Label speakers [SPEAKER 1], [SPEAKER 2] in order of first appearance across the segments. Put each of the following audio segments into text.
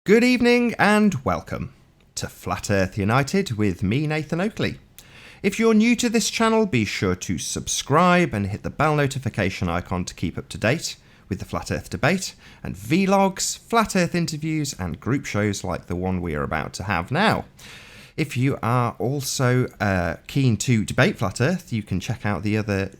[SPEAKER 1] Good evening and welcome to Flat Earth United with me, Nathan Oakley. If you're new to this channel, be sure to subscribe and hit the bell notification icon to keep up to date with the Flat Earth debate and vlogs, Flat Earth interviews and group shows like the one we are about to have now. If you are also keen to debate Flat Earth, you can check out the other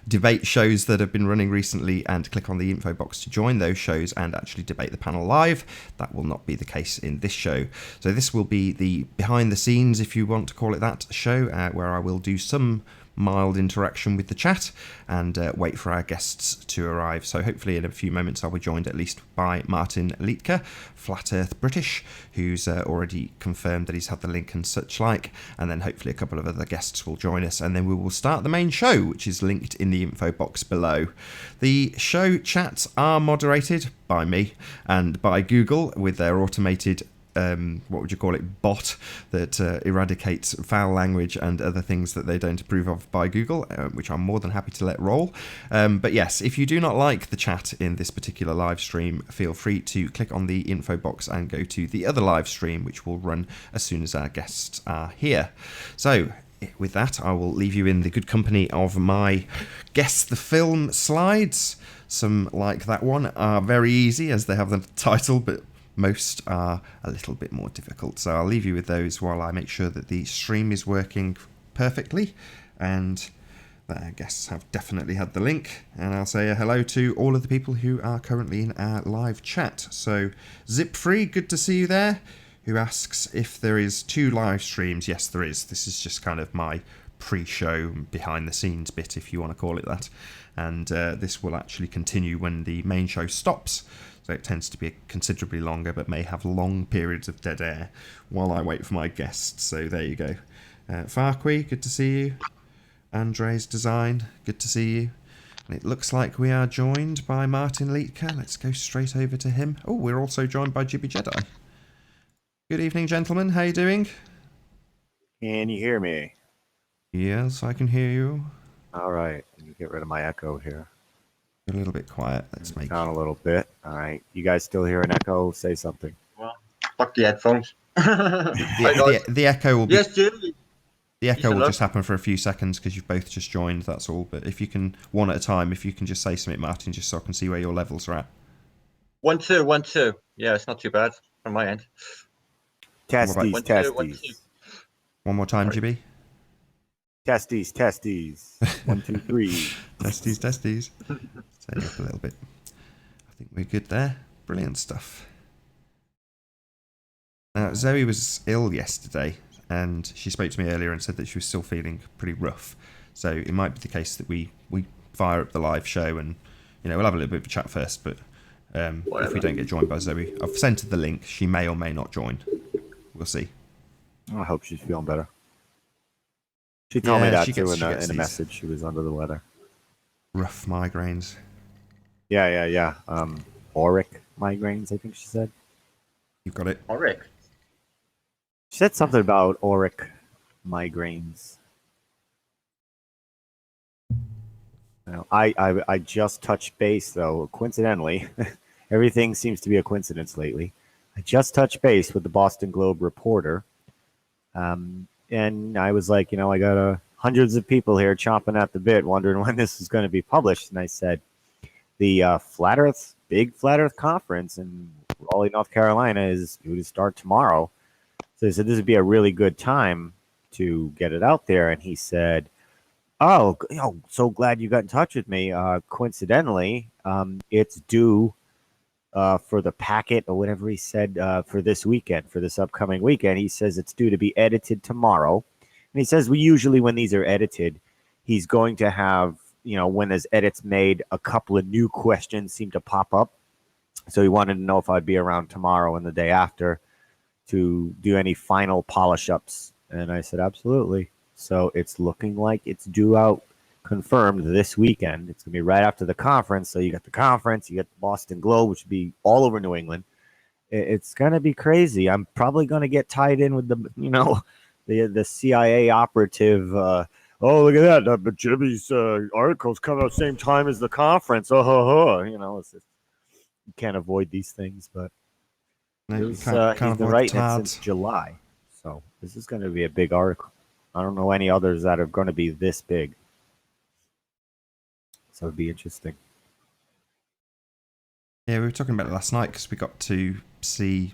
[SPEAKER 1] debate shows that have been running recently and click on the info box to join those shows and actually debate the panel live. That will not be the case in this show. So this will be the behind the scenes, if you want to call it that, show where I will do some mild interaction with the chat and wait for our guests to arrive. So hopefully in a few moments I'll be joined at least by Martin Liedtke, Flat Earth British, who's already confirmed that he's had the link and such like, and then hopefully a couple of other guests will join us, and then we will start the main show, which is linked in the info box below. The show chats are moderated by me and by Google with their automated bot that eradicates foul language and other things that they don't approve of by Google, which I'm more than happy to let roll. But yes, if you do not like the chat in this particular live stream, feel free to click on the info box and go to the other live stream, which will run as soon as our guests are here. So with that, I will leave you in the good company of my Guess the Film slides. Some, like that one, are very easy as they have the title, but most are a little bit more difficult. So I'll leave you with those while I make sure that the stream is working perfectly and that our guests have definitely had the link. And I'll say a hello to all of the people who are currently in our live chat. So Zipfree, good to see you there, who asks if there is 2 live streams. Yes, there is. This is just kind of my pre-show, behind the scenes bit, if you want to call it that. And this will actually continue when the main show stops. So it tends to be considerably longer, but may have long periods of dead air while I wait for my guests. So there you go. Farqui, good to see you. Andre's Design, good to see you. And it looks like we are joined by Martin Liedtke. Let's go straight over to him. Oh, we're also joined by Jibby Jedi. Good evening, gentlemen. How are you doing?
[SPEAKER 2] Can you hear me?
[SPEAKER 1] Yes, I can hear you.
[SPEAKER 2] All right. Let me get rid of my echo here.
[SPEAKER 1] A little bit quiet. Let's make
[SPEAKER 2] down a little bit. All right. You guys still hear an echo? Say something.
[SPEAKER 3] Well, fuck the headphones.
[SPEAKER 1] the echo will be.
[SPEAKER 3] Yes, Jimmy.
[SPEAKER 1] The echo will just happen for a few seconds because you've both just joined. That's all. But if you can, one at a time, if you can just say something, Martin, just so I can see where your levels are at.
[SPEAKER 3] 1 2 1 2. Yeah, it's not too bad from my end.
[SPEAKER 2] Testes,
[SPEAKER 3] 1 2
[SPEAKER 2] testes.
[SPEAKER 3] 1 2.
[SPEAKER 1] One more time, Jibby.
[SPEAKER 2] Testes, testes. 1 2 3.
[SPEAKER 1] Testes, testes. Turn it up a little bit. I think we're good there. Brilliant stuff. Now, Zoe was ill yesterday, and she spoke to me earlier and said that she was still feeling pretty rough. So it might be the case that we fire up the live show and, we'll have a little bit of a chat first, but if we don't get joined by Zoe, I've sent her the link. She may or may not join. We'll see.
[SPEAKER 2] I hope she's feeling better. She told me that too in the
[SPEAKER 1] these
[SPEAKER 2] message. She was under the weather.
[SPEAKER 1] Rough migraines.
[SPEAKER 2] Yeah. Auric migraines, I think she said.
[SPEAKER 1] You've got it.
[SPEAKER 3] Auric.
[SPEAKER 2] She said something about auric migraines. Now, I just touched base, though, coincidentally. Everything seems to be a coincidence lately. I just touched base with the Boston Globe reporter. And I was like, I got hundreds of people here chomping at the bit, wondering when this is going to be published. And I said, the big Flat Earth conference in Raleigh, North Carolina is due to start tomorrow. So I said, this would be a really good time to get it out there. And he said, oh, so glad you got in touch with me. Coincidentally, it's due for the packet or whatever he said for this weekend, for this upcoming weekend. He says it's due to be edited tomorrow. And he says when these are edited, he's going to have, when there's edits made, a couple of new questions seem to pop up. So he wanted to know if I'd be around tomorrow and the day after to do any final polish ups. And I said, absolutely. So it's looking like it's due out, confirmed this weekend. It's going to be right after the conference. So you got the conference, you got the Boston Globe, which would be all over New England. It's going to be crazy. I'm probably going to get tied in with the CIA operative. Oh, look at that. But Jibby's articles come out the same time as the conference. It's just, you can't avoid these things, but
[SPEAKER 1] No, you
[SPEAKER 2] He's
[SPEAKER 1] can't
[SPEAKER 2] been
[SPEAKER 1] avoid the
[SPEAKER 2] writing it since
[SPEAKER 1] tads.
[SPEAKER 2] July, so this is going to be a big article. I don't know any others that are going to be this big, so it'd be interesting.
[SPEAKER 1] Yeah, we were talking about it last night because we got to see,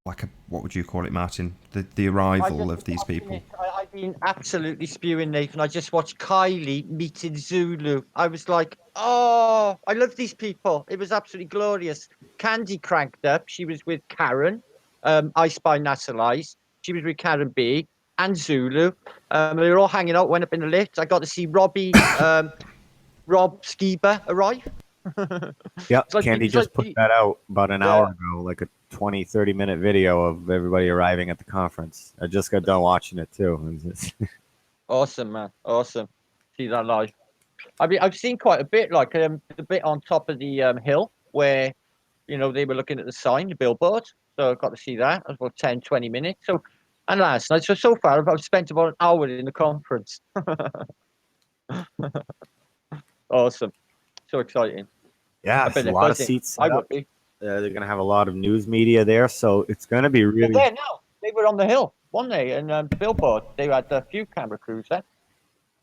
[SPEAKER 1] like, what would you call it, Martin? The arrival of these people.
[SPEAKER 3] I've been absolutely spewing, Nathan. I just watched Kylie meeting Zulu. I was like, oh, I love these people. It was absolutely glorious. Candy cranked up. She was with Karen, I Spy NASA Lies. She was with Karen B and Zulu. They were all hanging out, went up in the lift. I got to see Rob Skiba arrive.
[SPEAKER 2] Yep,
[SPEAKER 3] It's like,
[SPEAKER 2] Candy
[SPEAKER 3] it's
[SPEAKER 2] just
[SPEAKER 3] like,
[SPEAKER 2] put that out about an
[SPEAKER 3] yeah,
[SPEAKER 2] hour ago, like a 20, 30-minute video of everybody arriving at the conference. I just got done watching it too.
[SPEAKER 3] awesome, man. Awesome. See that live. I mean, I've seen quite a bit, like the bit on top of the hill where, they were looking at the sign, the billboard. So I got to see that. It was about 10, 20 minutes. So, and last night, so far, I've spent about an hour in the conference. Awesome. So exciting.
[SPEAKER 2] Yeah,
[SPEAKER 3] I bet
[SPEAKER 2] a
[SPEAKER 3] they're
[SPEAKER 2] lot of
[SPEAKER 3] buzzing.
[SPEAKER 2] seats
[SPEAKER 3] I
[SPEAKER 2] set
[SPEAKER 3] would
[SPEAKER 2] up.
[SPEAKER 3] be.
[SPEAKER 2] They're going to have a lot of news media there, so it's going to be
[SPEAKER 3] They're
[SPEAKER 2] really.
[SPEAKER 3] there now. They were on the hill one day, and billboard. They had a few camera crews there.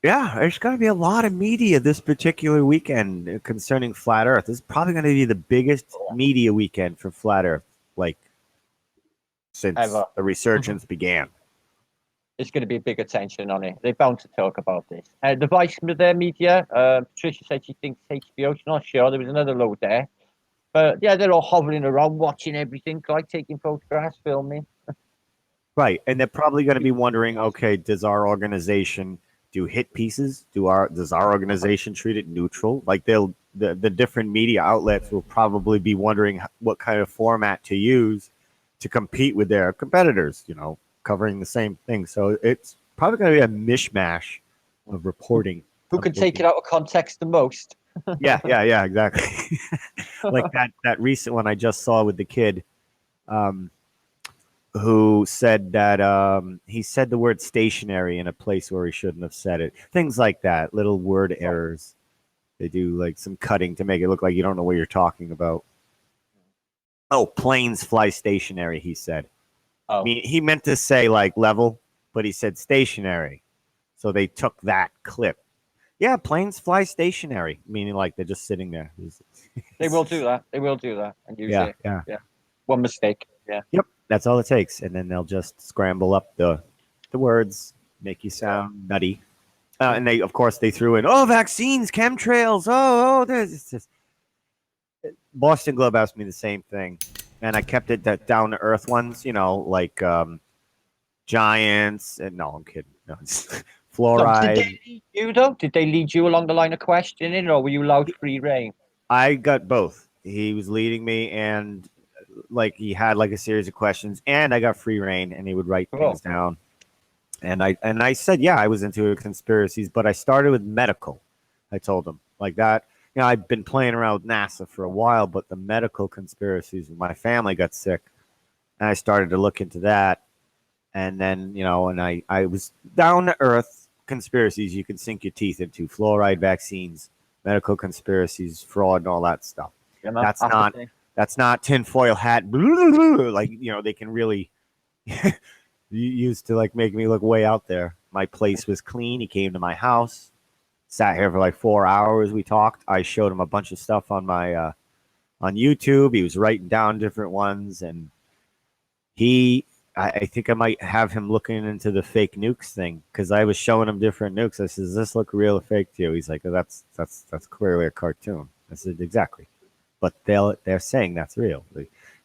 [SPEAKER 2] Yeah, there's going to be a lot of media this particular weekend concerning Flat Earth. This is probably going to be the biggest media weekend for Flat Earth, like since
[SPEAKER 3] Ever.
[SPEAKER 2] the resurgence began.
[SPEAKER 3] There's going to be a big attention on it. They're bound to talk about this. The vice of their media, Patricia said she thinks HBO. She's not sure. There was another load there. But yeah, they're all hovering around, watching everything, like taking photographs, filming.
[SPEAKER 2] Right, and they're probably going to be wondering, okay, does our organization do hit pieces? Does our organization treat it neutral? Like the different media outlets will probably be wondering what kind of format to use to compete with their competitors, covering the same thing. So it's probably going to be a mishmash of reporting.
[SPEAKER 3] Who can take it out of context the most?
[SPEAKER 2] Yeah, exactly. Like that recent one I just saw with the kid, who said that he said the word stationary in a place where he shouldn't have said it. Things like that, little word errors. They do like some cutting to make it look like you don't know what you're talking about. Oh, planes fly stationary, he said.
[SPEAKER 3] Oh.
[SPEAKER 2] I mean, he meant to say like level, but he said stationary. So they took that clip. Yeah, planes fly stationary, meaning like they're just sitting there.
[SPEAKER 3] They will do that. They will do that and use
[SPEAKER 2] Yeah,
[SPEAKER 3] it.
[SPEAKER 2] yeah.
[SPEAKER 3] One mistake. Yeah.
[SPEAKER 2] Yep, that's all it takes, and then they'll just scramble up the words, make you sound nutty. And they, of course, they threw in, vaccines, chemtrails, there's just. Boston Globe asked me the same thing, and I kept it that down to earth ones, like giants. And no, I'm kidding. No, it's fluoride.
[SPEAKER 3] Did they lead you though? Did they lead you along the line of questioning, or were you allowed free reign?
[SPEAKER 2] I got both. He was leading me, and like he had like a series of questions, and I got free reign, and he would write things down. And I said, yeah, I was into conspiracies, but I started with medical. I told him like that. I've been playing around with NASA for a while, but the medical conspiracies, my family got sick, and I started to look into that. And then, and I was down to earth conspiracies you can sink your teeth into: fluoride, vaccines, medical conspiracies, fraud, and all that stuff.
[SPEAKER 3] Yeah, man,
[SPEAKER 2] that's not tinfoil hat. Like, they can really used to like make me look way out there. My place was clean. He came to my house, sat here for like 4 hours. We talked. I showed him a bunch of stuff on my on YouTube. He was writing down different ones, and I think I might have him looking into the fake nukes thing, because I was showing him different nukes. I said, "Does this look real or fake to you?" He's like, "Oh, that's clearly a cartoon." I said, "Exactly," but they're saying that's real.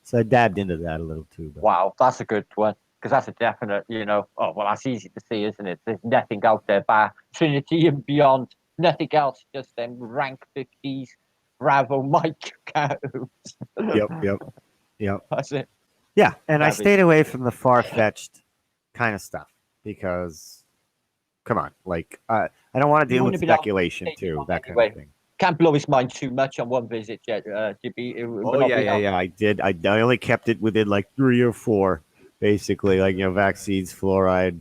[SPEAKER 2] So I dabbed into that a little too. But.
[SPEAKER 3] Wow, that's a good one, because that's a definite, that's easy to see, isn't it? There's nothing out there by Trinity and beyond. Nothing else, just them rank 50s, Bravo Mike cows.
[SPEAKER 2] Yep.
[SPEAKER 3] That's it.
[SPEAKER 2] Yeah, and I stayed away from the far-fetched kind of stuff because, come on, like I don't want to deal with speculation too, that kind of thing.
[SPEAKER 3] Can't blow his mind too much on one visit, Jibby.
[SPEAKER 2] Yeah. I did. I only kept it within like 3 or 4, basically, like vaccines, fluoride,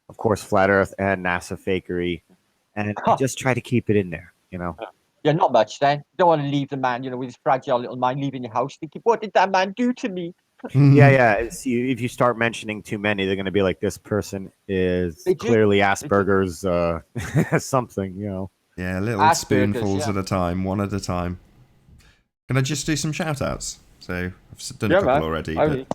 [SPEAKER 2] of course, flat Earth, and NASA fakery, and I just try to keep it in there,
[SPEAKER 3] Yeah, not much then. You don't want to leave the man, with his fragile little mind, leaving your house thinking, what did that man do to me?
[SPEAKER 2] Yeah. If you start mentioning too many, they're going to be like, this person is
[SPEAKER 3] They do.
[SPEAKER 2] clearly Asperger's something, you know.
[SPEAKER 1] Yeah, little
[SPEAKER 3] Asperger's,
[SPEAKER 1] spoonfuls
[SPEAKER 3] yeah.
[SPEAKER 1] at a time, one at a time. Can I just do some shout outs? So I've done a
[SPEAKER 3] Yeah,
[SPEAKER 1] couple
[SPEAKER 3] man.
[SPEAKER 1] already,
[SPEAKER 3] I
[SPEAKER 1] but
[SPEAKER 3] mean,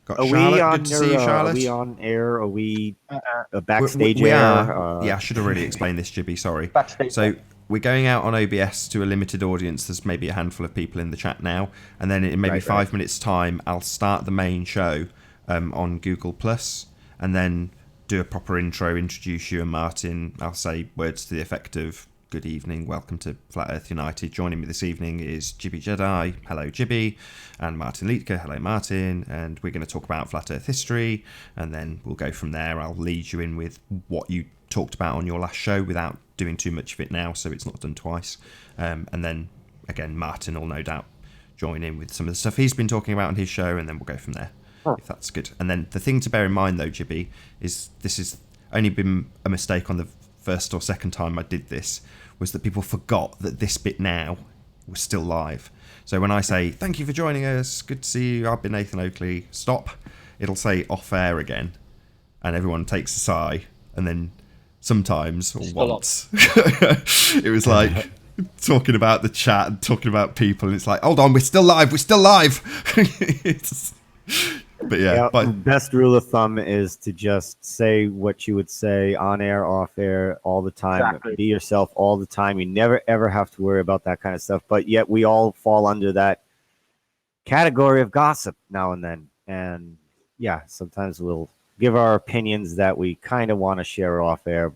[SPEAKER 1] got
[SPEAKER 2] Are
[SPEAKER 1] Charlotte.
[SPEAKER 2] we on
[SPEAKER 1] Good to see you, Charlotte.
[SPEAKER 2] Are we on air? Are we a
[SPEAKER 1] We-
[SPEAKER 2] backstage
[SPEAKER 1] we
[SPEAKER 2] air?
[SPEAKER 1] are. Yeah, I should have really explained this, Jibby. Sorry.
[SPEAKER 3] backstage.
[SPEAKER 1] So we're going out on OBS to a limited audience. There's maybe a handful of people in the chat now, and then in maybe
[SPEAKER 2] Right,
[SPEAKER 1] 5 minutes' time, I'll start the main show on Google Plus, and then do a proper intro, introduce you and Martin. I'll say words to the effect of "Good evening, welcome to Flat Earth United." Joining me this evening is Jibby Jedi. Hello, Jibby, and Martin Liedtke. Hello, Martin. And we're going to talk about Flat Earth history, and then we'll go from there. I'll lead you in with what you talked about on your last show without doing too much of it now, so it's not done twice. And then again, Martin will no doubt join in with some of the stuff he's been talking about on his show, and then we'll go from there. If that's good. And then the thing to bear in mind, though, Jibby, is this has only been a mistake on the first or second time I did this, was that people forgot that this bit now was still live. So when I say, "Thank you for joining us, good to see you, I've been Nathan Oakley," stop, it'll say off air again, and everyone takes a sigh, and then sometimes, or once, it was like talking about the chat and talking about people, and it's like, hold on, we're still live. But yeah, but
[SPEAKER 2] best rule of thumb is to just say what you would say on air, off air, all the time.
[SPEAKER 3] Exactly.
[SPEAKER 2] Be yourself all the time. You never ever have to worry about that kind of stuff. But yet we all fall under that category of gossip now and then. And yeah, sometimes we'll give our opinions that we kind of want to share off air,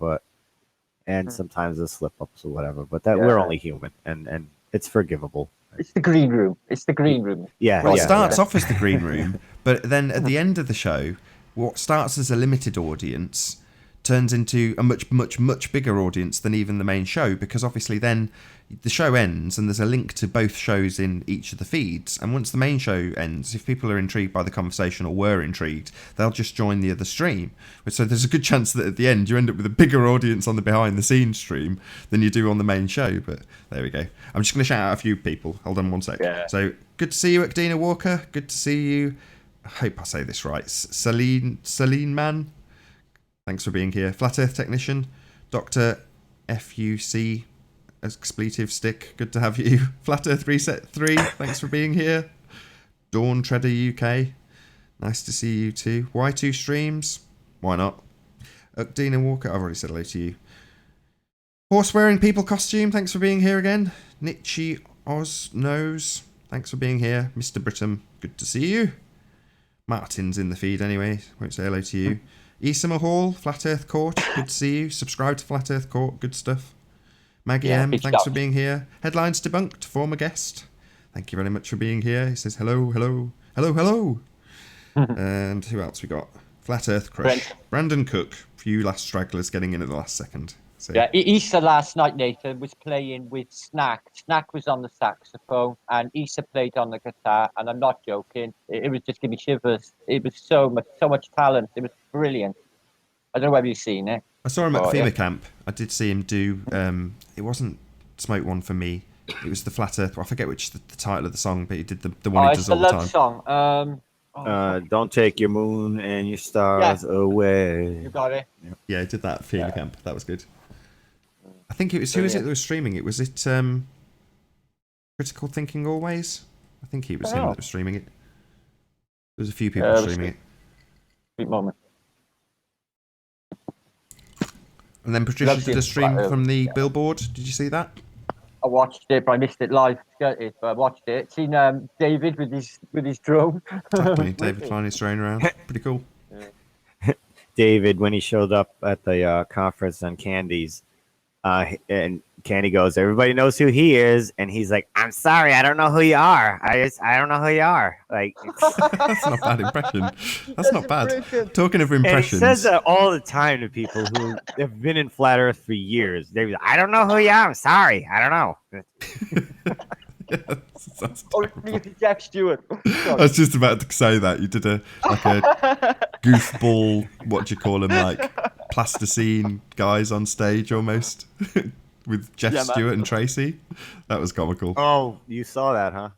[SPEAKER 2] and sometimes the slip ups or whatever. But that we're only human, and it's forgivable.
[SPEAKER 3] It's the green room. It's the green room.
[SPEAKER 2] Yeah,
[SPEAKER 1] well, it
[SPEAKER 2] yeah,
[SPEAKER 1] starts off as the green room, but then at the end of the show, what starts as a limited audience turns into a much, much, much bigger audience than even the main show, because obviously then the show ends and there's a link to both shows in each of the feeds. And once the main show ends, if people are intrigued by the conversation or were intrigued, they'll just join the other stream. So there's a good chance that at the end you end up with a bigger audience on the behind the scenes stream than you do on the main show. But there we go. I'm just going to shout out a few people. Hold on one sec.
[SPEAKER 3] Yeah.
[SPEAKER 1] So good to see you, Akdina Walker. Good to see you. I hope I say this right. Celine Man. Thanks for being here. Flat Earth Technician. Dr. FUC Expletive Stick. Good to have you. Flat Earth Reset 3. Thanks for being here. Dawn Treader UK. Nice to see you too. Y2 Streams. Why not? Dina Walker. I've already said hello to you. Horse Wearing People Costume. Thanks for being here again. Nitchy Oz Nose. Thanks for being here. Mr. Brittam. Good to see you. Martin's in the feed anyway. Won't say hello to you. Esama Hall, Flat Earth Court, good to see you. Subscribe to Flat Earth Court, good stuff. Maggie M, thanks for being here. Headlines Debunked, former guest. Thank you very much for being here. He says hello, hello, hello, hello. And who else we got? Flat Earth Crush. Brandon Cook, few last stragglers getting in at the last second. So,
[SPEAKER 3] Yeah, Issa last night, Nathan, was playing with Snack. Snack was on the saxophone, and Issa played on the guitar. And I'm not joking; it was just giving me shivers. It was so much talent. It was brilliant. I don't know whether you've seen it.
[SPEAKER 1] I saw him at FEMA camp. I did see him do. It wasn't Smoke One for Me. It was the Flat Earth. I forget which the title of the song, but he did the one he does all the time.
[SPEAKER 3] It's the love song.
[SPEAKER 2] Don't take your moon and your stars away.
[SPEAKER 3] You got it.
[SPEAKER 1] Yeah, he did that at FEMA camp. That was good. I think it was, who was it that was streaming it? Was it Critical Thinking Always? I think he was him that was streaming it. There was a few people streaming it.
[SPEAKER 3] Sweet moment.
[SPEAKER 1] And then Patricia did a stream from the billboard. Did you see that?
[SPEAKER 3] I watched it, but I missed it live. But I watched it. Seen David with his drone.
[SPEAKER 1] Exactly. David flying his drone around. Pretty cool.
[SPEAKER 2] David, when he showed up at the conference on Candy's, and Candy goes, "Everybody knows who he is," and he's like, "I'm sorry, I don't know who you are. I don't know who you are." Like,
[SPEAKER 1] that's not a bad impression. That's not bad. Talking of impressions,
[SPEAKER 2] and he says that all the time to people who have been in Flat Earth for years. They're, "I don't know who you are. I'm sorry, I don't know."
[SPEAKER 3] Only Jeff Stewart.
[SPEAKER 1] I was just about to say that you did a goofball. What do you call them? Like plasticine guys on stage almost with Jeff Stewart and Tracy. That was comical.
[SPEAKER 2] Oh, you saw that, huh?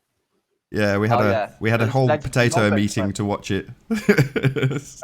[SPEAKER 1] Yeah, we had a
[SPEAKER 3] Those
[SPEAKER 1] whole
[SPEAKER 3] legendary
[SPEAKER 1] potato
[SPEAKER 3] moments,
[SPEAKER 1] meeting
[SPEAKER 3] man.
[SPEAKER 1] to watch it.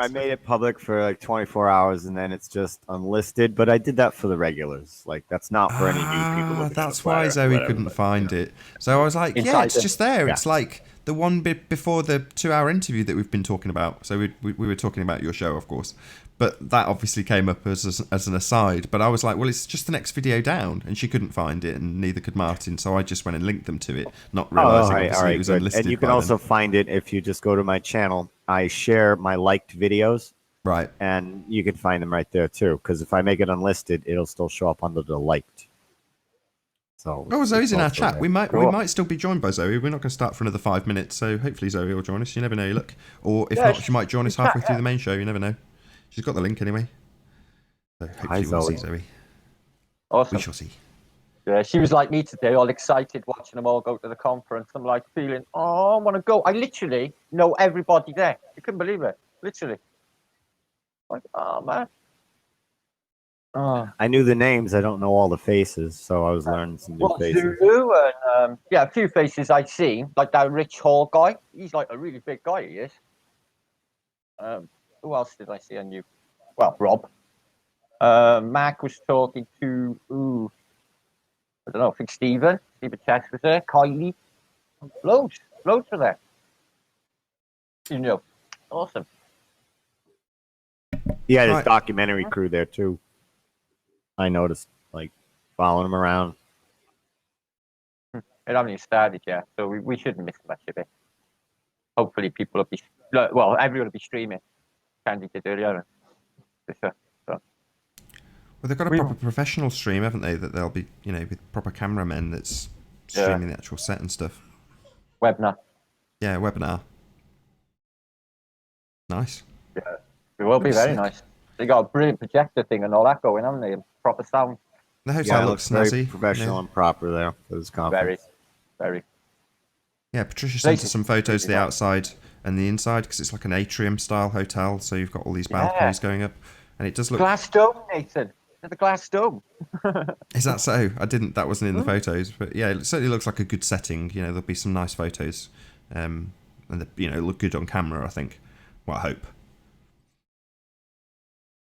[SPEAKER 2] I made it public for like 24 hours and then it's just unlisted, but I did that for the regulars. Like, that's not for any new people looking at a
[SPEAKER 1] That's
[SPEAKER 2] flat
[SPEAKER 1] why
[SPEAKER 2] earth or
[SPEAKER 1] Zoe
[SPEAKER 2] whatever,
[SPEAKER 1] couldn't
[SPEAKER 2] but,
[SPEAKER 1] find it. So I was like, yeah, it's
[SPEAKER 3] Insider.
[SPEAKER 1] just there.
[SPEAKER 2] Yeah.
[SPEAKER 1] It's like the one bit before the 2-hour interview that we've been talking about. So we were talking about your show, of course. But that obviously came up as an aside. But I was like, well, it's just the next video down. And she couldn't find it, and neither could Martin. So I just went and linked them to it, not realising obviously it was
[SPEAKER 2] good.
[SPEAKER 1] unlisted.
[SPEAKER 2] And you can
[SPEAKER 1] by
[SPEAKER 2] also
[SPEAKER 1] then.
[SPEAKER 2] find it if you just go to my channel. I share my liked videos,
[SPEAKER 1] Right.
[SPEAKER 2] and you can find them right there too. Because if I make it unlisted, it'll still show up under the liked. So
[SPEAKER 1] Oh, Zoe's
[SPEAKER 2] it's
[SPEAKER 1] in our
[SPEAKER 2] also
[SPEAKER 1] chat.
[SPEAKER 2] there.
[SPEAKER 1] We might
[SPEAKER 3] Cool.
[SPEAKER 1] still be joined by Zoe. We're not going to start for another 5 minutes, so hopefully Zoe will join us. You never know, look. Or if
[SPEAKER 3] Yeah,
[SPEAKER 1] not, she might join us
[SPEAKER 3] she's
[SPEAKER 1] halfway
[SPEAKER 3] chat,
[SPEAKER 1] through
[SPEAKER 3] yeah.
[SPEAKER 1] the main show. You never know. She's got the link anyway. So hopefully we'll see Zoe.
[SPEAKER 3] Awesome.
[SPEAKER 1] We shall see.
[SPEAKER 3] Yeah, she was like me today, all excited watching them all go to the conference. I'm like feeling, oh, I want to go. I literally know everybody there. You couldn't believe it. Literally. Like, oh, man. Oh.
[SPEAKER 2] I knew the names. I don't know all the faces, so I was learning some new
[SPEAKER 3] Well,
[SPEAKER 2] faces.
[SPEAKER 3] Zulu and, yeah, a few faces I'd seen, like that Rich Hall guy. He's like a really big guy, he is. Who else did I see? I knew. Well, Rob. Mac was talking to, I don't know, I think Stephen Chess was there, Kylie. Loads were there. You know, awesome.
[SPEAKER 2] Yeah, there's
[SPEAKER 1] Right.
[SPEAKER 2] documentary crew there too. I noticed, like, following them around.
[SPEAKER 3] It hasn't even started yet, so we shouldn't miss much of it. Hopefully, people will be, well, everyone will be streaming. Candy did earlier. For sure. So.
[SPEAKER 1] Well, they've got a proper professional stream, haven't they? That they'll be, with proper cameramen that's streaming the actual set and stuff.
[SPEAKER 3] Webinar.
[SPEAKER 1] Yeah, webinar. Nice.
[SPEAKER 3] Yeah, it will be
[SPEAKER 1] Looks
[SPEAKER 3] very
[SPEAKER 1] sick.
[SPEAKER 3] nice. They got a brilliant projector thing and all that going, haven't they? And proper sound.
[SPEAKER 1] The hotel
[SPEAKER 2] Yeah, it
[SPEAKER 1] looks
[SPEAKER 2] very
[SPEAKER 1] snazzy.
[SPEAKER 2] professional and proper there for this conference.
[SPEAKER 3] Very.
[SPEAKER 1] Yeah, Patricia sent us
[SPEAKER 3] Place
[SPEAKER 1] some
[SPEAKER 3] is
[SPEAKER 1] photos of the
[SPEAKER 3] really nice.
[SPEAKER 1] outside and the inside because it's like an atrium style hotel. So you've got all these balconies going up, and it does look.
[SPEAKER 3] Glass dome, Nathan. The glass dome.
[SPEAKER 1] Is that so? That wasn't in the photos, but yeah, it certainly looks like a good setting. There'll be some nice photos, and look good on camera. I think. Well, I hope.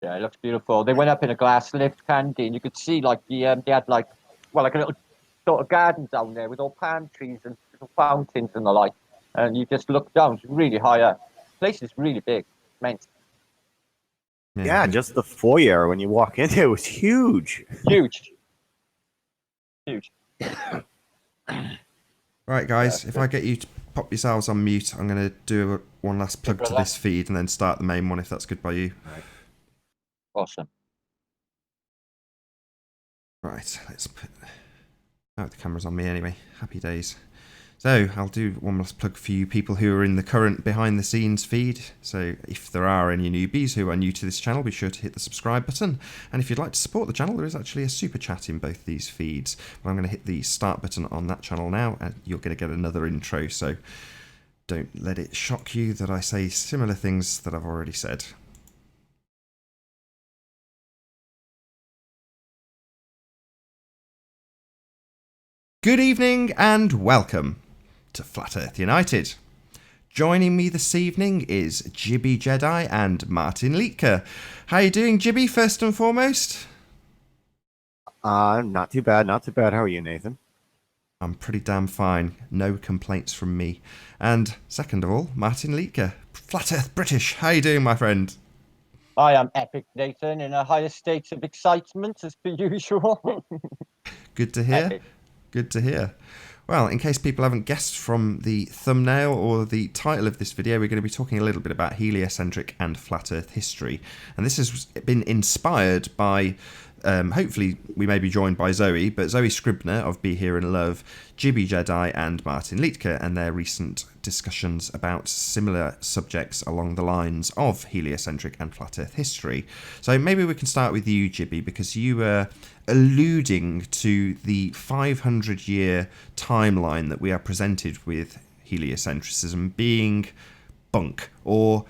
[SPEAKER 3] Yeah, it looks beautiful. They went up in a glass lift, Candy, and you could see like they had like a little sort of garden down there with all palm trees and little fountains and the like. And you just look down, it's really high up. The place is really big, immense,
[SPEAKER 2] Yeah, just the foyer when you walk in there was huge.
[SPEAKER 3] huge.
[SPEAKER 1] Right, guys. If I get you to pop yourselves on mute, I'm going to do one last plug to this feed and then start the main one if that's good by you.
[SPEAKER 3] Awesome.
[SPEAKER 1] Right, let's put. Oh, the camera's on me anyway. Happy days. So I'll do one last plug for you people who are in the current behind the scenes feed. So if there are any newbies who are new to this channel, be sure to hit the subscribe button. And if you'd like to support the channel, there is actually a super chat in both these feeds. Well, I'm going to hit the start button on that channel now, and you're going to get another intro. So don't let it shock you that I say similar things that I've already said. Good evening and welcome to Flat Earth United. Joining me this evening is Jibby Jedi and Martin Liedtke. How you doing, Jibby, first and foremost?
[SPEAKER 2] Not too bad. How are you, Nathan?
[SPEAKER 1] I'm pretty damn fine. No complaints from me. And second of all, Martin Liedtke, Flat Earth British. How you doing, my friend?
[SPEAKER 3] I am Epic Nathan in a higher state of excitement as per usual.
[SPEAKER 1] Good to hear.
[SPEAKER 3] Epic.
[SPEAKER 1] Good to hear. Well, in case people haven't guessed from the thumbnail or the title of this video, we're going to be talking a little bit about heliocentric and flat Earth history. And this has been inspired by, hopefully we may be joined by Zoe, but Zoe Scribner of Be Here and Love, Jibby Jedi and Martin Liedtke, and their recent discussions about similar subjects along the lines of heliocentric and flat Earth history. So maybe we can start with you, Jibby, because you were alluding to the 500-year timeline that we are presented with heliocentrism being bunk, or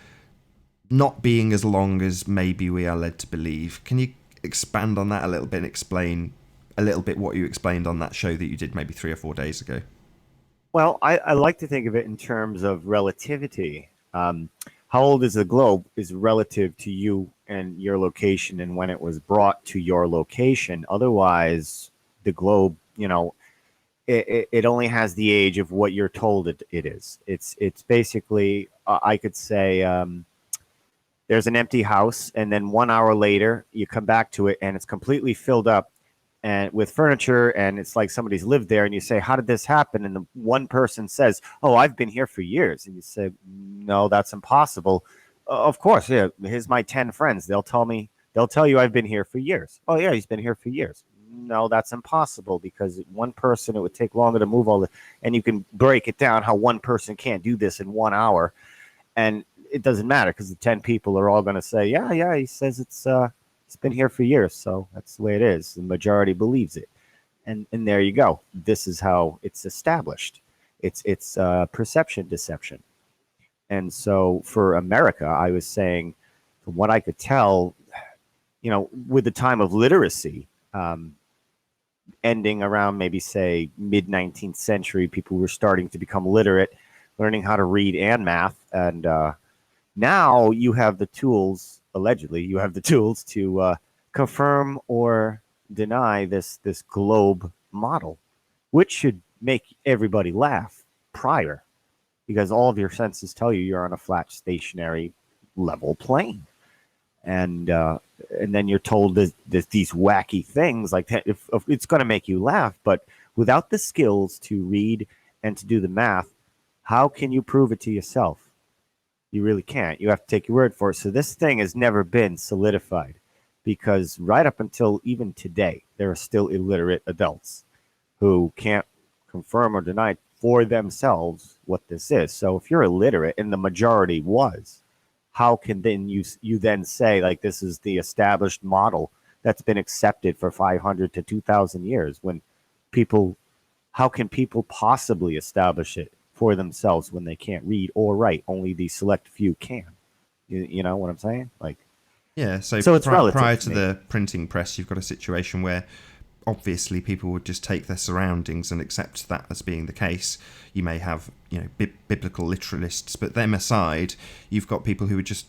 [SPEAKER 1] not being as long as maybe we are led to believe. Can you expand on that a little bit and explain a little bit what you explained on that show that you did maybe 3 or 4 days ago?
[SPEAKER 2] Well, I like to think of it in terms of relativity. How old is the globe is relative to you and your location and when it was brought to your location. Otherwise, the globe, it only has the age of what you're told it is. It's basically, I could say, there's an empty house, and then 1 hour later, you come back to it, and it's completely filled up and with furniture, and it's like somebody's lived there, and you say, how did this happen? And the one person says, oh, I've been here for years. And you say, no, that's impossible. Of course, yeah, here's my 10 friends. They'll tell you I've been here for years. Oh yeah, he's been here for years. No, that's impossible, because one person, it would take longer to move all the, and you can break it down how one person can't do this in 1 hour, and it doesn't matter, because the 10 people are all going to say, yeah, he says it's been here for years, so that's the way it is. The majority believes it, and there you go. This is how it's established. It's perception deception. And so for America, I was saying, from what I could tell, with the time of literacy ending around maybe say mid 19th century, people were starting to become literate, learning how to read and math, and now you have the tools. Allegedly, you have the tools to confirm or deny this globe model, which should make everybody laugh prior, because all of your senses tell you you're on a flat, stationary, level plane, and then you're told these wacky things like that. If it's going to make you laugh, but without the skills to read and to do the math, how can you prove it to yourself? You really can't. You have to take your word for it. So this thing has never been solidified, because right up until even today, there are still illiterate adults who can't confirm or deny for themselves what this is. So if you're illiterate, and the majority was, how can then you then say, like, this is the established model that's been accepted for 500 to 2,000 years, when how can people possibly establish it for themselves when they can't read or write? Only the select few can. You know what I'm saying? Like,
[SPEAKER 1] yeah. So
[SPEAKER 2] it's
[SPEAKER 1] prior to the printing press, you've got a situation where obviously people would just take their surroundings and accept that as being the case. You may have, biblical literalists, but them aside, you've got people who would just,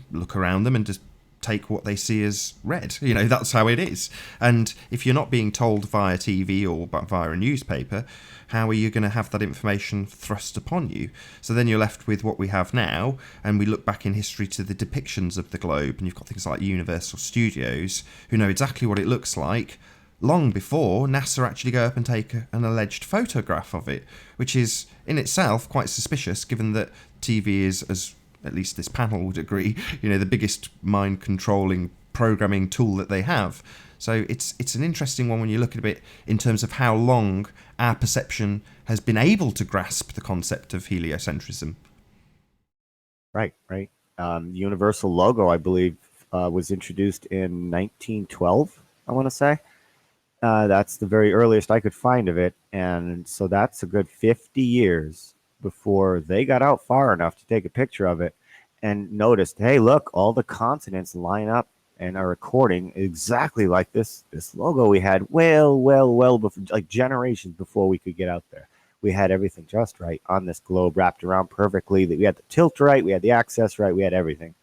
[SPEAKER 1] look around them and just take what they see as read. That's how it is. And if you're not being told via TV or via a newspaper, how are you going to have that information thrust upon you? So then you're left with what we have now, and we look back in history to the depictions of the globe, and you've got things like Universal Studios, who know exactly what it looks like, long before NASA actually go up and take an alleged photograph of it, which is in itself quite suspicious, given that TV is, as at least this panel would agree, the biggest mind-controlling programming tool that they have. So it's an interesting one when you look at it in terms of how long our perception has been able to grasp the concept of heliocentrism.
[SPEAKER 2] Right. The Universal logo, I believe, was introduced in 1912, I want to say. That's the very earliest I could find of it. And so that's a good 50 years before they got out far enough to take a picture of it and noticed, hey, look, all the continents line up and are recording exactly like this logo we had well before, like generations before we could get out there. We had everything just right on this globe, wrapped around perfectly. We had the tilt right, we had the access right, we had everything,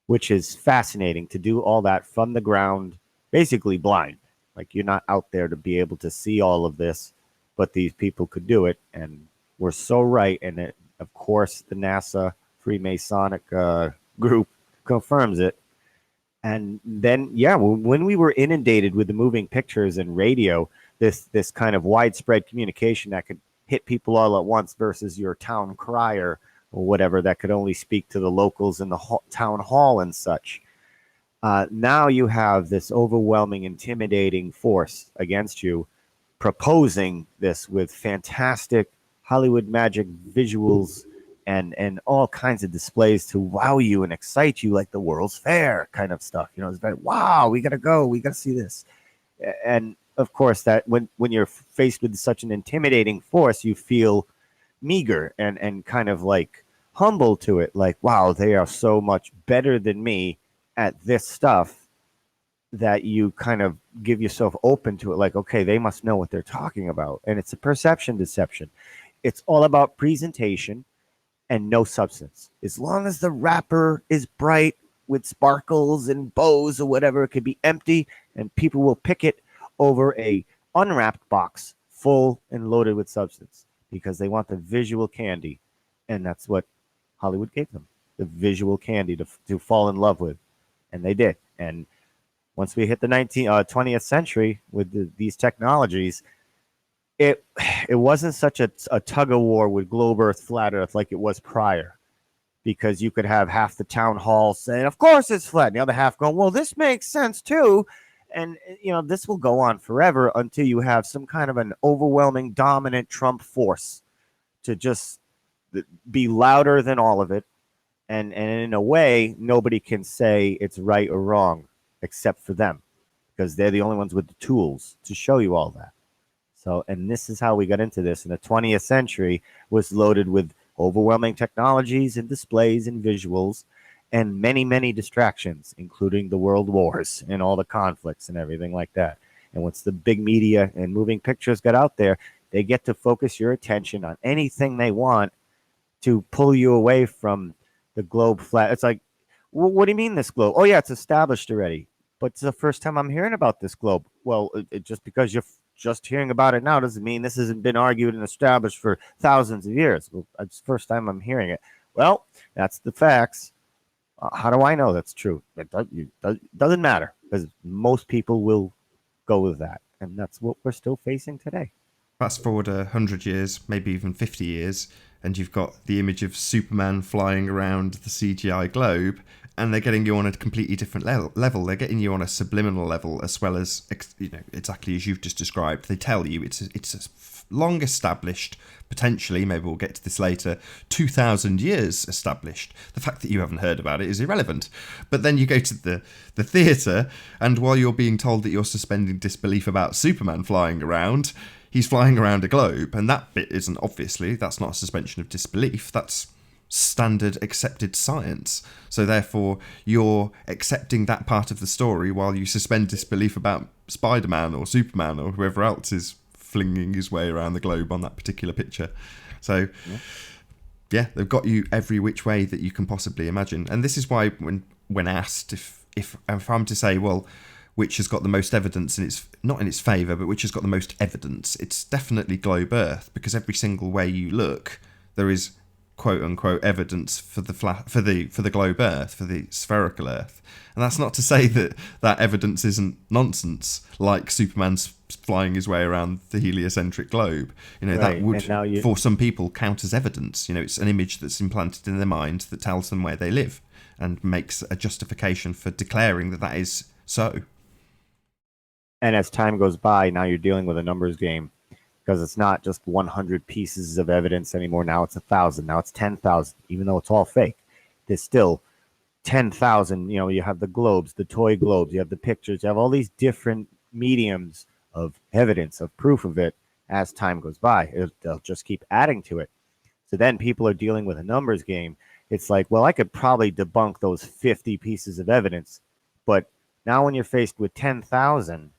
[SPEAKER 2] which is fascinating to do all that from the ground, basically blind. Like, you're not out there to be able to see all of this, but these people could do it, and we're so right. And it, of course, the NASA Freemasonic group confirms it. And then, when we were inundated with the moving pictures and radio, this kind of widespread communication that could hit people all at once versus your town crier or whatever that could only speak to the locals in the town hall and such. Now you have this overwhelming, intimidating force against you, proposing this with fantastic Hollywood magic visuals and all kinds of displays to wow you and excite you, like the World's Fair kind of stuff. It's very, wow, we gotta go, we gotta see this. And of course, that when you're faced with such an intimidating force, you feel meager and kind of like humble to it, like, wow, they are so much better than me at this stuff. that you kind of give yourself open to it, like, okay, they must know what they're talking about. And it's a perception deception. It's all about presentation and no substance. As long as the wrapper is bright with sparkles and bows or whatever, it could be empty and people will pick it over a unwrapped box full and loaded with substance because they want the visual candy. And that's what Hollywood gave them, the visual candy to fall in love with. And they did. And once we hit the 20th century with these technologies, it wasn't such a tug of war with globe Earth, flat Earth like it was prior, because you could have half the town hall saying, "Of course it's flat," and the other half going, "Well, this makes sense too." And this will go on forever until you have some kind of an overwhelming, dominant Trump force to just be louder than all of it, and in a way, nobody can say it's right or wrong except for them, because they're the only ones with the tools to show you all that. So, and this is how we got into this. And the 20th century was loaded with overwhelming technologies and displays and visuals and many, many distractions, including the world wars and all the conflicts and everything like that. And once the big media and moving pictures got out there, they get to focus your attention on anything they want to pull you away from the globe flat. It's like, what do you mean this globe? Oh, yeah, it's established already. But it's the first time I'm hearing about this globe. Well, just because you're just hearing about it now doesn't mean this hasn't been argued and established for thousands of years. Well, it's the first time I'm hearing it. Well, that's the facts. How do I know that's true? It doesn't matter, because most people will go with that. And that's what we're still facing today.
[SPEAKER 1] Fast forward 100 years, maybe even 50 years, and you've got the image of Superman flying around the CGI globe, and they're getting you on a completely different level. They're getting you on a subliminal level, as well as, exactly as you've just described. They tell you it's a long established, potentially, maybe we'll get to this later, 2,000 years established. The fact that you haven't heard about it is irrelevant. But then you go to the theatre, and while you're being told that you're suspending disbelief about Superman flying around, he's flying around a globe, and that bit isn't, obviously, that's not a suspension of disbelief, that's standard accepted science. So therefore, you're accepting that part of the story while you suspend disbelief about Spider-Man or Superman or whoever else is flinging his way around the globe on that particular picture. So, yeah, they've got you every which way that you can possibly imagine. And this is why when asked if I'm to say, well, which has got the most evidence in its, not in its favour, but which has got the most evidence, it's definitely globe Earth, because every single way you look, there is quote unquote evidence for the globe Earth, for the spherical Earth. And that's not to say that evidence isn't nonsense, like Superman's flying his way around the heliocentric globe. Right. That would, for some people, count as evidence. It's an image that's implanted in their mind that tells them where they live and makes a justification for declaring that is so.
[SPEAKER 2] And as time goes by, now you're dealing with a numbers game, because it's not just 100 pieces of evidence anymore. Now it's 1,000. Now it's 10,000, even though it's all fake. There's still 10,000. You have the globes, the toy globes, you have the pictures, you have all these different mediums of evidence, of proof of it. As time goes by, they'll just keep adding to it. So then people are dealing with a numbers game. It's like, well, I could probably debunk those 50 pieces of evidence. But now when you're faced with 10,000,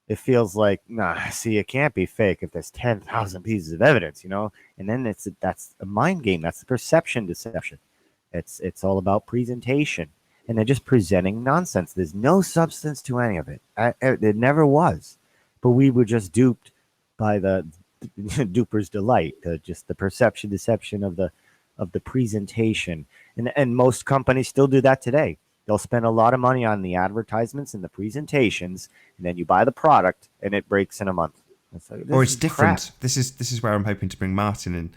[SPEAKER 2] it feels like, nah, see, it can't be fake if there's 10,000 pieces of evidence, And then that's a mind game. That's the perception deception. It's all about presentation. And they're just presenting nonsense. There's no substance to any of it. It never was. But we were just duped by the duper's delight, just the perception deception of the presentation. And most companies still do that today. They'll spend a lot of money on the advertisements and the presentations, and then you buy the product, and it breaks in a month.
[SPEAKER 1] Or it's different. Crap. This is where I'm hoping to bring Martin in.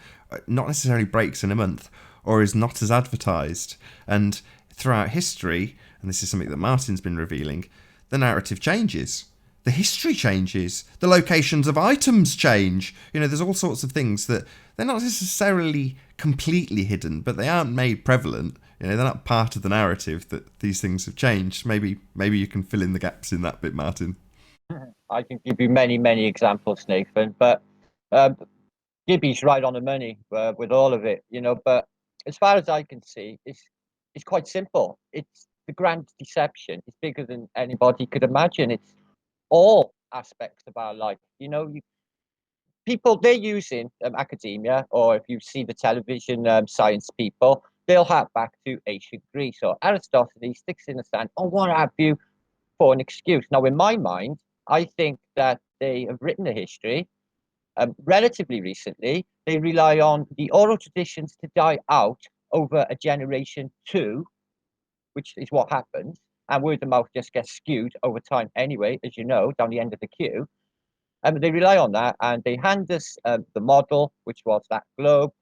[SPEAKER 1] Not necessarily breaks in a month, or is not as advertised. And throughout history, and this is something that Martin's been revealing, the narrative changes. The history changes. The locations of items change. There's all sorts of things that they're not necessarily completely hidden, but they aren't made prevalent. They're not part of the narrative that these things have changed. Maybe you can fill in the gaps in that bit, Martin.
[SPEAKER 3] I can give you many, many examples, Nathan, but Gibby's right on the money with all of it, But as far as I can see, it's quite simple. It's the grand deception is bigger than anybody could imagine. It's all aspects of our life. You know, people, they're using academia, or if you see the television science people, they'll hark back to ancient Greece or Aristotle, sticks in the sand, or what have you, for an excuse. Now, in my mind, I think that they have written a history relatively recently. They rely on the oral traditions to die out over a generation too, which is what happens. And word of mouth just gets skewed over time anyway, as you know, down the end of the queue. And they rely on that, and they hand us the model, which was that globe.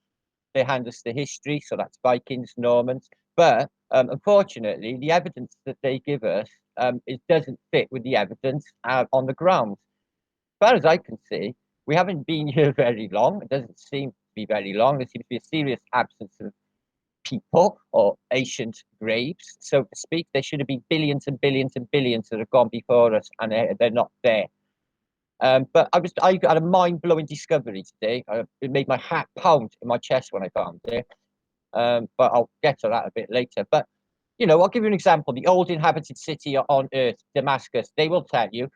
[SPEAKER 3] They hand us the history, so that's Vikings, Normans. But unfortunately, the evidence that they give us it doesn't fit with the evidence on the ground. As far as I can see, we haven't been here very long. It doesn't seem to be very long. There seems to be a serious absence of people or ancient graves, so to speak. There should have been billions and billions and billions that have gone before us, and they're not there. But I got a mind-blowing discovery today. It made my heart pound in my chest when I found it. But I'll get to that a bit later. But you know, I'll give you an example. The old inhabited city on Earth, Damascus. They will tell you,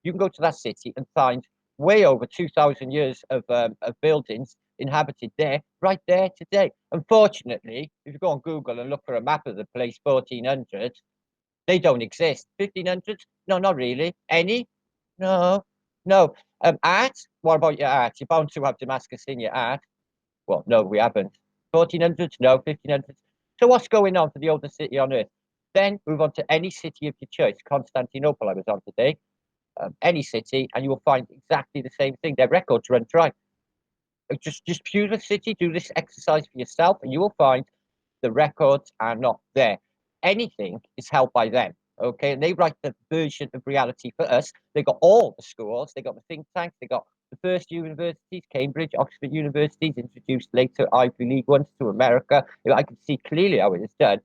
[SPEAKER 3] you can go to that city and find way over 2,000 years of buildings inhabited there, right there today. Unfortunately, if you go on Google and look for a map of the place, 1400, they don't exist. 1500? No, not really. Any? No, no. Art? What about your art? You're bound to have Damascus in your art. Well, no, we haven't. 1400s? No. 1500s? So what's going on for the oldest city on Earth? Then move on to any city of your choice. Constantinople, I was on today. Any city, and you will find exactly the same thing. Their records run dry. Just choose a city, do this exercise for yourself, and you will find the records are not there. Anything is held by them. Okay, and they write the version of reality for us. They got all the schools, they got the think tanks, they got the first universities, Cambridge, Oxford universities, introduced later Ivy League ones to America. I can see clearly how it is done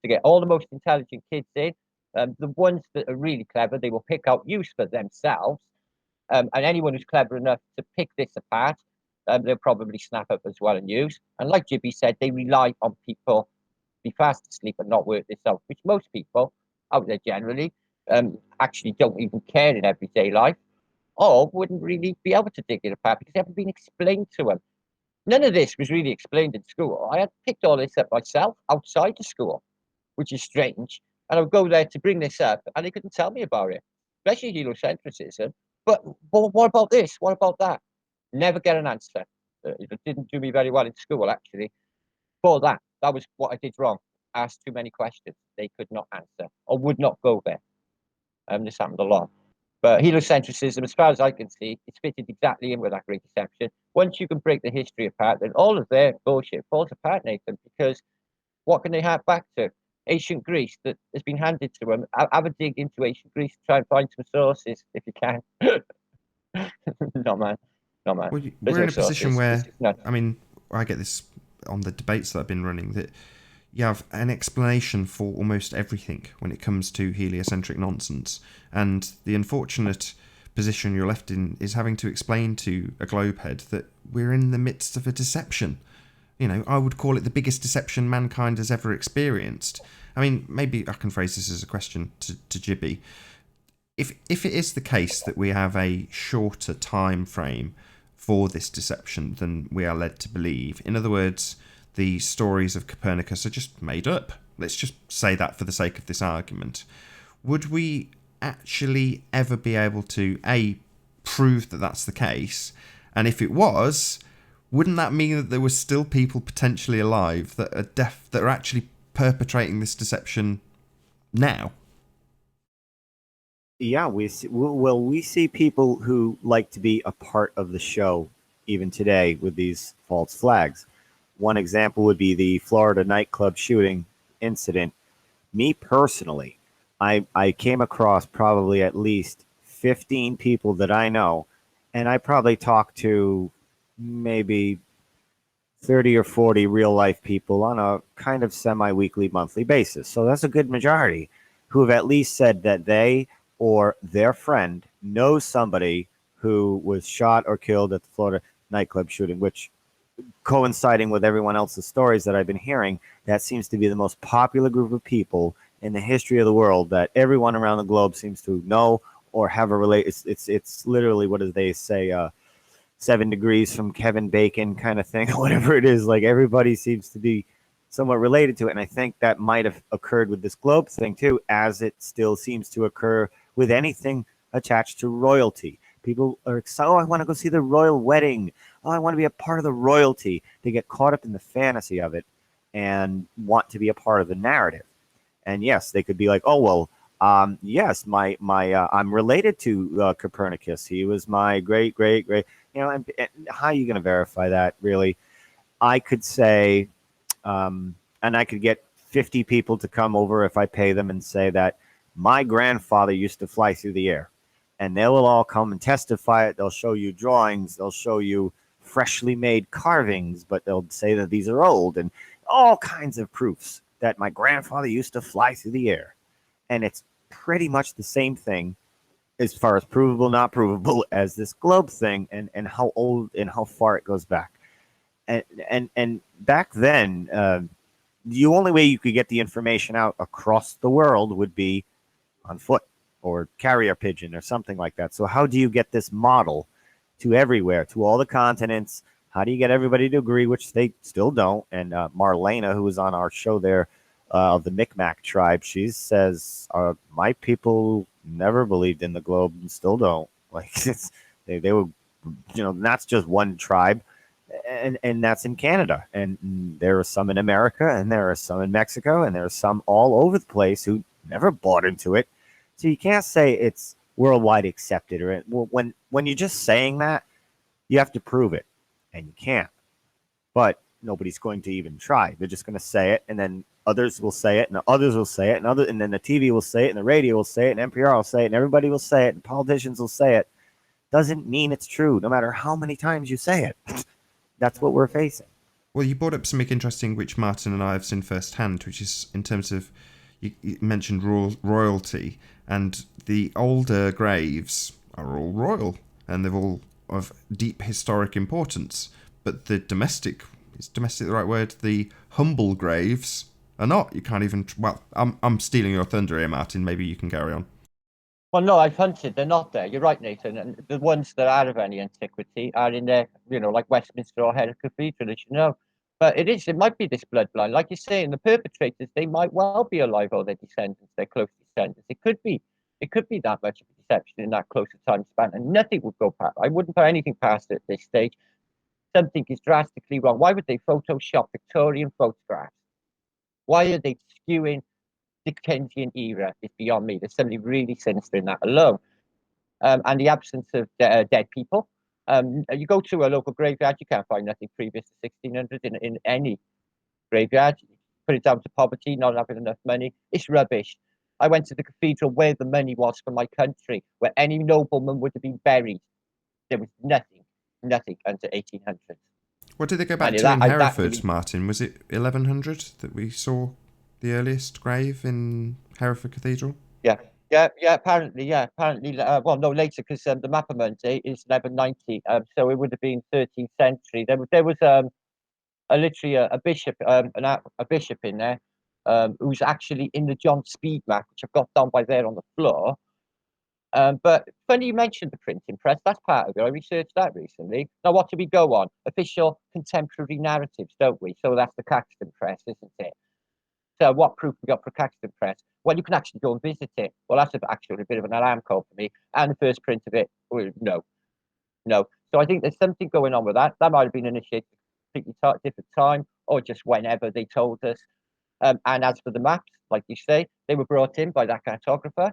[SPEAKER 3] to get all the most intelligent kids in. The ones that are really clever, they will pick out use for themselves. And anyone who's clever enough to pick this apart, they'll probably snap up as well and use. And like Jibby said, they rely on people be fast asleep and not work this out, which most people out there generally actually don't even care in everyday life, or wouldn't really be able to dig it apart because it hasn't been explained to them. None of this was really explained in school. I had picked all this up myself outside the school, which is strange. And I would go there to bring this up, and they couldn't tell me about it, especially heliocentrism. But what about this? What about that? Never get an answer. It didn't do me very well in school, actually. For that, that was what I did wrong. Asked too many questions. They could not answer or would not go there. This happened a lot. But heliocentrism, as far as I can see, it's fitted exactly in with that great deception. Once you can break the history apart, then all of their bullshit falls apart, Nathan, because what can they have back to? Ancient Greece that has been handed to them. Have a dig into ancient Greece, try and find some sources if you can. No, man. No, man.
[SPEAKER 1] Well,
[SPEAKER 3] There's
[SPEAKER 1] we're
[SPEAKER 3] no
[SPEAKER 1] in a position
[SPEAKER 3] sources.
[SPEAKER 1] where, I mean, I get this on the debates that I've been running, that you have an explanation for almost everything when it comes to heliocentric nonsense. And the unfortunate position you're left in is having to explain to a globehead that we're in the midst of a deception. You know, I would call it the biggest deception mankind has ever experienced. I mean, maybe I can phrase this as a question to Jibby. If it is the case that we have a shorter time frame for this deception than we are led to believe, in other words, the stories of Copernicus are just made up. Let's just say that for the sake of this argument. Would we actually ever be able to, A, prove that that's the case? And if it was, wouldn't that mean that there were still people potentially alive that are that are actually perpetrating this deception now?
[SPEAKER 2] Yeah, we see people who like to be a part of the show even today with these false flags. One example would be the Florida nightclub shooting incident. Me personally, I came across probably at least 15 people that I know, and I probably talked to maybe 30 or 40 real life people on a kind of semi-weekly, monthly basis. So that's a good majority who have at least said that they or their friend knows somebody who was shot or killed at the Florida nightclub shooting, which, coinciding with everyone else's stories that I've been hearing, that seems to be the most popular group of people in the history of the world that everyone around the globe seems to know or have a relate. It's literally, what do they say? 7 degrees from Kevin Bacon kind of thing, whatever it is. Like, everybody seems to be somewhat related to it, and I think that might have occurred with this globe thing too, as it still seems to occur with anything attached to royalty. People are excited. Oh, I want to go see the royal wedding. Oh, I want to be a part of the royalty. They get caught up in the fantasy of it and want to be a part of the narrative. And yes, they could be like, oh well, yes, my I'm related to Copernicus. He was my great great great. And how are you going to verify that? Really, I could say, and I could get 50 people to come over if I pay them and say that my grandfather used to fly through the air, and they will all come and testify it. They'll show you drawings. They'll show you freshly made carvings, but they'll say that these are old, and all kinds of proofs that my grandfather used to fly through the air. And it's pretty much the same thing as far as provable, not provable, as this globe thing, and how old and how far it goes back. And back then, the only way you could get the information out across the world would be on foot or carrier pigeon or something like that. So how do you get this model to everywhere, to all the continents? How do you get everybody to agree, which they still don't? And Marlena, who was on our show there, of the Micmac tribe, she says, my people never believed in the globe and still don't. Like, they were, that's just one tribe. And that's in Canada. And there are some in America, and there are some in Mexico, and there are some all over the place who never bought into it. So you can't say it's worldwide accepted. Or when you're just saying that, you have to prove it, and you can't. But nobody's going to even try. They're just going to say it, and then others will say it, and others will say it, and then the TV will say it, and the radio will say it, and NPR will say it, and everybody will say it, and politicians will say it. Doesn't mean it's true, no matter how many times you say it. That's what we're facing.
[SPEAKER 1] Well, you brought up something interesting, which Martin and I have seen firsthand, which is in terms of, you mentioned royalty, and the older graves are all royal, and they're all of deep historic importance. But the domestic, is domestic the right word? The humble graves are not. You can't even. Well, I'm stealing your thunder here, Martin. Maybe you can carry on.
[SPEAKER 3] Well, no, I've hunted. They're not there. You're right, Nathan. And the ones that are of any antiquity are in there, like Westminster or Hereford Cathedral, as you know. But it might be this bloodline. Like you say, and the perpetrators, they might well be alive, or their descendants, their close descendants. It could be that much of a deception in that closer time span, and nothing would go past. I wouldn't put anything past it at this stage. Something is drastically wrong. Why would they Photoshop Victorian photographs? Why are they skewing Dickensian era? Is beyond me. There's something really sinister in that alone. And the absence of dead people. You go to a local graveyard, you can't find nothing previous to 1600 in any graveyard. Put it down to poverty, not having enough money. It's rubbish. I went to the cathedral where the money was for my country, where any nobleman would have been buried. There was nothing until 1800s.
[SPEAKER 1] What did they go back to in Hereford, Martin? Was it 1100 that we saw the earliest grave in Hereford Cathedral?
[SPEAKER 3] Yeah. Apparently. Well, no, later, because the Mappermont date is 1190. So it would have been 13th century. There was literally a bishop, a bishop in there, who's actually in the John Speed map, which I've got down by there on the floor. But funny you mentioned the printing press. That's part of it. I researched that recently. Now, what do we go on? Official contemporary narratives, don't we? So that's the Caxton press, isn't it? So what proof we got for Caxton press? Well, you can actually go and visit it. Well, that's actually a bit of an alarm call for me. And the first print of it, well, no. So I think there's something going on with that. That might have been initiated at a completely different time, or just whenever they told us. And as for the maps, like you say, they were brought in by that cartographer,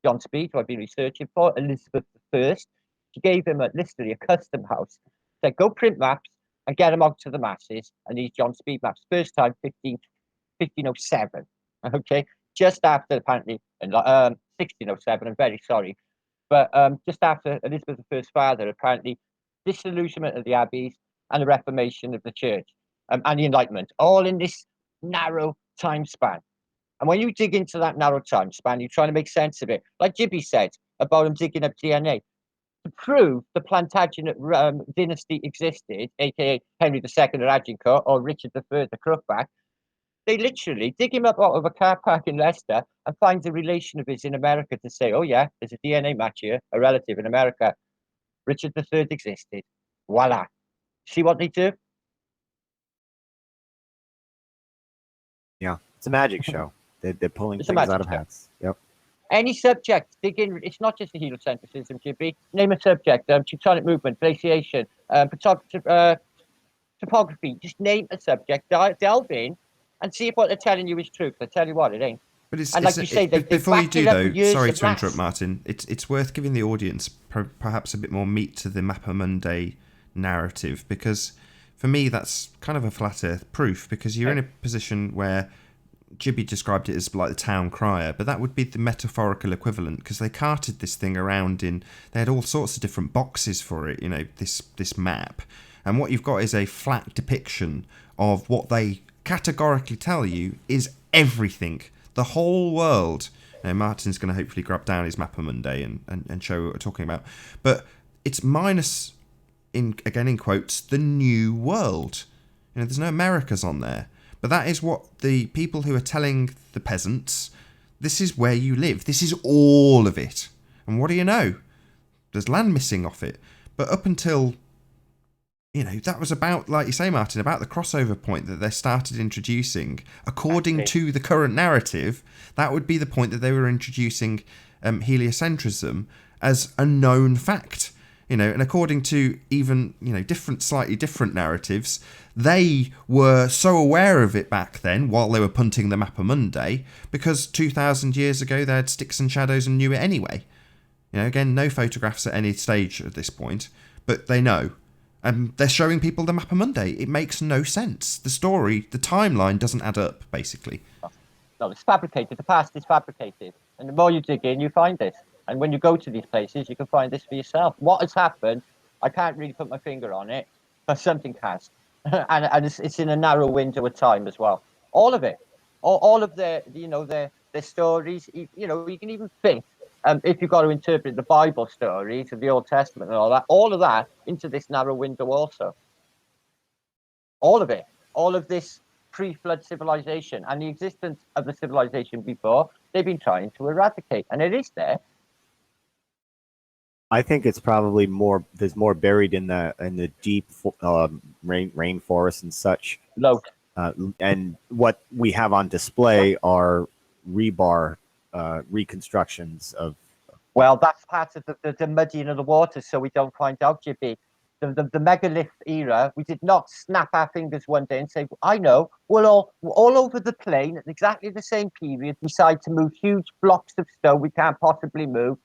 [SPEAKER 3] John Speed, who I've been researching for, Elizabeth I. She gave him literally a custom house. Said, go print maps and get them out to the masses. And these John Speed maps, first time 1507. Okay, just after apparently 1607. I'm very sorry, but just after Elizabeth I's father, apparently disillusionment of the abbeys and the Reformation of the Church, and the Enlightenment, all in this narrow time span. And when you dig into that narrow time span, you're trying to make sense of it. Like Jibby said about him digging up DNA. To prove the Plantagenet dynasty existed, aka Henry II of Agincourt or Richard III the Crookback, They literally dig him up out of a car park in Leicester and find a relation of his in America to say, oh yeah, there's a DNA match here, a relative in America. Richard III existed. Voila. See what they do?
[SPEAKER 2] Yeah, it's a magic show. They're pulling
[SPEAKER 3] It's a
[SPEAKER 2] things out
[SPEAKER 3] magic
[SPEAKER 2] of
[SPEAKER 3] show.
[SPEAKER 2] hats. Yep.
[SPEAKER 3] Any subject, dig in. It's not just the heliocentrism, Jibby. Name a subject. Teutonic movement, glaciation, topography. Just name a subject. Delve in and see if what they're telling you is true. I tell you what, it ain't.
[SPEAKER 1] But
[SPEAKER 3] And like you say, they
[SPEAKER 1] before you
[SPEAKER 3] backed
[SPEAKER 1] do
[SPEAKER 3] it up
[SPEAKER 1] though,
[SPEAKER 3] with years
[SPEAKER 1] sorry
[SPEAKER 3] of
[SPEAKER 1] to interrupt,
[SPEAKER 3] maths.
[SPEAKER 1] Martin. It's worth giving the audience perhaps a bit more meat to the Mappa Mundi narrative, because for me that's kind of a flat earth proof, because you're in a position where Jibby described it as like the town crier, but that would be the metaphorical equivalent, because they carted this thing around they had all sorts of different boxes for it, this map. And what you've got is a flat depiction of what they categorically tell you is everything. The whole world. Martin's going to hopefully grab down his Mappa Mundi and show what we're talking about. But it's minus, again in quotes, the new world. There's no Americas on there. But that is what the people who are telling the peasants, this is where you live. This is all of it. And what do you know? There's land missing off it. But up until, that was about, like you say, Martin, about the crossover point that they started introducing. According to the current narrative, that would be the point that they were introducing heliocentrism as a known fact. And according to even, slightly different narratives, they were so aware of it back then while they were punting the Mappa Mundi, because 2,000 years ago they had sticks and shadows and knew it anyway. Again, no photographs at any stage at this point, but they know. They're showing people the Mappa Mundi. It makes no sense. The story, the timeline doesn't add up, basically.
[SPEAKER 3] No, it's fabricated. The past is fabricated. And the more you dig in, you find this. And when you go to these places, you can find this for yourself. What has happened, I can't really put my finger on it, but something has. and it's in a narrow window of time as well. All of it. All of their stories, you can even think, if you've got to interpret the Bible stories of the Old Testament and all of that into this narrow window also. All of it. All of this pre-flood civilization and the existence of the civilization before, they've been trying to eradicate. And it is there.
[SPEAKER 2] I think it's probably more. There's more buried in the deep rainforest and such. And what we have on display are rebar reconstructions of.
[SPEAKER 3] Well, that's part of the muddying of the waters, so we don't find out, Jibby. The megalith era, we did not snap our fingers one day and say, I know, we'll all over the plain at exactly the same period decide to move huge blocks of stone we can't possibly move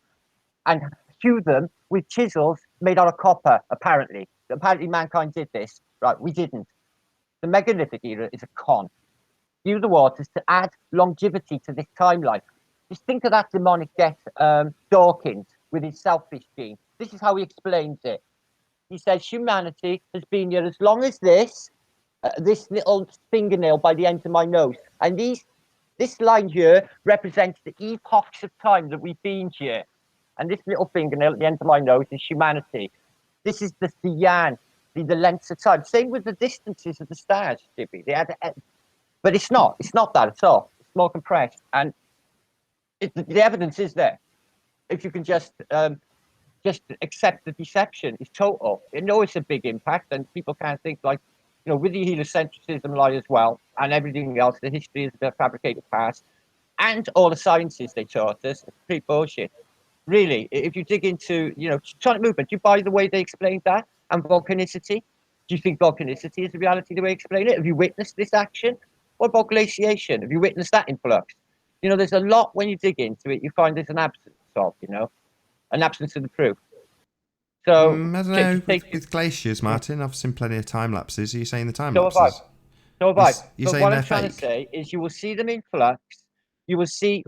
[SPEAKER 3] and hew them with chisels made out of copper, apparently. Apparently mankind did this. Right, we didn't. The megalithic era is a con. Hew the waters to add longevity to this timeline. Just think of that demonic death, Dawkins, with his selfish gene. This is how he explains it. He says humanity has been here as long as this little fingernail by the end of my nose. And this line here represents the epochs of time that we've been here. And this little fingernail at the end of my nose is humanity. This is the yan, the length of time. Same with the distances of the stars, Jibby. But it's not that at all. It's more compressed. And the evidence is there. If you can just accept the deception, it's total. You know it's a big impact, and people can't think with the heliocentrism lie as well, and everything else, the history is the fabricated past, and all the sciences they taught us, it's pretty bullshit. Really, if you dig into, teutonic movement, do you buy the way they explained that? And volcanicity? Do you think volcanicity is the reality the way they explain it? Have you witnessed this action? What about glaciation? Have you witnessed that influx? There's a lot when you dig into it, you find there's an absence of, an absence of the proof. So,
[SPEAKER 1] I don't know, with glaciers, Martin, I've seen plenty of time lapses. Are you saying the time lapses?
[SPEAKER 3] So have I.
[SPEAKER 1] You're
[SPEAKER 3] But
[SPEAKER 1] saying
[SPEAKER 3] what
[SPEAKER 1] they're
[SPEAKER 3] I'm trying
[SPEAKER 1] fake?
[SPEAKER 3] to say is you will see them in flux. You will see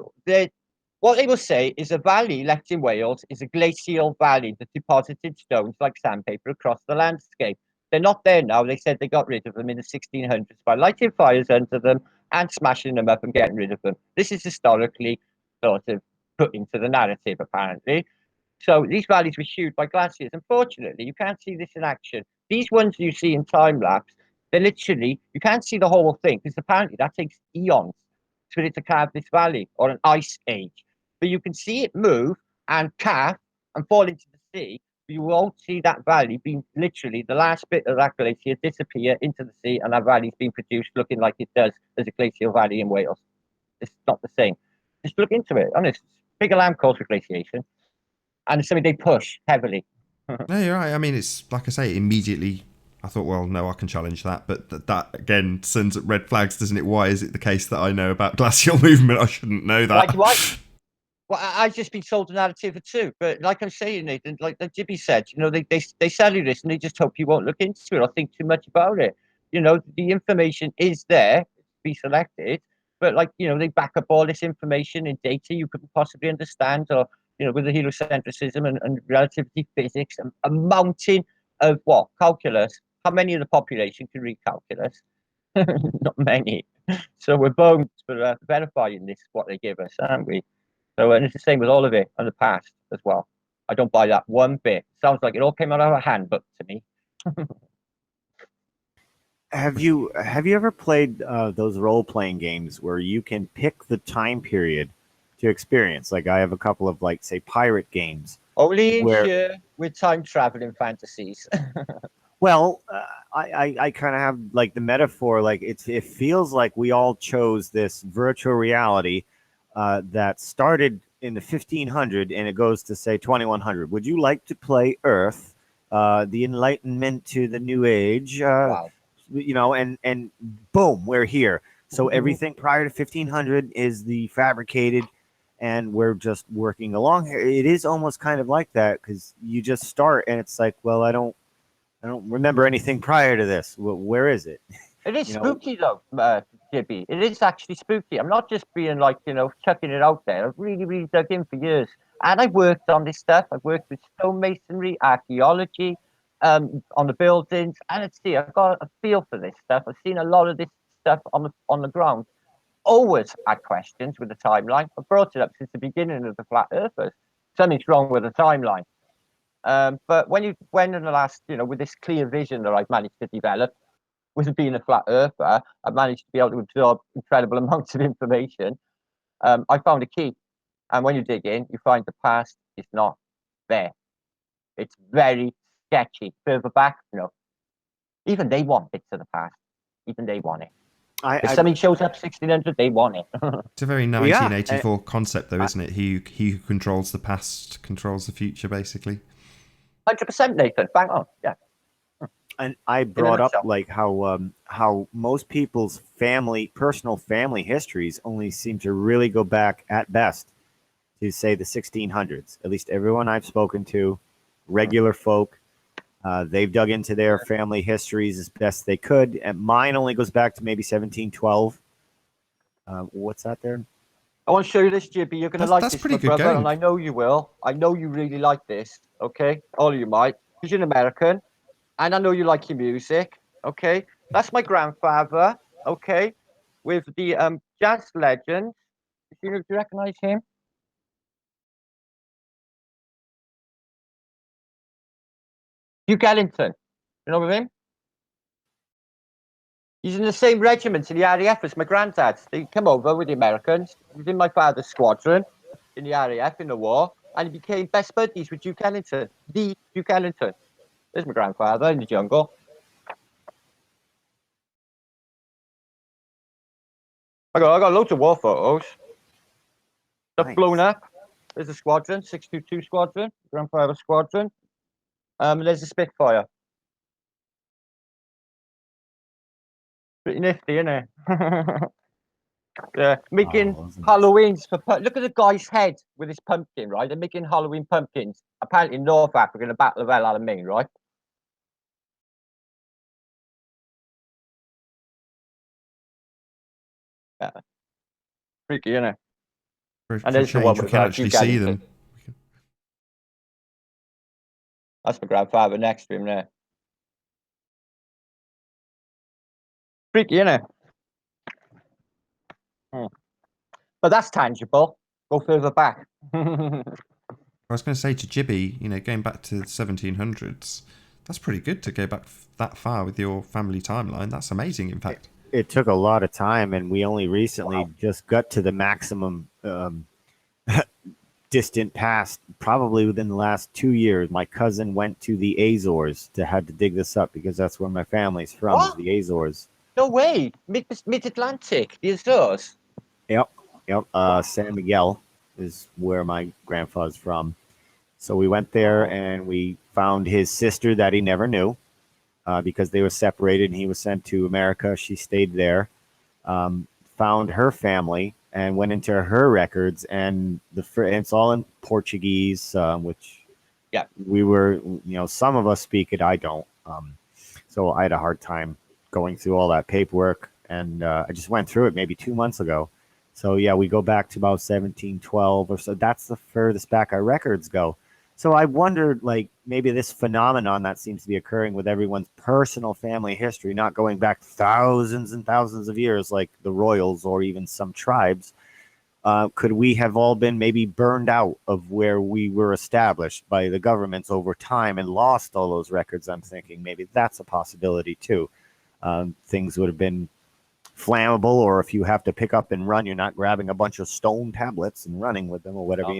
[SPEAKER 3] what they will say is a valley left in Wales is a glacial valley that deposited stones like sandpaper across the landscape. They're not there now. They said they got rid of them in the 1600s by lighting fires under them and smashing them up and getting rid of them. This is historically sort of put into the narrative, apparently. So these valleys were hewed by glaciers. Unfortunately, you can't see this in action. These ones you see in time lapse, They're literally, you can't see the whole thing because apparently that takes eons for it to carve this valley or an ice age. But you can see it move and calf and fall into the sea. But you won't see that valley being literally the last bit of that glacier disappear into the sea, and that valley's been produced looking like it does as a glacial valley in Wales. It's not the same. Just look into it. Honest, big alarm calls for glaciation, and it's something they push heavily.
[SPEAKER 1] No, you're right. I mean, it's like I say, immediately I thought, well, no, I can challenge that. But that again sends up red flags, doesn't it? Why is it the case that I know about glacial movement? I shouldn't know that.
[SPEAKER 3] Why do I? Well, I've just been sold a narrative too. But like I'm saying, Nathan, like Jibby said, they sell you this and they just hope you won't look into it or think too much about it. The information is there to be selected, but they back up all this information in data you couldn't possibly understand, or with the heliocentrism and relativity physics, a mountain of what calculus. How many of the population can read calculus? Not many. So we're boned for verifying this what they give us, aren't we? So, and it's the same with all of it in the past as well. I don't buy that one bit. Sounds like it all came out of a handbook to me.
[SPEAKER 2] Have you ever played those role playing games where you can pick the time period to experience? Like I have a couple of say pirate games.
[SPEAKER 3] Only in
[SPEAKER 2] where
[SPEAKER 3] here with time traveling fantasies.
[SPEAKER 2] well, I kind of have the metaphor. It feels like we all chose this virtual reality that started in the 1500 and it goes to say 2100. Would you like to play Earth, the Enlightenment to the New Age?
[SPEAKER 3] Wow.
[SPEAKER 2] And boom, we're here. So everything prior to 1500 is the fabricated, and we're just working along here. It is almost kind of like that because you just start and it's like, well, I don't remember anything prior to this. Where is it?
[SPEAKER 3] It is spooky though, Jibby. It is actually spooky. I'm not just being chucking it out there. I've really, really dug in for years. And I've worked on this stuff. I've worked with stonemasonry, archaeology, on the buildings. And I've got a feel for this stuff. I've seen a lot of this stuff on the ground. Always had questions with the timeline. I've brought it up since the beginning of the Flat Earthers. Something's wrong with the timeline. But when in the last, with this clear vision that I've managed to develop, with being a flat earther, I've managed to be able to absorb incredible amounts of information. I found a key. And when you dig in, you find the past is not there. It's very sketchy. Further back, even they want bits of the past. Even they want it. If something shows up 1600, they want it.
[SPEAKER 1] It's a very 1984 concept, though, isn't it? He who controls the past controls the future, basically.
[SPEAKER 3] 100%, Nathan. Bang on. Yeah.
[SPEAKER 2] And I brought up how most people's personal family histories only seem to really go back at best to say the 1600s. At least everyone I've spoken to, regular folk, they've dug into their family histories as best they could. And mine only goes back to maybe 1712. What's that there?
[SPEAKER 3] I want to show you this, Jibby. You're going to like this,
[SPEAKER 1] pretty good
[SPEAKER 3] brother,
[SPEAKER 1] going.
[SPEAKER 3] and I know you will. I know you really like this. Okay, all of you might, because you're an American. And I know you like your music, okay? That's my grandfather, okay? With the jazz legend. Do you recognize him? Duke Ellington. You know him? He's in the same regiment in the RAF as my granddad. They come over with the Americans. He was in my father's squadron in the RAF in the war. And he became best buddies with Duke Ellington. The Duke Ellington. There's my grandfather in the jungle. I got loads of war photos. Stuff blown up. There's a squadron, 622 squadron, grandfather squadron. There's a Spitfire. Pretty nifty, isn't it? Yeah, making Halloweens for look at the guy's head with his pumpkin, right? They're making Halloween pumpkins. Apparently in North Africa, in the Battle of El Alamein, right? Yeah. Freaky, isn't it?
[SPEAKER 1] And there's the one we can actually see them.
[SPEAKER 3] That's my grandfather next to him there. Freaky, isn't it? But that's tangible. Go further back.
[SPEAKER 1] I was going to say to Jibby, going back to the 1700s, That's pretty good to go back that far with your family timeline. That's amazing, in fact.
[SPEAKER 2] It took a lot of time, and we only recently just got to the maximum distant past, probably within the last 2 years. My cousin went to the Azores to had to dig this up because that's where my family's from, is
[SPEAKER 3] What?
[SPEAKER 2] the Azores.
[SPEAKER 3] No way. Mid-Atlantic, the Azores.
[SPEAKER 2] Yep, yep. San Miguel is where my grandfather's from. So we went there and we found his sister that he never knew because they were separated and he was sent to America. She stayed there. Found her family and went into her records, and it's all in Portuguese, which we were, some of us speak it, I don't. So I had a hard time going through all that paperwork, and I just went through it maybe 2 months ago. So yeah, we go back to about 1712 or so. That's the furthest back our records go. So I wondered, like, maybe this phenomenon that seems to be occurring with everyone's personal family history, not going back thousands and thousands of years like the royals or even some tribes, could we have all been maybe burned out of where we were established by the governments over time and lost all those records? I'm thinking maybe that's a possibility too. Things would have been flammable, or if you have to pick up and run, you're not grabbing a bunch of stone tablets and running with them or whatever,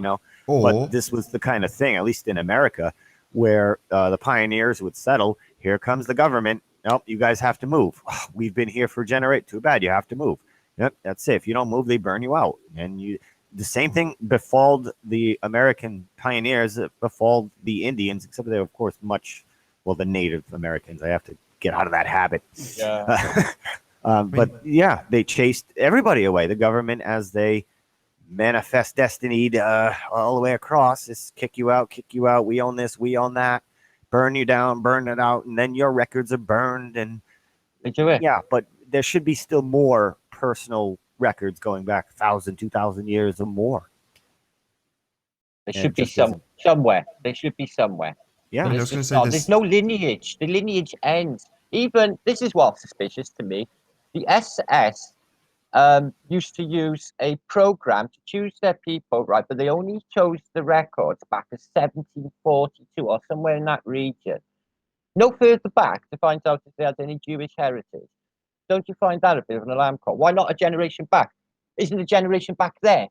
[SPEAKER 2] But this was the kind of thing, at least in America, where the pioneers would settle. Here comes the government. Nope, you guys have to move. We've been here for generations. Too bad, you have to move. Yep, that's it. If you don't move, they burn you out. And the same thing befalled the American pioneers, befalled the Indians, except they were, of course, the Native Americans. I have to get out of that habit.
[SPEAKER 3] Yeah.
[SPEAKER 2] But yeah, they chased everybody away. The government, as they manifest destiny all the way across, is kick you out. We own this, we own that, burn you down, burn it out, and then your records are burned. And
[SPEAKER 3] They do it.
[SPEAKER 2] yeah, but there should be still more personal records going back 1,000, 2,000 years or more.
[SPEAKER 3] There should be somewhere. They should be somewhere.
[SPEAKER 2] Yeah,
[SPEAKER 1] I was going to say
[SPEAKER 3] there's no lineage. The lineage ends. Even this is what's suspicious to me. The SS used to use a program to choose their people, right? But they only chose the records back to 1742 or somewhere in that region. No further back to find out if they had any Jewish heritage. Don't you find that a bit of an alarm clock? Why not a generation back? Isn't a generation back there?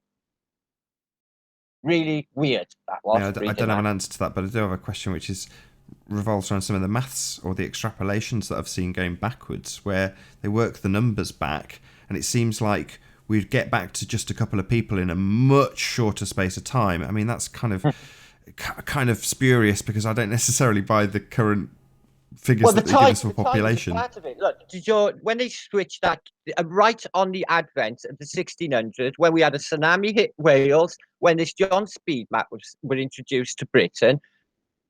[SPEAKER 3] Really weird. That was.
[SPEAKER 1] I don't have an answer to that, but I do have a question which revolves around some of the maths or the extrapolations that I've seen going backwards, where they work the numbers back, and it seems like we'd get back to just a couple of people in a much shorter space of time. I mean, that's kind of spurious, because I don't necessarily buy the current figures that they give us for population.
[SPEAKER 3] Part of it. Look, when they switched that right on the advent of the 1600s, when we had a tsunami hit Wales, when this John Speed map were introduced to Britain,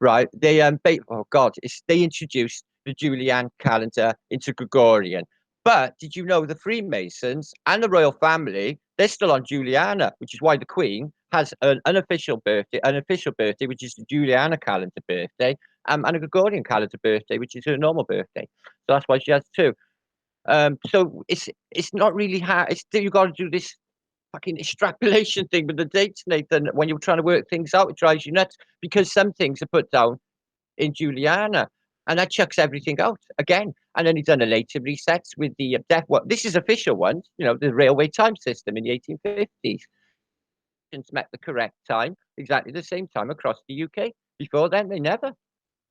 [SPEAKER 3] right? They they introduced the Julian calendar into Gregorian. But did you know the Freemasons and the royal family, they're still on Juliana, which is why the Queen has an unofficial birthday, which is the Juliana calendar birthday, and a Gregorian calendar birthday, which is her normal birthday. So that's why she has two. So it's not really hard. You got to do this fucking extrapolation thing with the dates, Nathan. When you're trying to work things out, it drives you nuts, because some things are put down in Juliana, and that chucks everything out again. And then he's done a later resets with the death. This is official ones, the railway time system in the 1850s. Met the correct time, exactly the same time across the UK. Before then, they never.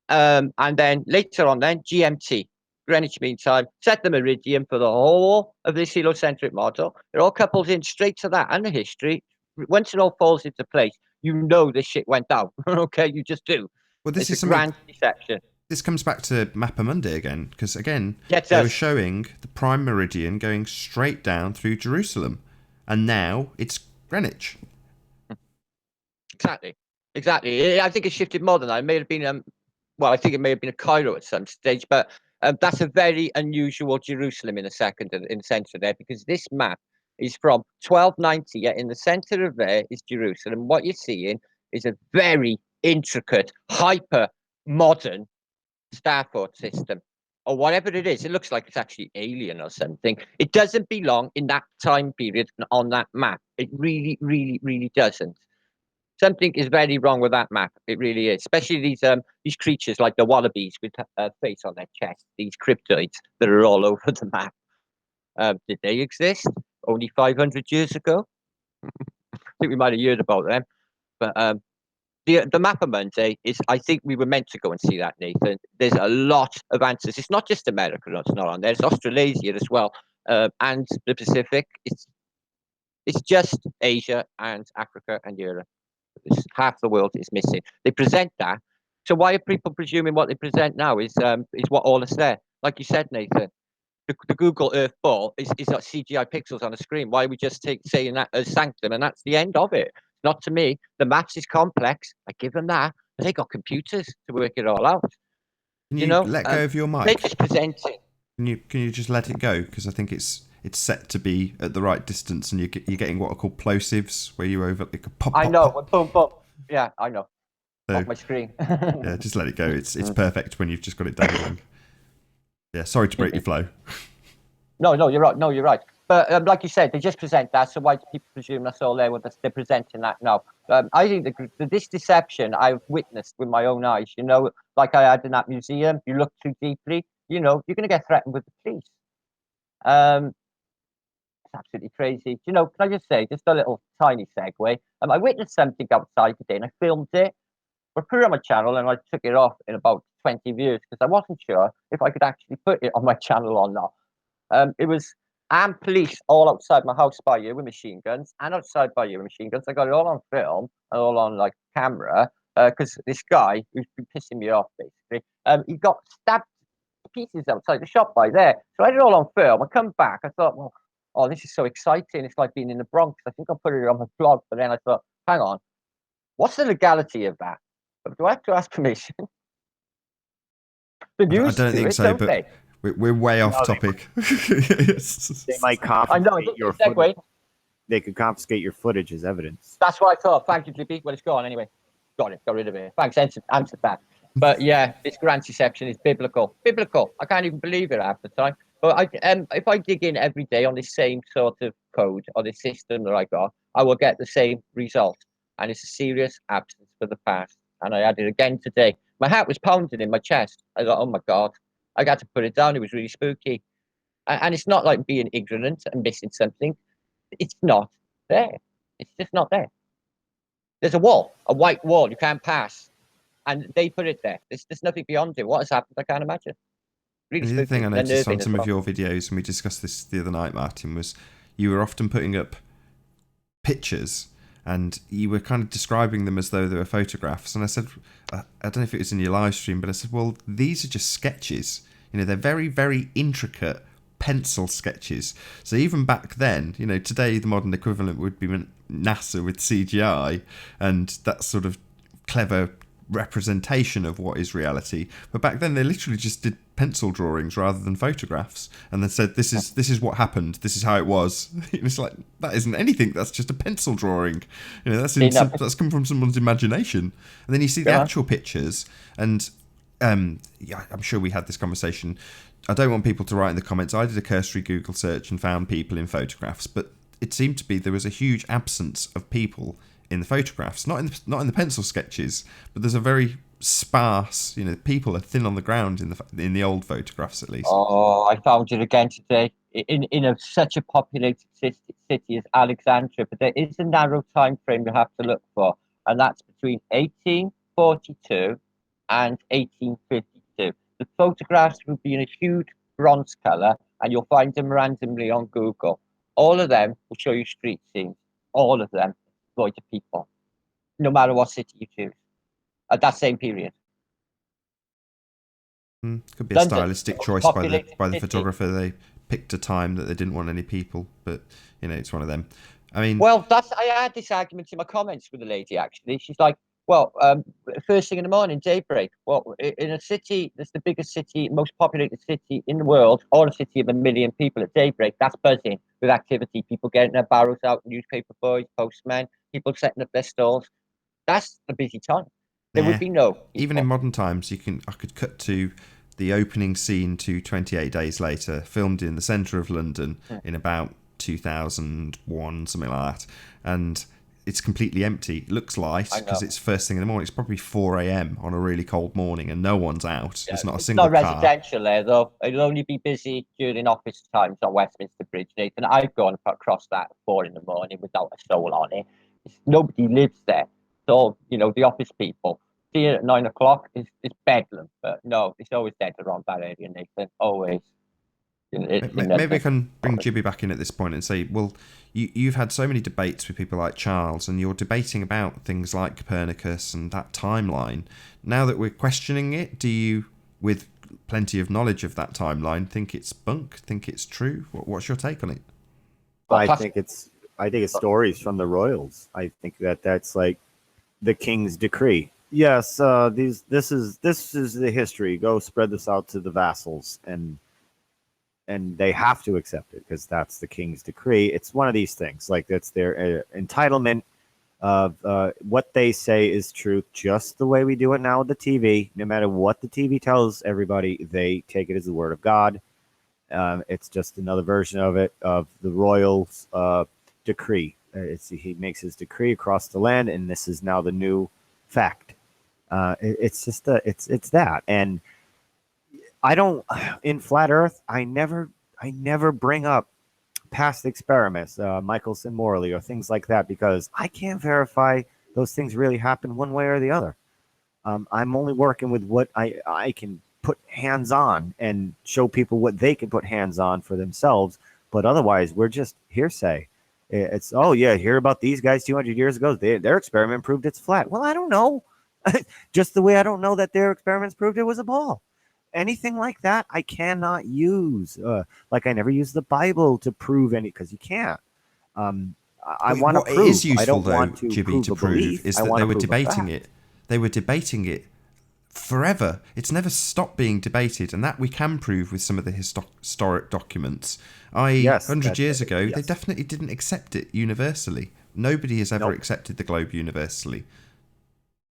[SPEAKER 3] And then later on, GMT, Greenwich Mean Time, set the meridian for the whole of this heliocentric model. It all couples in straight to that and the history. Once it all falls into place, this shit went down. Okay, you just do.
[SPEAKER 1] Well, this is
[SPEAKER 3] a grand deception.
[SPEAKER 1] This comes back to Mappamundi again, because again,
[SPEAKER 3] they
[SPEAKER 1] were showing the prime meridian going straight down through Jerusalem, and now it's Greenwich.
[SPEAKER 3] Exactly. I think it shifted more than that. It may have been I think it may have been a Cairo at some stage, but that's a very unusual Jerusalem in the center there, because this map is from 1290. Yet in the center of there is Jerusalem. What you're seeing is a very intricate, hyper modern star fort system, or whatever it is. It looks like it's actually alien or something. It doesn't belong in that time period on that map. It really, really, really doesn't.
[SPEAKER 4] Something is very wrong with that map. It really is. Especially these creatures like the wallabies with a face on their chest. These cryptoids that are all over the map. Did they exist only 500 years ago? I think we might have heard about them. But the map of Monday is, I think we were meant to go and see that, Nathan. There's a lot of answers. It's not just America that's not on there. It's Australasia as well, and the Pacific. It's just Asia and Africa and Europe. Half the world is missing. They present that. So why are people presuming what they present now is what all is there? Like you said, Nathan, the Google Earth ball is like CGI pixels on a screen. Why are we just saying that as sanctum and that's the end of it? Not to me. The maths is complex. I give them that. But they got computers to work it all out.
[SPEAKER 1] Can you let go of your
[SPEAKER 4] They
[SPEAKER 1] mic?
[SPEAKER 4] just present it.
[SPEAKER 1] Can you just let it go? Because I think it's set to be at the right distance, and you're getting what are called plosives, where you over it could pop.
[SPEAKER 4] I know.
[SPEAKER 1] Pop.
[SPEAKER 4] Boom, boom. Yeah, I know.
[SPEAKER 1] So,
[SPEAKER 4] off my screen.
[SPEAKER 1] Yeah, just let it go. It's perfect when you've just got it dangling. Yeah, sorry to break your flow.
[SPEAKER 4] No, you're right. No, you're right. But like you said, they just present that. So why do people presume that's all there? They're presenting that now. I think this deception I've witnessed with my own eyes. You know, like I had in that museum. You look too deeply, you know, you're going to get threatened with the police. It's absolutely crazy. You know, can I just say, just a little tiny segue? I witnessed something outside today, and I filmed it. I put it on my channel, and I took it off in about 20 views because I wasn't sure if I could actually put it on my channel or not. It was armed police all outside my house by you with machine guns, and outside by you with machine guns. I got it all on film and all on like camera because this guy who's been pissing me off basically, he got stabbed to pieces outside the shop by there. So I had it all on film. I come back. I thought, well, oh, this is so exciting. It's like being in the Bronx. I think I'll put it on my blog. But then I thought, hang on, what's the legality of that? Do I have to ask permission?
[SPEAKER 1] I don't think so, but we're way off topic.
[SPEAKER 2] They might confiscate your footage. They could confiscate your footage as evidence.
[SPEAKER 4] That's what I thought. Thank you, Jibby. Well, it's gone anyway. Got it. Got rid of it. Thanks. Answered that. But yeah, this grand deception is biblical. Biblical. I can't even believe it half the time. But if I dig in every day on this same sort of code or this system that I got, I will get the same result. And it's a serious absence for the past. And I had it again today. My heart was pounding in my chest. I thought, oh my God. I got to put it down. It was really spooky. And it's not like being ignorant and missing something. It's not there. It's just not there. There's a wall, a white wall you can't pass. And they put it there. There's nothing beyond it. What has happened, I can't imagine. Really
[SPEAKER 1] the other thing I noticed on some of your videos, and we discussed this the other night, Martin, was you were often putting up pictures and you were kind of describing them as though they were photographs. And I said, I don't know if it was in your live stream, but I said, well, these are just sketches. You know, they're very, very intricate pencil sketches. So even back then, you know, today the modern equivalent would be NASA with CGI and that sort of clever representation of what is reality. But back then they literally just did pencil drawings rather than photographs, and then said this is what happened, this is how it was. It's like, that isn't anything, that's just a pencil drawing, you know, that's come from someone's imagination. And then you see the actual pictures, and yeah, I'm sure we had this conversation. I don't want people to write in the comments, I did a cursory Google search and found people in photographs, but it seemed to be there was a huge absence of people in the photographs, not in the pencil sketches, but there's a very sparse, you know, people are thin on the ground in the old photographs at least.
[SPEAKER 4] Oh, I found it again today in such a populated city as Alexandria, but there is a narrow time frame you have to look for, and that's between 1842 and 1852. The photographs will be in a huge bronze colour, and you'll find them randomly on Google. All of them will show you street scenes. All of them void of people, no matter what city you choose at that same period.
[SPEAKER 1] Could be a stylistic choice by the photographer. They picked a time that they didn't want any people, but you know, it's one of them. I mean,
[SPEAKER 4] well, I had this argument in my comments with a lady actually. She's like, well, first thing in the morning, daybreak. Well, in a city that's the biggest city, most populated city in the world, or a city of 1 million people at daybreak, that's buzzing with activity. People getting their barrows out, newspaper boys, postmen, people setting up their stalls. That's a busy time. There would be no people.
[SPEAKER 1] Even in modern times, I could cut to the opening scene to 28 Days Later, filmed in the centre of London in about 2001, something like that, and it's completely empty. It looks light
[SPEAKER 4] I know.
[SPEAKER 1] because it's first thing in the morning. It's probably 4 a.m. on a really cold morning and no one's out. There's not a
[SPEAKER 4] It's
[SPEAKER 1] single
[SPEAKER 4] not
[SPEAKER 1] car.
[SPEAKER 4] residential there, though. It'll only be busy during office times on Westminster Bridge, Nathan. I've gone across that at 4 in the morning without a soul on it. Nobody lives there. So, the office people. See it at 9 o'clock, it's bedlam. But no, it's always dead around that area, Nathan. Always.
[SPEAKER 1] Maybe we can bring Jibby back in at this point and say, well, you've had so many debates with people like Charles, and you're debating about things like Copernicus and that timeline. Now that we're questioning it, do you, with plenty of knowledge of that timeline, think it's bunk? Think it's true? What's your take on it?
[SPEAKER 2] I think it's stories from the royals. I think that's like the king's decree. Yes, this is the history. Go spread this out to the vassals, and they have to accept it because that's the king's decree. It's one of these things. Like, that's their entitlement of what they say is truth, just the way we do it now with the TV. No matter what the TV tells everybody, they take it as the word of God. It's just another version of it, of the royal's decree. He makes his decree across the land, and this is now the new fact. It's just it's that. And I don't, in Flat Earth, I never bring up past experiments, Michelson Morley or things like that, because I can't verify those things really happen one way or the other. I'm only working with what I can put hands on and show people what they can put hands on for themselves. But otherwise, we're just hearsay. It's, oh yeah, hear about these guys 200 years ago. Their experiment proved it's flat. Well, I don't know. Just the way I don't know that their experiments proved it was a ball. Anything like that, I cannot use. Like, I never use the Bible to prove any, because you can't. I want to prove.
[SPEAKER 1] It is useful,
[SPEAKER 2] I don't
[SPEAKER 1] though,
[SPEAKER 2] want to
[SPEAKER 1] Jibby, to prove is that they were debating it. They were debating it forever. It's never stopped being debated, and that we can prove with some of the historic documents. 100 years ago, they definitely didn't accept it universally. Nobody has ever accepted the globe universally.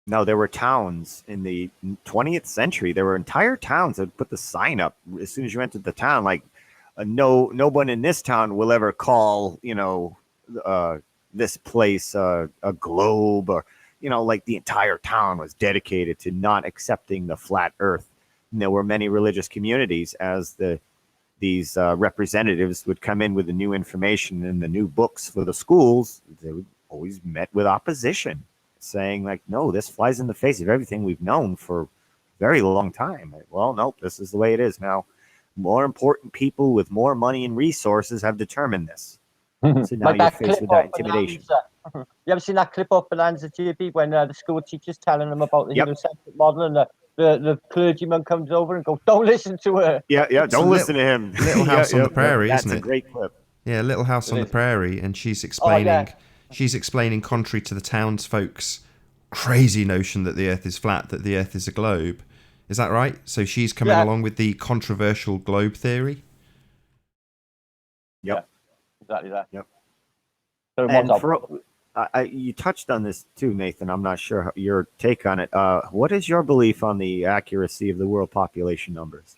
[SPEAKER 2] No, there were towns in the 20th century. There were entire towns that put the sign up as soon as you entered the town, like, no one in this town will ever call, this place a globe, or, like, the entire town was dedicated to not accepting the flat earth. And there were many religious communities, as these representatives would come in with the new information and the new books for the schools. They would always met with opposition, saying, like, no, this flies in the face of everything we've known for a very long time. Well, nope, this is the way it is now. More important people with more money and resources have determined this. So now you're faced with that intimidation.
[SPEAKER 4] You ever seen that clip of Bonanza, Jibby, when the school teacher's telling them about the heliocentric model, and the clergyman comes over and goes, "Don't listen to her."
[SPEAKER 2] Yeah, don't listen to him.
[SPEAKER 1] Little House on the Prairie, isn't it?
[SPEAKER 2] That's a great clip.
[SPEAKER 1] Yeah, Little House on the Prairie, and she's explaining. She's explaining, contrary to the townsfolk's crazy notion that the Earth is flat, that the Earth is a globe. Is that right? So she's coming along with the controversial globe theory?
[SPEAKER 2] Yep.
[SPEAKER 4] Exactly that.
[SPEAKER 2] Yep.
[SPEAKER 4] So
[SPEAKER 2] you touched on this too, Nathan. I'm not sure your take on it. What is your belief on the accuracy of the world population numbers?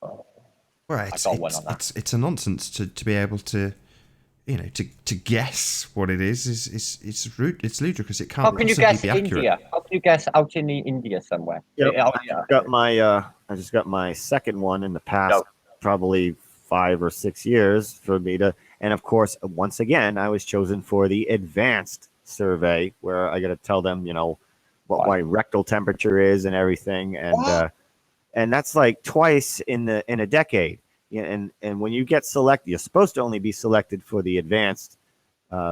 [SPEAKER 1] Well, it's a nonsense to be able to, to guess what it is. It's ludicrous. It can't.
[SPEAKER 4] How can you guess
[SPEAKER 1] be accurate.
[SPEAKER 4] India? How can you guess out in India somewhere?
[SPEAKER 2] Yep. I just got my second one in the past probably 5 or 6 years for me to, and of course, once again, I was chosen for the advanced survey where I got to tell them, what my rectal temperature is and everything, and that's like twice in a decade. And when you get selected, you're supposed to only be selected for the advanced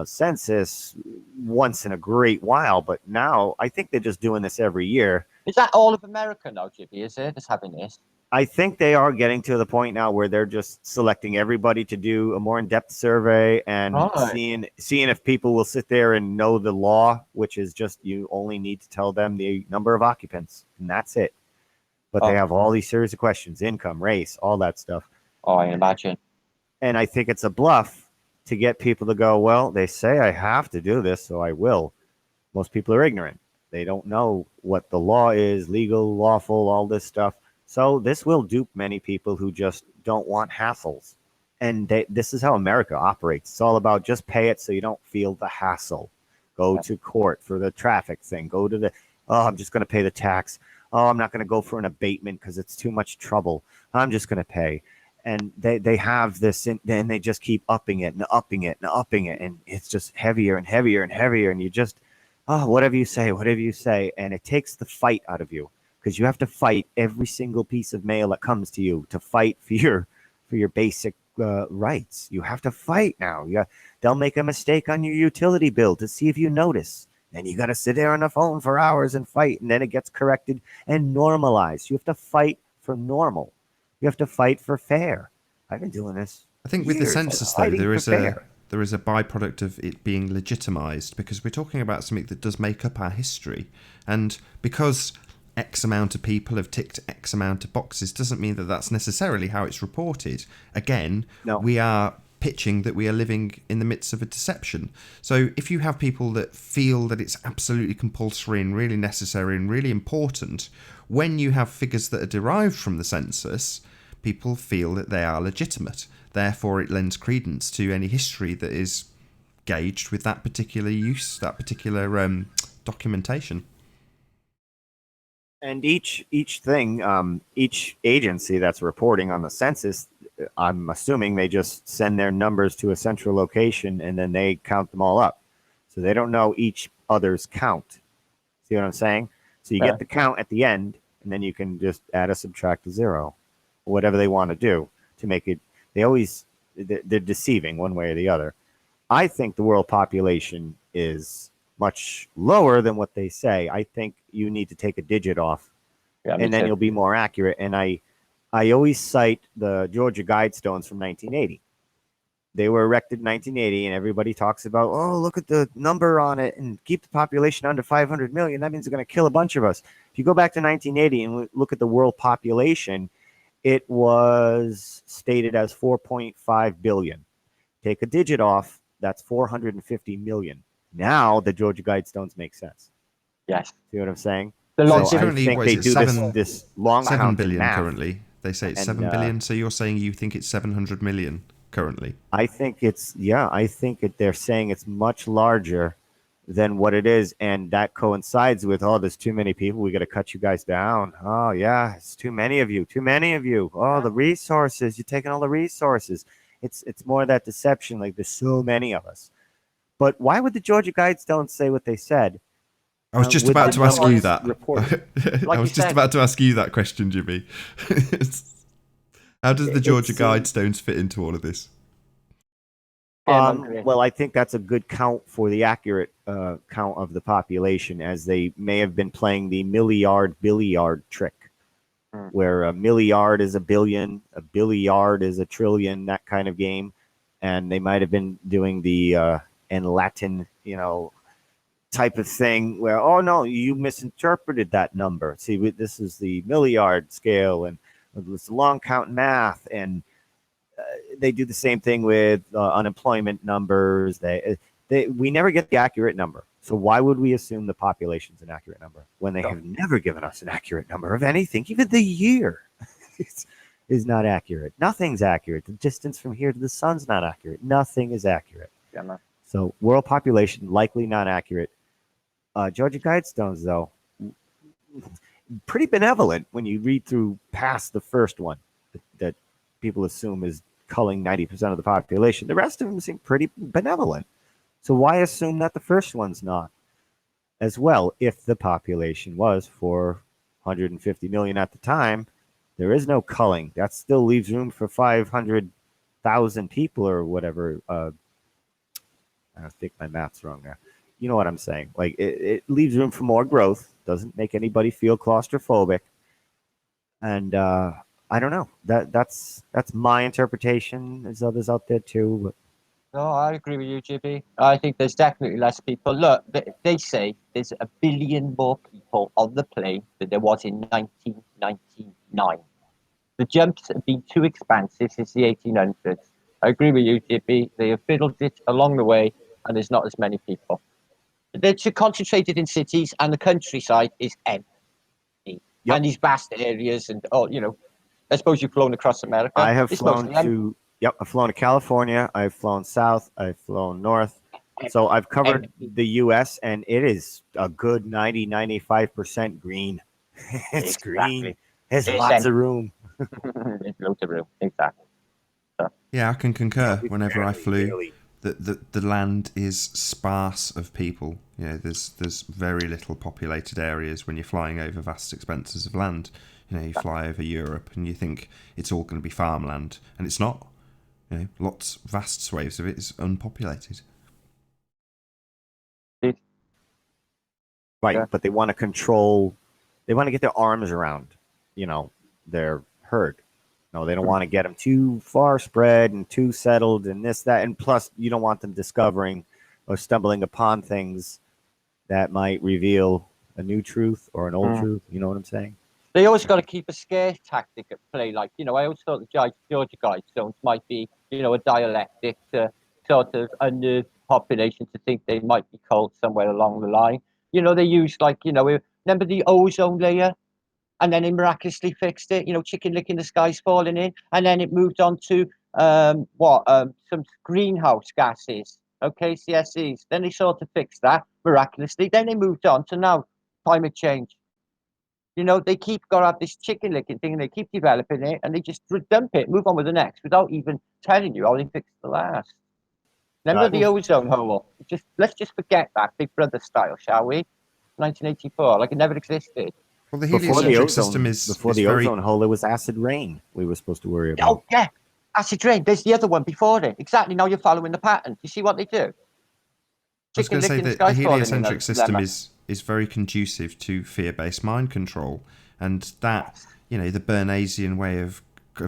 [SPEAKER 2] census once in a great while, but now I think they're just doing this every year.
[SPEAKER 4] Is that all of America now, Jibby? Is it? Just having this?
[SPEAKER 2] I think they are getting to the point now where they're just selecting everybody to do a more in-depth survey and seeing if people will sit there and know the law, which is just you only need to tell them the number of occupants, and that's it. But they have all these series of questions: income, race, all that stuff.
[SPEAKER 4] Oh, I imagine.
[SPEAKER 2] And I think it's a bluff to get people to go, well, they say I have to do this, so I will. Most people are ignorant. They don't know what the law is, legal, lawful, all this stuff. So this will dupe many people who just don't want hassles. And this is how America operates. It's all about just pay it so you don't feel the hassle. Go to court for the traffic thing. Go to the, oh, I'm just going to pay the tax. Oh, I'm not going to go for an abatement because it's too much trouble. I'm just going to pay. And they have this, and then they just keep upping it and upping it and upping it. And it's just heavier and heavier and heavier. And you just, oh, whatever you say. And it takes the fight out of you, because you have to fight every single piece of mail that comes to you to fight for your basic rights. You have to fight now. They'll make a mistake on your utility bill to see if you notice. Then you got to sit there on the phone for hours and fight, and then it gets corrected and normalized. You have to fight for normal. You have to fight for fair. I've been doing this.
[SPEAKER 1] I think with the
[SPEAKER 2] years,
[SPEAKER 1] census, though,
[SPEAKER 2] fighting
[SPEAKER 1] there
[SPEAKER 2] for
[SPEAKER 1] is a byproduct of it being legitimized, because we're talking about something that does make up our history. And because X amount of people have ticked X amount of boxes doesn't mean that that's necessarily how it's reported. Again,
[SPEAKER 2] No.
[SPEAKER 1] we are pitching that we are living in the midst of a deception. So if you have people that feel that it's absolutely compulsory and really necessary and really important, when you have figures that are derived from the census, people feel that they are legitimate. Therefore, it lends credence to any history that is gauged with that particular use, that particular documentation.
[SPEAKER 2] And each thing, each agency that's reporting on the census, I'm assuming they just send their numbers to a central location and then they count them all up. So they don't know each other's count. See what I'm saying? So you get the count at the end, and then you can just add or subtract a zero, whatever they want to do to make it. They're deceiving one way or the other. I think the world population is much lower than what they say. I think you need to take a digit off, and then you'll be more accurate. And I always cite the Georgia Guidestones from 1980. They were erected in 1980, and everybody talks about, oh, look at the number on it and keep the population under 500 million. That means they're going to kill a bunch of us. If you go back to 1980 and look at the world population, it was stated as 4.5 billion. Take a digit off, that's 450 million. Now the Georgia Guidestones make sense.
[SPEAKER 4] Yes.
[SPEAKER 2] See what I'm saying?
[SPEAKER 4] The
[SPEAKER 1] So
[SPEAKER 4] longevity.
[SPEAKER 1] currently,
[SPEAKER 2] I think
[SPEAKER 1] what
[SPEAKER 2] they
[SPEAKER 1] is it,
[SPEAKER 2] do this long
[SPEAKER 1] 7
[SPEAKER 2] count in
[SPEAKER 1] billion
[SPEAKER 2] math.
[SPEAKER 1] currently. They say it's
[SPEAKER 2] And,
[SPEAKER 1] 7 billion. So you're saying you think it's 700 million currently?
[SPEAKER 2] I think they're saying it's much larger than what it is, and that coincides with, oh, there's too many people, we got to cut you guys down. Oh yeah, it's too many of you. Oh, the resources, you're taking all the resources. It's more of that deception, like there's so many of us. But why would the Georgia Guidestones say what they said?
[SPEAKER 1] I was just
[SPEAKER 2] with
[SPEAKER 1] about
[SPEAKER 2] the
[SPEAKER 1] to ask you
[SPEAKER 2] numbers
[SPEAKER 1] that.
[SPEAKER 2] reported?
[SPEAKER 3] Like
[SPEAKER 1] I was
[SPEAKER 3] you
[SPEAKER 1] just
[SPEAKER 3] said.
[SPEAKER 1] about to ask you that question, Jimmy. How does the Georgia Guidestones fit into all of this?
[SPEAKER 2] Well, I think that's a good count for the accurate count of the population, as they may have been playing the billiard trick, where a milliard is a billion, a billiard is a trillion, that kind of game. And they might have been doing the in Latin, type of thing where, oh no, you misinterpreted that number. See, this is the milliard scale, and it's long count math, and they do the same thing with unemployment numbers. We never get the accurate number. So why would we assume the population's an accurate number when they have never given us an accurate number of anything? Even the year is not accurate. Nothing's accurate. The distance from here to the sun's not accurate. Nothing is accurate.
[SPEAKER 4] Yeah, man.
[SPEAKER 2] So world population likely not accurate. Georgia Guidestones, though, pretty benevolent when you read through past the first one that people assume is culling 90% of the population. The rest of them seem pretty benevolent. So why assume that the first one's not as well? If the population was 450 million at the time, there is no culling. That still leaves room for 500,000 people or whatever. I think my math's wrong there. You know what I'm saying? Like it leaves room for more growth. Doesn't make anybody feel claustrophobic. And I don't know. That's my interpretation. There's others out there too. But
[SPEAKER 4] No, I agree with you, Jibby. I think there's definitely less people. Look, they say there's 1 billion more people on the plane than there was in 1999. The jumps have been too expansive since the 1800s. I agree with you, Jibby. They have fiddled it along the way, and there's not as many people. They're too concentrated in cities, and the countryside is empty. Yep. And these vast areas, and I suppose you've flown across America.
[SPEAKER 2] I have flown to California. I've flown south. I've flown north. So I've covered the U.S. and it is a good 95% green. It's green. There's lots of room.
[SPEAKER 4] There's loads of room. Exactly.
[SPEAKER 1] Yeah, I can concur. Whenever I flew,
[SPEAKER 2] Barely.
[SPEAKER 1] the land is sparse of people. You know, there's very little populated areas when you're flying over vast expanses of land. You know, you fly over Europe and you think it's all going to be farmland, and it's not. You know, vast swathes of it is unpopulated.
[SPEAKER 2] Right,
[SPEAKER 4] Yeah.
[SPEAKER 2] but they want to control. They want to get their arms around, their herd. No, they don't want to get them too far spread and too settled and this, that. And plus, you don't want them discovering or stumbling upon things that might reveal a new truth or an old truth. You know what I'm saying?
[SPEAKER 4] They always got to keep a scare tactic at play. Like, I always thought the Georgia Guidestones might be, a dialectic to sort of unnerve population to think they might be cold somewhere along the line. They use, like, remember the ozone layer? And then it miraculously fixed it. Chicken lick in the skies falling in. And then it moved on to some greenhouse gases, okay, CSEs. Then they sort of fixed that miraculously. Then they moved on to now climate change. They keep got to have this chicken licking thing and they keep developing it and they just dump it, move on with the next without even telling you how they fixed the last. Remember the ozone hole? Let's just forget that Big Brother style, shall we? 1984, like it never existed.
[SPEAKER 1] Well, the heliocentric system is
[SPEAKER 2] before the ozone hole. It was acid rain we were supposed to worry about.
[SPEAKER 4] Oh yeah, acid rain. There's the other one before it. Exactly. Now you're following the pattern. You see what they do?
[SPEAKER 1] I was going to say that the heliocentric system is very conducive to fear-based mind control, and that the Bernaysian way of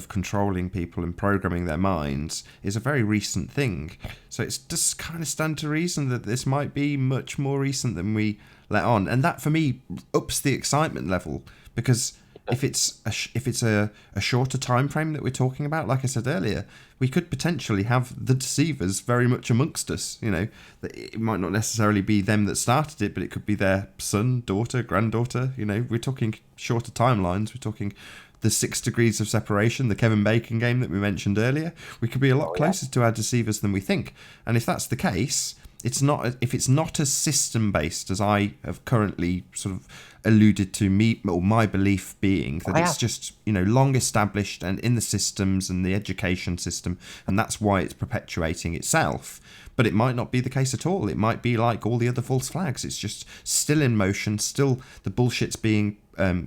[SPEAKER 1] controlling people and programming their minds is a very recent thing. So it's just kind of stand to reason that this might be much more recent than we let on, and that for me ups the excitement level, because if it's a shorter time frame that we're talking about, like I said earlier, we could potentially have the deceivers very much amongst us. It might not necessarily be them that started it, but it could be their son, daughter, granddaughter. We're talking shorter timelines. We're talking the 6 degrees of separation, the Kevin Bacon game that we mentioned earlier. We could be a lot closer to our deceivers than we think. And if that's the case, if it's not as system based as I have currently sort of alluded to, my belief being that it's just long established and in the systems and the education system, and that's why it's perpetuating itself. But it might not be the case at all. It might be like all the other false flags. It's just still in motion, still the bullshit's being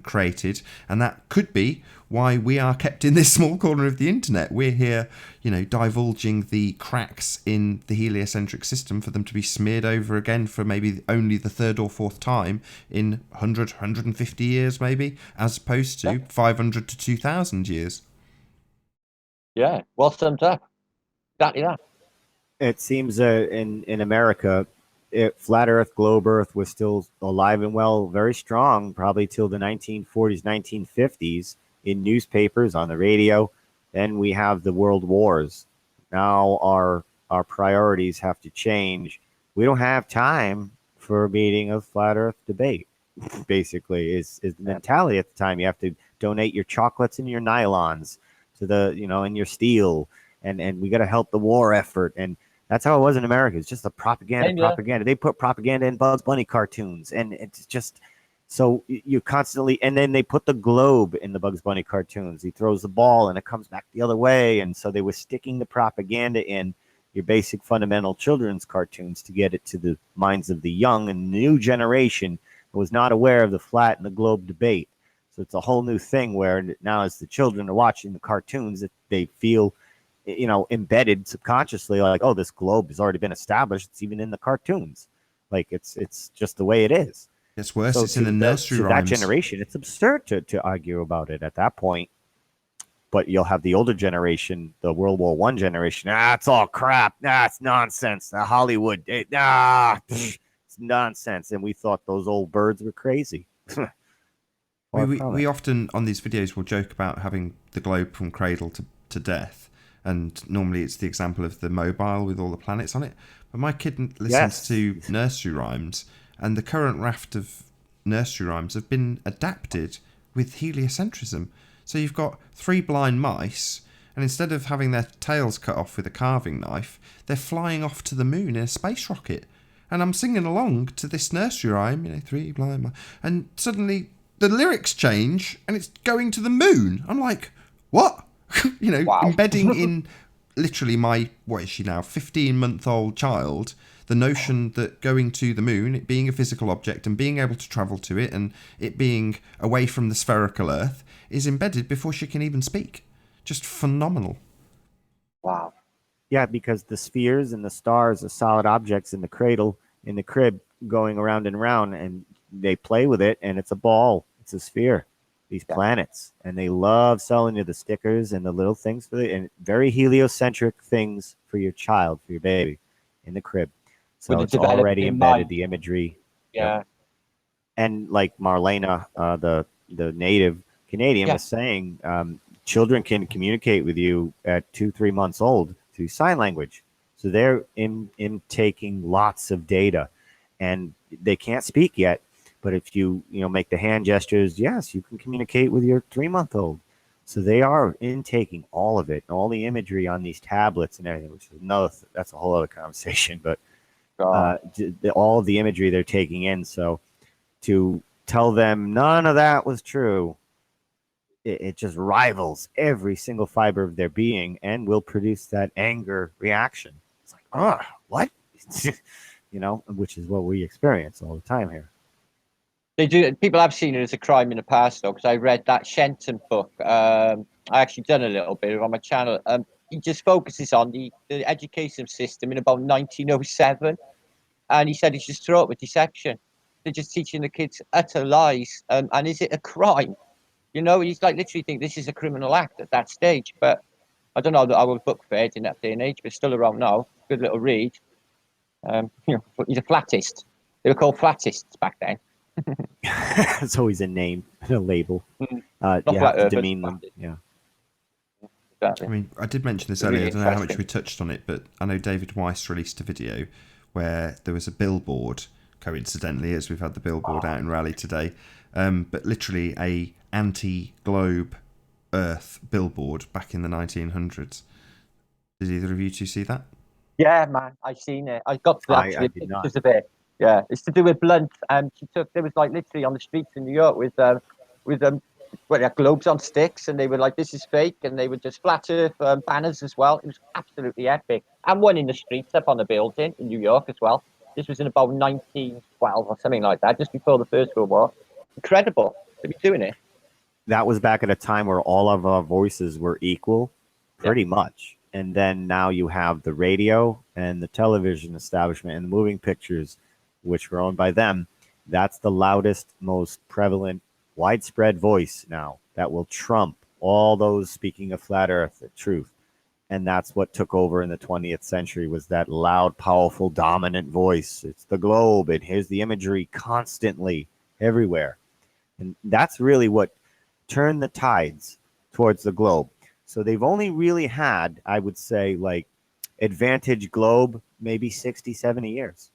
[SPEAKER 1] created, and that could be why we are kept in this small corner of the internet. We're here, divulging the cracks in the heliocentric system for them to be smeared over again for maybe only the 3rd or 4th time in 100, 150 years maybe, as opposed to 500 to 2,000 years.
[SPEAKER 4] Yeah, well summed up. Exactly that.
[SPEAKER 2] It seems in America, flat Earth, globe Earth was still alive and well, very strong, probably till the 1940s, 1950s, in newspapers, on the radio. Then we have the world wars. Now our priorities have to change. We don't have time for a meeting of flat Earth debate. Basically, is the mentality at the time. You have to donate your chocolates and your nylons to the and your steel, and we got to help the war effort. And that's how it was in America. It's just the propaganda. They put propaganda in Bugs Bunny cartoons, and it's just so you constantly. And then they put the globe in the Bugs Bunny cartoons. He throws the ball, and it comes back the other way. And so they were sticking the propaganda in your basic fundamental children's cartoons to get it to the minds of the young and new generation who was not aware of the flat and the globe debate. So it's a whole new thing where now, as the children are watching the cartoons, that they feel embedded subconsciously, like, oh, this globe has already been established. It's even in the cartoons. Like it's just the way it is.
[SPEAKER 1] It's worse. So it's in the nursery rhymes.
[SPEAKER 2] That generation, it's absurd to argue about it at that point. But you'll have the older generation, the World War I generation. It's all crap. It's nonsense. Hollywood. It's nonsense. And we thought those old birds were crazy.
[SPEAKER 1] we often on these videos will joke about having the globe from cradle to death. And normally it's the example of the mobile with all the planets on it. But my kid listens to nursery rhymes, and the current raft of nursery rhymes have been adapted with heliocentrism. So you've got 3 blind mice, And instead of having their tails cut off with a carving knife, they're flying off to the moon in a space rocket. And I'm singing along to this nursery rhyme, 3 blind mice, and suddenly the lyrics change and it's going to the moon. I'm like, what?
[SPEAKER 4] Wow.
[SPEAKER 1] Embedding in literally my, what is she now, 15-month-old child, the notion that going to the moon, it being a physical object and being able to travel to it and it being away from the spherical Earth is embedded before she can even speak. Just phenomenal.
[SPEAKER 4] Wow.
[SPEAKER 2] Yeah, because the spheres and the stars are solid objects in the cradle, in the crib, going around and around, and they play with it, and it's a ball. It's a sphere. These planets, and they love selling you the stickers and the little things for it, and very heliocentric things for your child, for your baby, in the crib. So it's already embedded the imagery.
[SPEAKER 4] Yeah.
[SPEAKER 2] Yep. And like Marlena, the native Canadian, was saying, children can communicate with you at 2-3 months old through sign language. So they're taking lots of data, and they can't speak yet. But if you make the hand gestures, yes, you can communicate with your 3-month-old. So they are intaking all of it, all the imagery on these tablets and everything, which is that's a whole other conversation. But all of the imagery they're taking in. So to tell them none of that was true, it just rivals every single fiber of their being and will produce that anger reaction. It's like, oh, what? Which is what we experience all the time here.
[SPEAKER 4] They do. People have seen it as a crime in the past, though, because I read that Shenton book. I actually done a little bit on my channel. He just focuses on the education system in about 1907, and he said it's just fraught with deception. They're just teaching the kids utter lies. And is it a crime? He's like literally think this is a criminal act at that stage. But I don't know that I will book fared in that day and age, but still around now. Good little read. He's a flattist. They were called flattists back then.
[SPEAKER 2] It's always a name and a label. You have to demean them. Yeah.
[SPEAKER 4] Exactly.
[SPEAKER 1] I mean, I did mention this earlier. I don't know how much we touched on it, but I know David Weiss released a video where there was a billboard, coincidentally, as we've had the billboard out in Raleigh today, but literally a anti-globe Earth billboard back in the 1900s. Did either of you two see that?
[SPEAKER 4] Yeah, man, I seen it. I got to actually pictures of it. Yeah, it's to do with Blunt. There was like literally on the streets in New York with globes on sticks, and they were like, "This is fake," and they were just flat Earth banners as well. It was absolutely epic. And one in the streets up on the building in New York as well. This was in about 1912 or something like that, just before the First World War. Incredible to be doing it.
[SPEAKER 2] That was back at a time where all of our voices were equal, pretty much. And then now you have the radio and the television establishment and the moving pictures, which were owned by them. That's the loudest, most prevalent, widespread voice now that will trump all those speaking of flat Earth, the truth. And that's what took over in the 20th century, was that loud, powerful, dominant voice. It's the globe, and here's the imagery constantly everywhere. And that's really what turned the tides towards the globe. So they've only really had, I would say, like advantage globe, maybe 60, 70 years.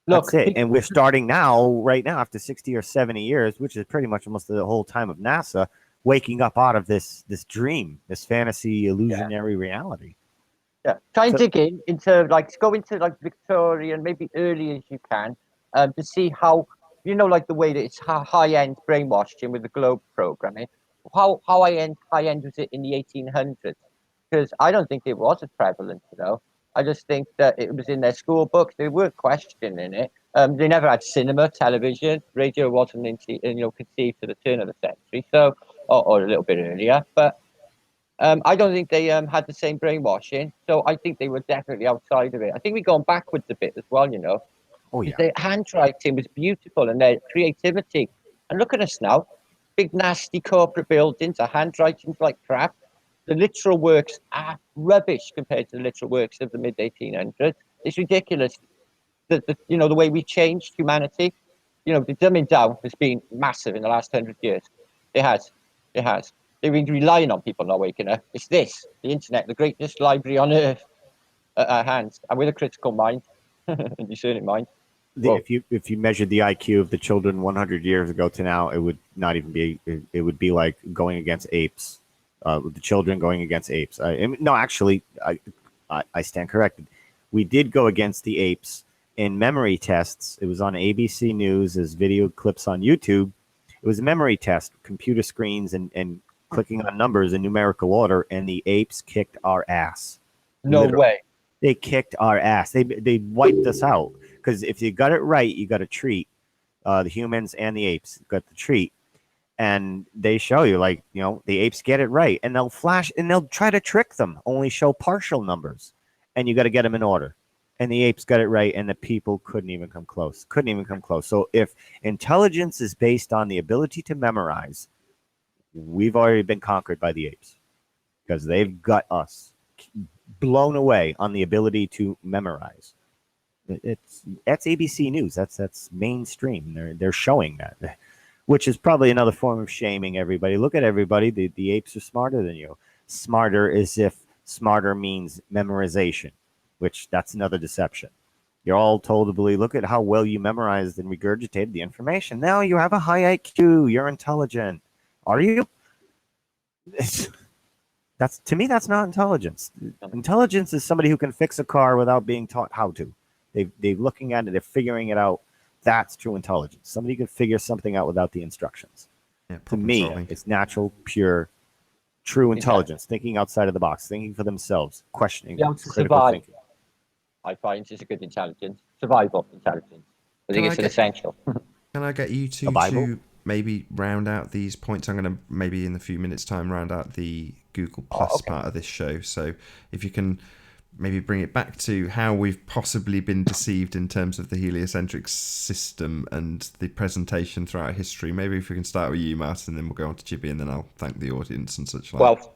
[SPEAKER 2] That's it. And we're starting right now, after 60 or 70 years, which is pretty much almost the whole time of NASA, waking up out of this dream, this fantasy, illusionary reality.
[SPEAKER 4] Yeah. Try and dig into go into Victorian, maybe early as you can, to see how, like the way that it's high-end brainwashing with the globe programming. How high-end was it in the 1800s? Because I don't think it was as prevalent, I just think that it was in their school books. They weren't questioning it. They never had cinema, television, radio wasn't conceived to the turn of the century, so or a little bit earlier. But I don't think they had the same brainwashing. So I think they were definitely outside of it. I think we're going backwards a bit as well,
[SPEAKER 2] Oh yeah.
[SPEAKER 4] Their handwriting was beautiful and their creativity. And look at us now, big nasty corporate buildings, our handwriting's like crap. The literal works are rubbish compared to the literal works of the mid 1800s. It's ridiculous. The way we've changed humanity. The dumbing down has been massive in the last 100 years. It has. They've been relying on people not waking up. It's the internet, the greatest library on earth at our hands, and with a critical mind and discerning mind.
[SPEAKER 2] If you measured the IQ of the children 100 years ago to now, it would not even be. It would be like going against apes. with the children going against apes. No, actually, I stand corrected. We did go against the apes in memory tests. It was on ABC News as video clips on YouTube. It was a memory test, computer screens and clicking on numbers in numerical order, and the apes kicked our ass.
[SPEAKER 4] No
[SPEAKER 2] Literally.
[SPEAKER 4] way.
[SPEAKER 2] They kicked our ass. They wiped us out, because if you got it right, you got a treat. The humans and the apes got the treat. And they show you, like, the apes get it right, and they'll flash and they'll try to trick them, only show partial numbers, and you got to get them in order. And the apes got it right, and the people couldn't even come close. So if intelligence is based on the ability to memorize, we've already been conquered by the apes, because they've got us blown away on the ability to memorize. That's ABC News. That's mainstream. They're showing that, which is probably another form of shaming everybody. Look at everybody. The apes are smarter than you. Smarter as if smarter means memorization, which that's another deception. You're all told to believe, look at how well you memorized and regurgitated the information. Now you have a high IQ. You're intelligent. Are you? To me, that's not intelligence. Intelligence is somebody who can fix a car without being taught how to. They're looking at it, they're figuring it out. That's true intelligence. Somebody can figure something out without the instructions.
[SPEAKER 1] Yeah,
[SPEAKER 2] to me,
[SPEAKER 1] solving.
[SPEAKER 2] it's natural, pure, true intelligence, thinking outside of the box, thinking for themselves, questioning, critical thinking.
[SPEAKER 4] I find it's a good intelligence, survival intelligence. I think it's an essential.
[SPEAKER 1] Can I get you to maybe round out these points? I'm going to maybe in a few minutes' time round out the Google Plus part of this show. So if you can maybe bring it back to how we've possibly been deceived in terms of the heliocentric system and the presentation throughout history. Maybe if we can start with you, Martin, then we'll go on to Jibby, and then I'll thank the audience and such like.
[SPEAKER 4] Well,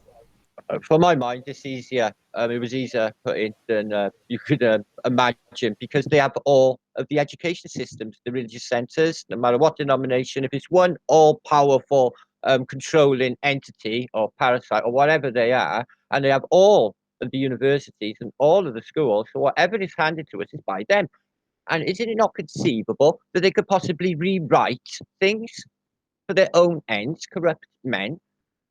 [SPEAKER 4] for my mind, it's easier. It was easier put in than you could imagine, because they have all of the education systems, the religious centers, no matter what denomination. If it's one all-powerful controlling entity or parasite or whatever they are, and they have all of the universities and all of the schools, so whatever is handed to us is by them. And isn't it not conceivable that they could possibly rewrite things for their own ends, corrupt men?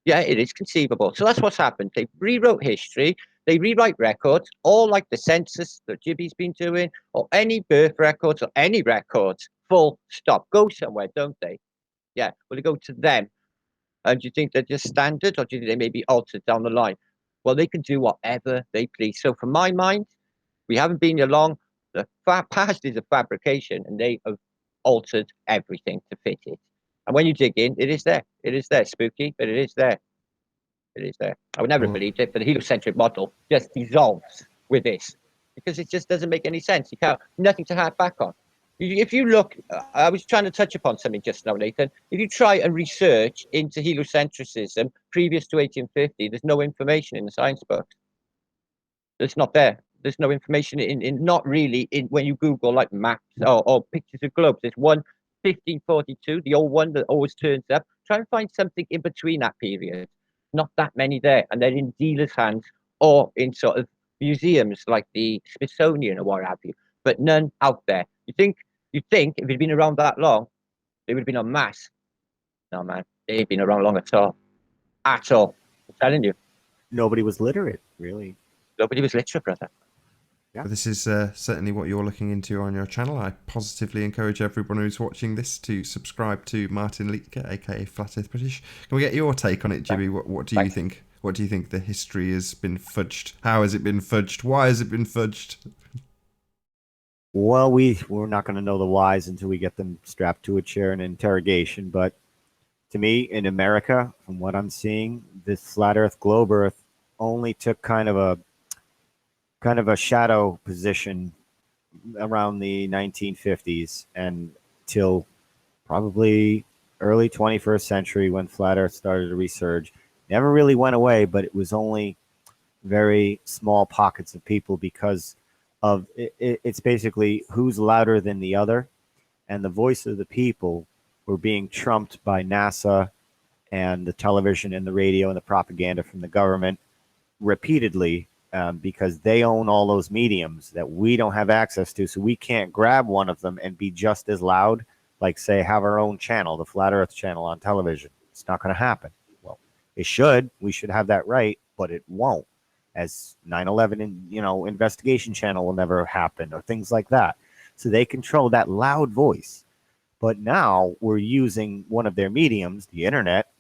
[SPEAKER 4] Yeah, it is conceivable. So that's what's happened. They rewrote history. They rewrite records, all like the census that Jibby's been doing, or any birth records or any records, full stop. Go somewhere, don't they? Yeah, well, they go to them. And do you think they're just standard, or do you think they may be altered down the line? Well, they can do whatever they please. So from my mind, we haven't been here long. The past is a fabrication, and they have altered everything to fit it. And when you dig in, it is there. It is there. Spooky, but it is there. It is there. I would never have believed it, but the heliocentric model just dissolves with this, because it just doesn't make any sense. You can't, nothing to hark back on. If you look, I was trying to touch upon something just now, Nathan. If you try and research into heliocentrism previous to 1850, there's no information in the science books. It's not there. There's no information in not really in when you Google like maps or pictures of globes. There's one 1542, the old one that always turns up. Try and find something in between that period. Not that many there, and they're in dealers' hands or in sort of museums like the Smithsonian or what have you, but none out there. You think if it had been around that long, they would have been en masse. No, man, they ain't been around long at all. At all. I'm telling you.
[SPEAKER 2] Nobody was literate, really.
[SPEAKER 4] Nobody was literate, brother.
[SPEAKER 2] Yeah.
[SPEAKER 1] But this is certainly what you're looking into on your channel. I positively encourage everyone who's watching this to subscribe to Martin Liedtke, aka Flat Earth British. Can we get your take on it, Jibby? What do you think? What do you think the history has been fudged? How has it been fudged? Why has it been fudged?
[SPEAKER 2] Well, we're not going to know the whys until we get them strapped to a chair in interrogation. But to me, in America, from what I'm seeing, this flat Earth, globe Earth only took kind of a shadow position around the 1950s and till probably early 21st century, when flat Earth started to resurge. Never really went away, but it was only very small pockets of people, because of it's basically who's louder than the other, and the voice of the people were being trumped by NASA and the television and the radio and the propaganda from the government repeatedly, because they own all those mediums that we don't have access to. So we can't grab one of them and be just as loud, like say have our own channel, the Flat Earth channel on television. It's not going to happen. Well, It should. We should have that right, but it won't. As 9/11 and investigation channel will never happen, or things like that. So they control that loud voice. But now we're using one of their mediums, the internet.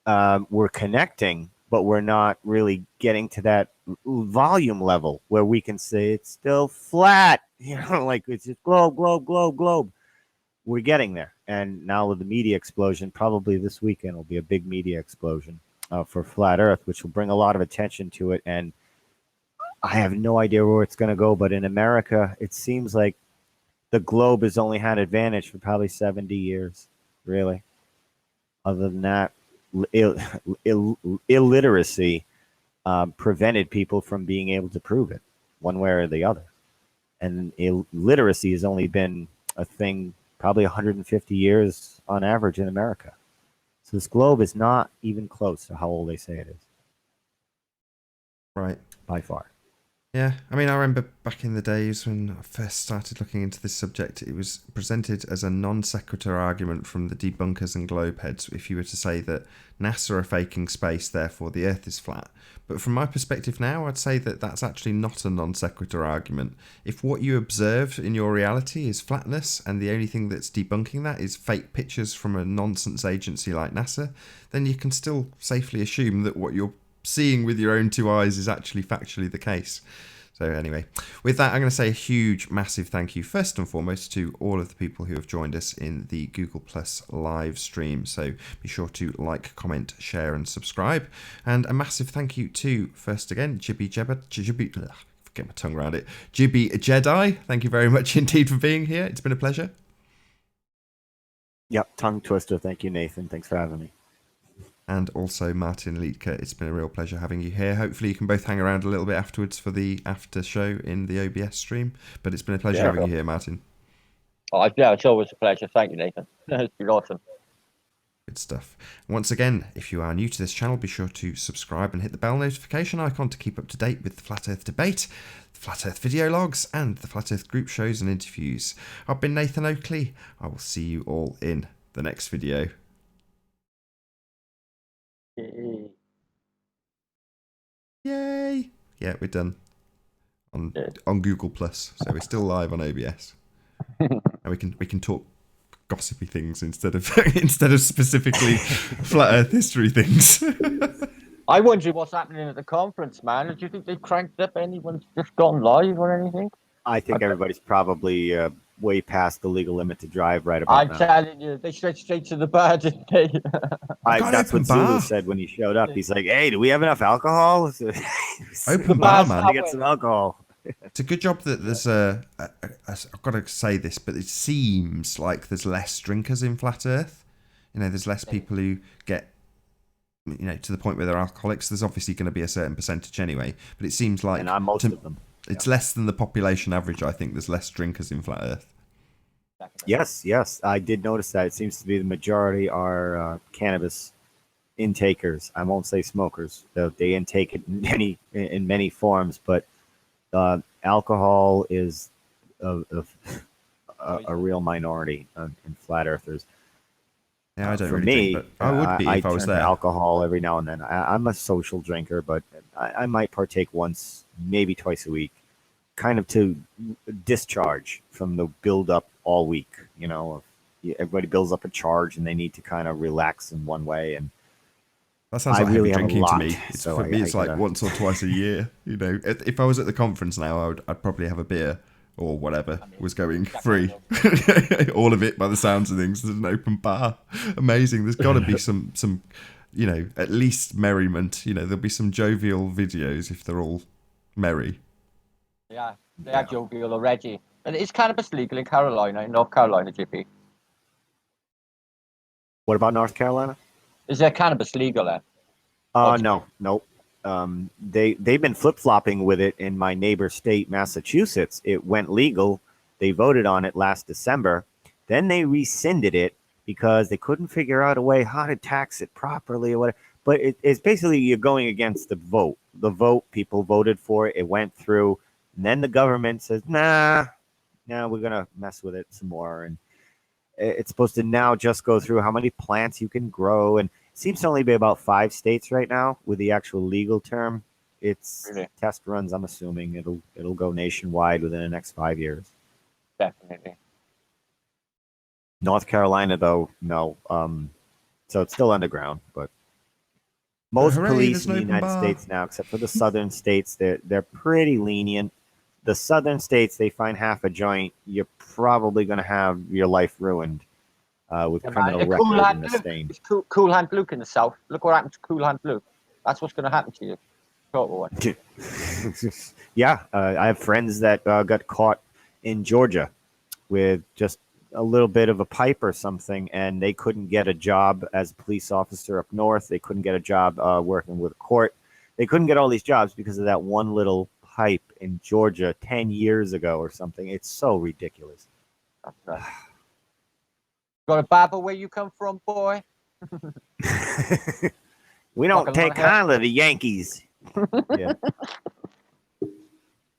[SPEAKER 2] We're connecting, but we're not really getting to that volume level where we can say it's still flat. Like it's just globe, globe, globe, globe. We're getting there. And now with the media explosion, probably this weekend will be a big media explosion for Flat Earth, which will bring a lot of attention to it. And I have no idea where it's going to go. But in America, it seems like the globe has only had advantage for probably 70 years, really. Other than that, illiteracy prevented people from being able to prove it one way or the other. And illiteracy has only been a thing probably 150 years on average in America. So this globe is not even close to how old they say it is.
[SPEAKER 1] Right.
[SPEAKER 2] By far.
[SPEAKER 1] Yeah, I mean, I remember back in the days when I first started looking into this subject, it was presented as a non sequitur argument from the debunkers and globeheads if you were to say that NASA are faking space, therefore the Earth is flat. But from my perspective now, I'd say that that's actually not a non sequitur argument. If what you observe in your reality is flatness, and the only thing that's debunking that is fake pictures from a nonsense agency like NASA, then you can still safely assume that what you're seeing with your own two eyes is actually factually the case. So anyway, with that, I'm going to say a huge, massive thank you, first and foremost, to all of the people who have joined us in the Google Plus live stream. So be sure to like, comment, share, and subscribe. And a massive thank you to, first again, Jibby Jedi. Get my tongue around it. Jibby Jedi. Thank you very much indeed for being here. It's been a pleasure.
[SPEAKER 2] Yep, tongue twister. Thank you, Nathan. Thanks for having me.
[SPEAKER 1] And also Martin Liedtke, it's been a real pleasure having you here. Hopefully you can both hang around a little bit afterwards for the after show in the OBS stream. But it's been a pleasure having you here, Martin.
[SPEAKER 4] Oh, yeah, it's always a pleasure. Thank you, Nathan. It's been awesome.
[SPEAKER 1] Good stuff. Once again, if you are new to this channel, be sure to subscribe and hit the bell notification icon to keep up to date with the Flat Earth debate, the Flat Earth video logs, and the Flat Earth group shows and interviews. I've been Nathan Oakley. I will see you all in the next video. Yay! Yeah, we're done on Google Plus, so we're still live on OBS, and we can talk gossipy things instead of specifically flat Earth history things.
[SPEAKER 4] I wonder what's happening at the conference, man. Do you think they've cranked up? Anyone's just gone live or anything?
[SPEAKER 2] I think everybody's probably way past the legal limit to drive right about
[SPEAKER 4] I'm
[SPEAKER 2] now.
[SPEAKER 4] telling you, they straight to the bar, didn't they?
[SPEAKER 2] That's what Zulu said when he showed up. He's like, "Hey, do we have enough alcohol?"
[SPEAKER 1] Open bar, man.
[SPEAKER 2] To get some alcohol.
[SPEAKER 1] It's a good job that there's I've got to say this, but it seems like there's less drinkers in Flat Earth. There's less people who get, to the point where they're alcoholics. There's obviously going to be a certain percentage anyway, but it seems like
[SPEAKER 2] and I'm most of them.
[SPEAKER 1] It's less than the population average. I think there's less drinkers in Flat Earth.
[SPEAKER 2] Yes, I did notice that. It seems to be the majority are cannabis intakers. I won't say smokers. They intake it in many forms, but alcohol is a real minority in Flat Earthers.
[SPEAKER 1] Yeah, I don't
[SPEAKER 2] For
[SPEAKER 1] really
[SPEAKER 2] me,
[SPEAKER 1] drink, but I would be if I was
[SPEAKER 2] turn to
[SPEAKER 1] there.
[SPEAKER 2] alcohol every now and then. I'm a social drinker, but I might partake once, maybe twice a week, kind of to discharge from the build up all week. Everybody builds up a charge and they need to kind of relax in one way. And
[SPEAKER 1] that sounds like heavy drinking to me.
[SPEAKER 2] So
[SPEAKER 1] for me, it's like once or twice a year. If I was at the conference now, I'd probably have a beer or whatever was going free. All of it, by the sounds of things. There's an open bar. Amazing. There's got to be some at least merriment. There'll be some jovial videos if they're all merry.
[SPEAKER 4] Yeah, they are jovial already. And is cannabis legal in North Carolina, JP?
[SPEAKER 2] What about North Carolina?
[SPEAKER 4] Is there cannabis legal there?
[SPEAKER 2] Nope. They've been flip-flopping with it in my neighbor state, Massachusetts. It went legal. They voted on it last December. Then they rescinded it because they couldn't figure out a way how to tax it properly or whatever. But it's basically you're going against the vote. The vote, people voted for it. It went through. And then the government says, nah, we're going to mess with it some more. And it's supposed to now just go through how many plants you can grow. And Seems to only be about 5 states right now with the actual legal term. It's
[SPEAKER 4] Really?
[SPEAKER 2] test runs. I'm assuming it'll go nationwide within the next 5 years.
[SPEAKER 4] Definitely.
[SPEAKER 2] North Carolina, though, no. So it's still underground, but most
[SPEAKER 1] hooray,
[SPEAKER 2] police
[SPEAKER 1] there's
[SPEAKER 2] in
[SPEAKER 1] an
[SPEAKER 2] the
[SPEAKER 1] open
[SPEAKER 2] United
[SPEAKER 1] bar.
[SPEAKER 2] States now, except for the southern states, they're pretty lenient. The southern states, they find half a joint, you're probably going to have your life ruined with
[SPEAKER 4] Yeah, man.
[SPEAKER 2] criminal
[SPEAKER 4] A Cool
[SPEAKER 2] record
[SPEAKER 4] Hand
[SPEAKER 2] and a
[SPEAKER 4] Luke.
[SPEAKER 2] stain.
[SPEAKER 4] It's Cool Hand Luke in the south. Look what happened to Cool Hand Luke. That's what's going to happen to you. Short one.
[SPEAKER 2] Yeah, I have friends that got caught in Georgia with just a little bit of a pipe or something, and they couldn't get a job as a police officer up north. They couldn't get a job working with a court. They couldn't get all these jobs because of that one little pipe in Georgia 10 years ago or something. It's so ridiculous.
[SPEAKER 4] That's right. Got a barber where you come from, boy?
[SPEAKER 2] We
[SPEAKER 4] Like
[SPEAKER 2] don't
[SPEAKER 4] a
[SPEAKER 2] take
[SPEAKER 4] long hair.
[SPEAKER 2] kindly to Yankees. Yeah.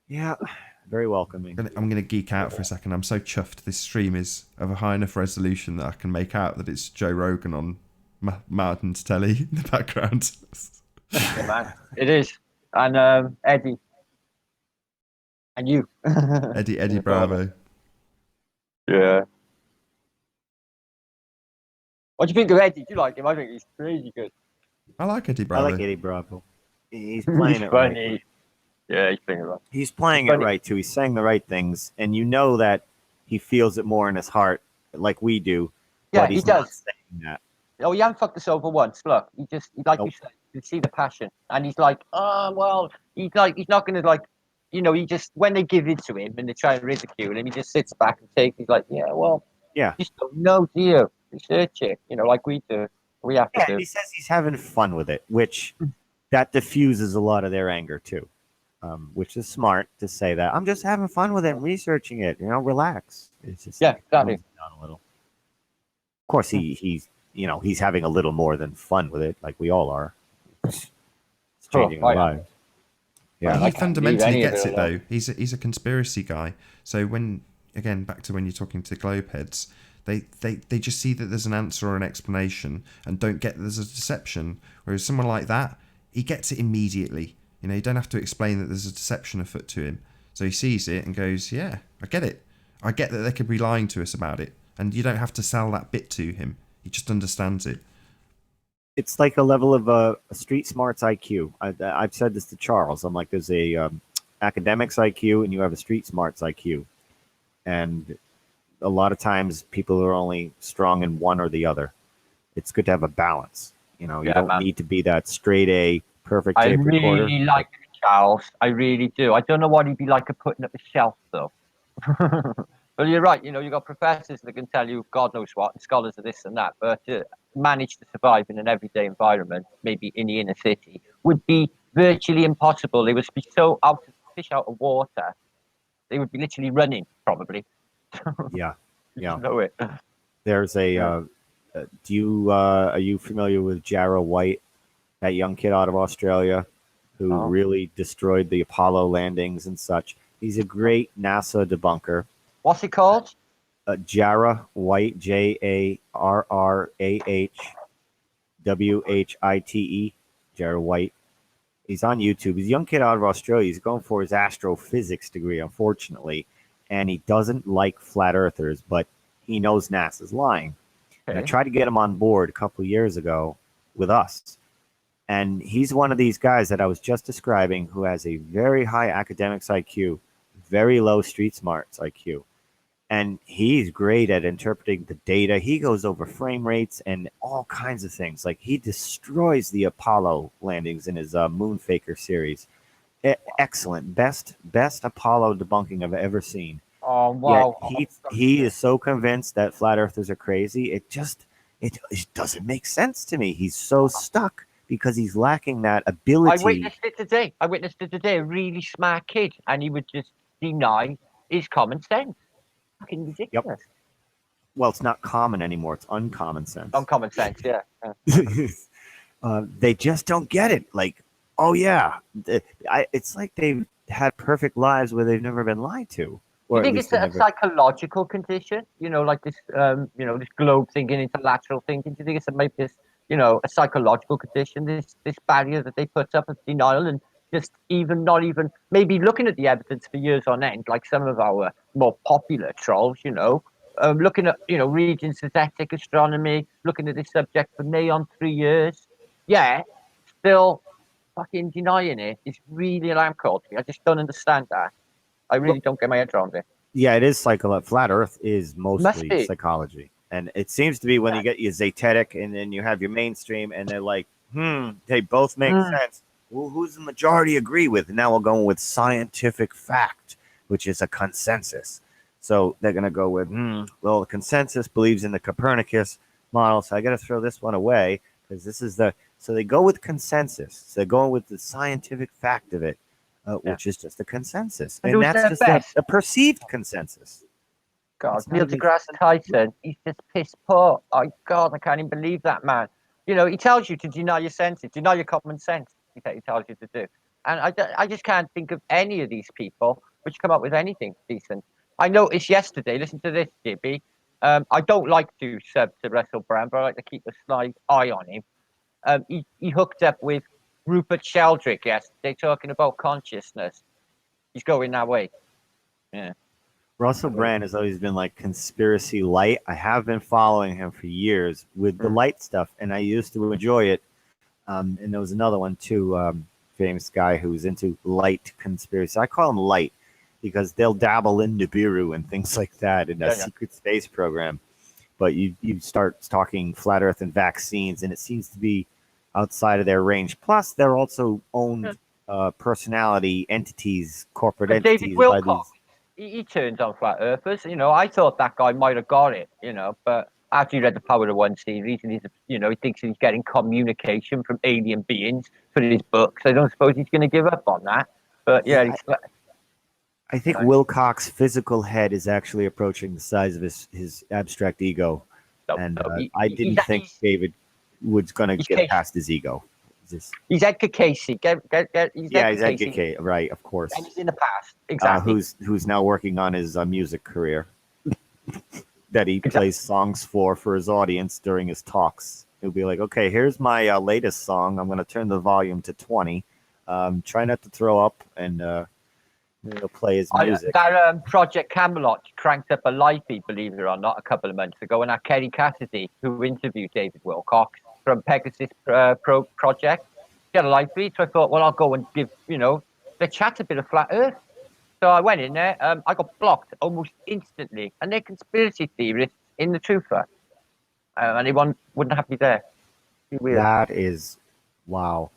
[SPEAKER 2] Yeah, very welcoming.
[SPEAKER 1] I'm going to geek out for a second. I'm so chuffed this stream is of a high enough resolution that I can make out that it's Joe Rogan on Martin's telly in the background.
[SPEAKER 4] Yeah, man. It is. And Eddie. And you.
[SPEAKER 1] Eddie Bravo.
[SPEAKER 4] Yeah. What do you think of Eddie? Do you like him? I think he's crazy good.
[SPEAKER 1] I like Eddie
[SPEAKER 2] I
[SPEAKER 1] Bravo.
[SPEAKER 2] like Eddie Bravo. He's playing
[SPEAKER 4] He's
[SPEAKER 2] it right.
[SPEAKER 4] funny. Yeah, he's playing it right.
[SPEAKER 2] He's playing it right too. He's saying the right things, and you know that he feels it more in his heart, like we do.
[SPEAKER 4] Yeah,
[SPEAKER 2] but he's
[SPEAKER 4] he does.
[SPEAKER 2] not saying that.
[SPEAKER 4] Oh, he hasn't fucked us over once. Look, like
[SPEAKER 2] Nope.
[SPEAKER 4] you said, you can see the passion, and he's like, oh well, he's not gonna like, he just when they give it to him and they try and ridicule him, he just sits back and takes. He's like, yeah, well,
[SPEAKER 2] Yeah.
[SPEAKER 4] you just don't know, do you? Research it, like we do. We have to
[SPEAKER 2] Yeah,
[SPEAKER 4] do.
[SPEAKER 2] he says he's having fun with it, which that diffuses a lot of their anger too, which is smart to say that. I'm just having fun with it, researching it. Relax. It's just
[SPEAKER 4] Yeah, exactly.
[SPEAKER 2] down a little. Of course, he's having a little more than fun with it, like we all are. It's changing our lives.
[SPEAKER 1] Yeah,
[SPEAKER 2] Yeah,
[SPEAKER 1] he
[SPEAKER 4] I can't
[SPEAKER 1] fundamentally
[SPEAKER 4] leave any of
[SPEAKER 1] gets
[SPEAKER 4] it
[SPEAKER 1] it though. He's a conspiracy guy. So back to when you're talking to globeheads, they just see that there's an answer or an explanation and don't get that there's a deception. Whereas someone like that, he gets it immediately. You don't have to explain that there's a deception afoot to him. So he sees it and goes, yeah, I get it. I get that they could be lying to us about it. And you don't have to sell that bit to him. He just understands it.
[SPEAKER 2] it's like a level of a street smarts IQ. I've said this to Charles. I'm like, there's a academics IQ and you have a street smarts IQ. And a lot of times people are only strong in one or the other. It's good to have a balance. You don't need to be that straight A, perfect tape recorder.
[SPEAKER 4] I really like Charles. I really do. I don't know what he'd be like at putting up a shelf, though. But you're right. You've got professors that can tell you God knows what, and scholars of this and that. But to manage to survive in an everyday environment, maybe in the inner city, would be virtually impossible. They would be so fish out of water. They would be literally running, probably.
[SPEAKER 2] Yeah.
[SPEAKER 4] Know it.
[SPEAKER 2] There's a. Are you familiar with Jarrah White, that young kid out of Australia, who really destroyed the Apollo landings and such? He's a great NASA debunker.
[SPEAKER 4] What's it called?
[SPEAKER 2] Jarrah White, JarrahWhite, Jarrah White. He's on YouTube. He's a young kid out of Australia. He's going for his astrophysics degree, unfortunately, and he doesn't like flat earthers, but he knows NASA's lying. And I tried to get him on board a couple of years ago with us. And he's one of these guys that I was just describing who has a very high academics IQ, very low street smarts IQ. And he's great at interpreting the data. He goes over frame rates and all kinds of things. Like, he destroys the Apollo landings in his Moonfaker series. Excellent. Best Apollo debunking I've ever seen.
[SPEAKER 4] Oh, wow.
[SPEAKER 2] Yet he is so convinced that flat earthers are crazy. It doesn't make sense to me. He's so stuck because he's lacking that ability.
[SPEAKER 4] I witnessed it today. A really smart kid, and he would just deny his common sense. Fucking ridiculous.
[SPEAKER 2] Yep. Well, it's not common anymore. It's uncommon sense.
[SPEAKER 4] Uncommon sense, yeah.
[SPEAKER 2] They just don't get it. Like, oh yeah, it's like they've had perfect lives where they've never been lied to.
[SPEAKER 4] You think it's a psychological condition? Like this, this globe thinking, intellectual thinking. Do you think it's maybe this a psychological condition, this barrier that they put up of denial, and just not even maybe looking at the evidence for years on end, like some of our more popular trolls, looking at, reading synthetic astronomy, looking at this subject for near on 3 years, still fucking denying it is really alarm call to me. I just don't understand that. I really don't get my head around it.
[SPEAKER 2] Yeah, it is psychology. Flat Earth is
[SPEAKER 4] Must
[SPEAKER 2] mostly
[SPEAKER 4] be.
[SPEAKER 2] psychology. And it seems to be when you get your Zetetic and then you have your mainstream and they're like, they both make sense. Well, who's the majority agree with? And now we're going with scientific fact, which is a consensus. So they're going to go with, well, the consensus believes in the Copernicus model. So I got to throw this one away because this is so they go with consensus. So they're going with the scientific fact of it, which is just a consensus. And that's just a perceived consensus.
[SPEAKER 4] God, Neil deGrasse Tyson, he's just piss poor. Oh, God, I can't even believe that, man. He tells you to deny your senses, deny your common sense, he tells you to do. And I just can't think of any of these people which come up with anything decent. I noticed yesterday, listen to this, Jibby. I don't like to sub to Russell Brand, but I like to keep a slight eye on him. He hooked up with Rupert Sheldrake yesterday talking about consciousness. He's going that way. Yeah.
[SPEAKER 2] Russell Brand has always been like conspiracy light. I have been following him for years with the light stuff, and I used to enjoy it. And there was another one too, famous guy who's into light conspiracy. I call him light because they'll dabble in Nibiru and things like that in a secret space program. But you start talking flat Earth and vaccines, and it seems to be outside of their range. Plus, they're also owned personality entities, corporate entities.
[SPEAKER 4] David Wilcock. He turns on flat earthers. I thought that guy might have got it, but after he read the Power of One series, and he thinks he's getting communication from alien beings for his books. I don't suppose he's going to give up on that. But
[SPEAKER 2] I think Wilcock's physical head is actually approaching the size of his abstract ego, I didn't think David was going to get past his ego.
[SPEAKER 4] He's Edgar Casey.
[SPEAKER 2] He's Edgar Casey, right? Of course.
[SPEAKER 4] And he's in the past, exactly.
[SPEAKER 2] Who's now working on his music career that he plays songs for his audience during his talks. He'll be like, "Okay, here's my latest song. I'm going to turn the volume to 20. Try not to throw up, and he'll play his music."
[SPEAKER 4] That Project Camelot cranked up a live feed, believe it or not, a couple of months ago, and Kerry Cassidy, who interviewed David Wilcock from Pegasus Project, get a live feed. So I thought, well, I'll go and give, the chat a bit of flat Earth. So I went in there. I got blocked almost instantly. And they're conspiracy theorists in the truther. And they wouldn't have me there. Weird.
[SPEAKER 2] That is, wow.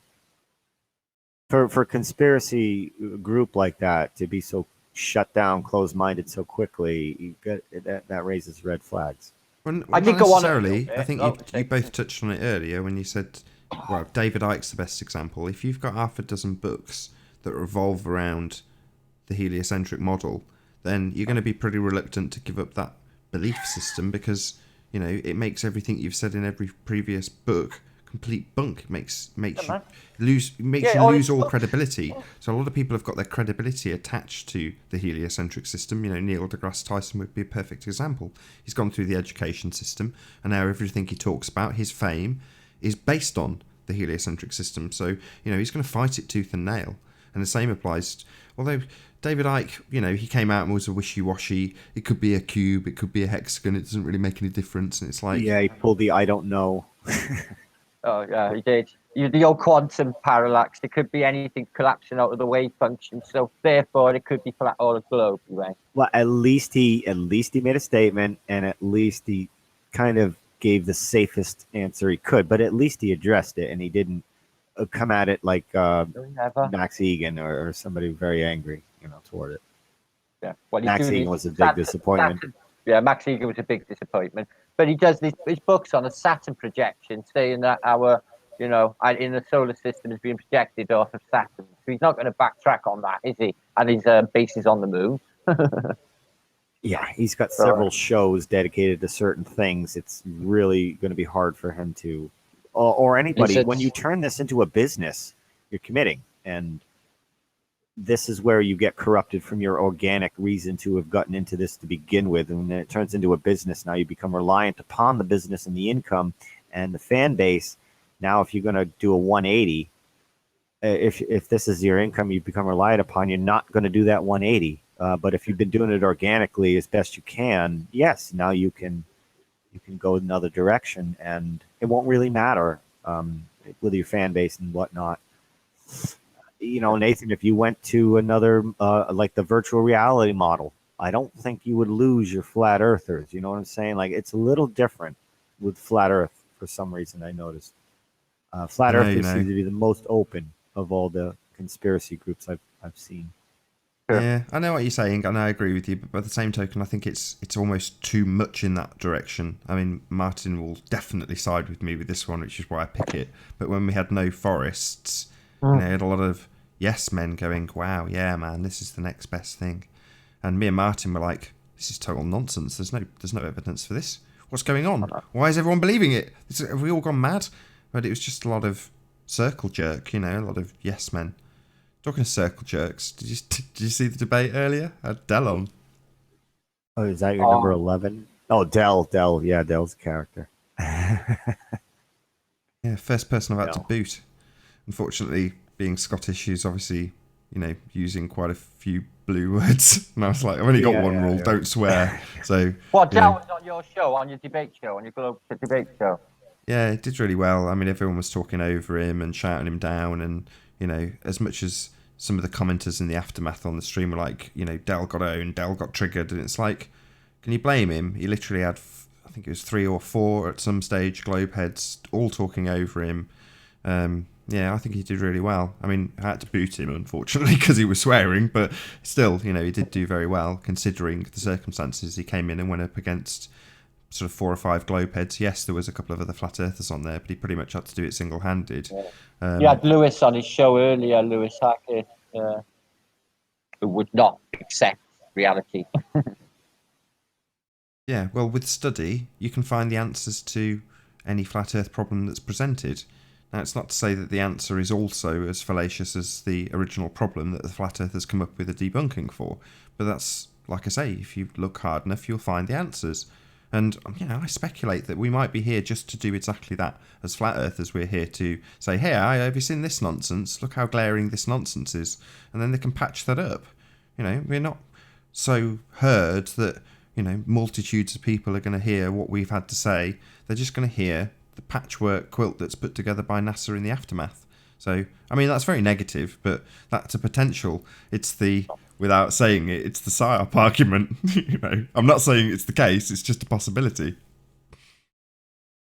[SPEAKER 2] For conspiracy group like that to be so shut down, closed-minded so quickly, that raises red flags.
[SPEAKER 1] Well, I think necessarily. I think you both touched on it earlier when you said, well, David Icke's the best example. If you've got half a dozen books that revolve around the heliocentric model, then you're going to be pretty reluctant to give up that belief system because, it makes everything you've said in every previous book complete bunk. It makes you lose all credibility. So a lot of people have got their credibility attached to the heliocentric system. Neil deGrasse Tyson would be a perfect example. He's gone through the education system, and now everything he talks about, his fame, is based on the heliocentric system. So he's going to fight it tooth and nail. And the same applies. Although David Icke, he came out and was a wishy-washy. It could be a cube, it could be a hexagon. It doesn't really make any difference. And it's like,
[SPEAKER 2] he pulled the I don't know.
[SPEAKER 4] Oh, yeah, he did. The old quantum parallax. It could be anything collapsing out of the wave function. So therefore, it could be flat or a globe. Right?
[SPEAKER 2] Well, at least he made a statement, and at least he kind of gave the safest answer he could. But at least he addressed it, and he didn't come at it like Max Egan or somebody very angry, toward it.
[SPEAKER 4] Yeah, well,
[SPEAKER 2] Max Egan was a big disappointment.
[SPEAKER 4] Max Egan was a big disappointment. But he does his books on a Saturn projection, saying that our, in the solar system is being projected off of Saturn. So he's not going to backtrack on that, is he? And his base is on the moon.
[SPEAKER 2] Yeah, he's got several shows dedicated to certain things. It's really going to be hard for him to, or anybody. When you turn this into a business, you're committing. And this is where you get corrupted from your organic reason to have gotten into this to begin with. And then it turns into a business. Now you become reliant upon the business and the income, And the fan base, now if you're going to do a 180, if this is your income you become reliant upon, you're not going to do that 180. But if you've been doing it organically as best you can, yes, now you can go another direction, and it won't really matter with your fan base and whatnot. You know, Nathan, if you went to another like the virtual reality model, I don't think you would lose your flat earthers. You know what I'm saying? Like, it's a little different with flat earth for some reason. I noticed flat earthers seem to be the most open of all the conspiracy groups I've seen.
[SPEAKER 1] Yeah, I know what you're saying, and I agree with you. But by the same token, I think it's almost too much in that direction. I mean, Martin will definitely side with me with this one, which is why I pick it. But when we had no forests, you know, had a lot of yes men going, "Wow, yeah, man, this is the next best thing," and me and Martin were like, "This is total nonsense. There's no evidence for this. What's going on? Why is everyone believing it? Have we all gone mad?" But it was just a lot of circle jerk, you know, a lot of yes men. Talking of circle jerks, did you see the debate earlier? I had Del on.
[SPEAKER 2] Oh, is that your number 11? Oh, Del. Yeah, Del's a character.
[SPEAKER 1] Yeah, first person I've had to boot. Unfortunately, being Scottish, he's obviously, you know, using quite a few blue words. And I was like, I've only got one rule, don't swear. So,
[SPEAKER 4] What, Del was on your show, on your debate show, on your global debate show?
[SPEAKER 1] Yeah, it did really well. I mean, everyone was talking over him and shouting him down, and you know, as much as some of the commenters in the aftermath on the stream were like, you know, Del got owned, Del got triggered, and it's like, can you blame him? He literally had, I think it was 3 or 4 at some stage, globe heads all talking over him. Yeah, I think he did really well. I mean, I had to boot him, unfortunately, because he was swearing, but still, you know, he did do very well, considering the circumstances. He came in and went up against sort of 4 or 5 globe heads. Yes, there was a couple of other flat earthers on there, but he pretty much had to do it single-handed.
[SPEAKER 4] He had Lewis on his show earlier, Lewis Hackett, who would not accept reality.
[SPEAKER 1] Yeah, well, with study, you can find the answers to any flat earth problem that's presented. Now, it's not to say that the answer is also as fallacious as the original problem that the flat earthers come up with a debunking for, but that's, like I say, if you look hard enough, you'll find the answers. And, you know, I speculate that we might be here just to do exactly that. As flat earthers, we're here to say, hey, have you seen this nonsense? Look how glaring this nonsense is. And then they can patch that up. You know, we're not so heard that, you know, multitudes of people are going to hear what we've had to say. They're just going to hear the patchwork quilt that's put together by NASA in the aftermath. So, I mean, that's very negative, but that's a potential. It's the, without saying it, it's the PSYOP argument. You know, I'm not saying it's the case, it's just a possibility.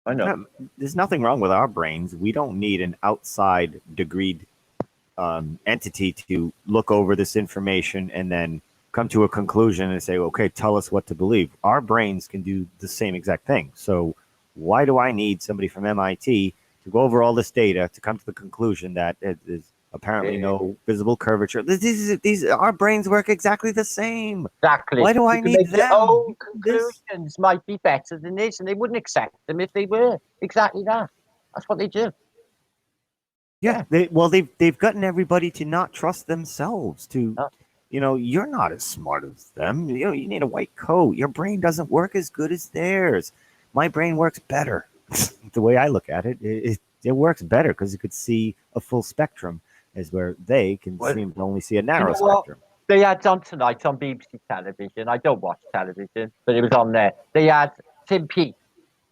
[SPEAKER 4] I know.
[SPEAKER 2] There's nothing wrong with our brains. We don't need an outside degreed entity to look over this information and then come to a conclusion and say, okay, tell us what to believe. Our brains can do the same exact thing. So why do I need somebody from MIT to go over all this data to come to the conclusion that there's apparently no visible curvature? These our brains work exactly the same.
[SPEAKER 4] Exactly.
[SPEAKER 2] Why do I need them?
[SPEAKER 4] Their own conclusions might be better than this, and they wouldn't accept them if they were. Exactly that. That's what they do.
[SPEAKER 2] Yeah. They've gotten everybody to not trust themselves. You know, you're not as smart as them. You know, you need a white coat. Your brain doesn't work as good as theirs. My brain works better. The way I look at it, it works better because you could see a full spectrum, as where they can seem to only see a narrow spectrum.
[SPEAKER 4] They had on tonight on BBC television. I don't watch television, but it was on there. They had Tim Peake,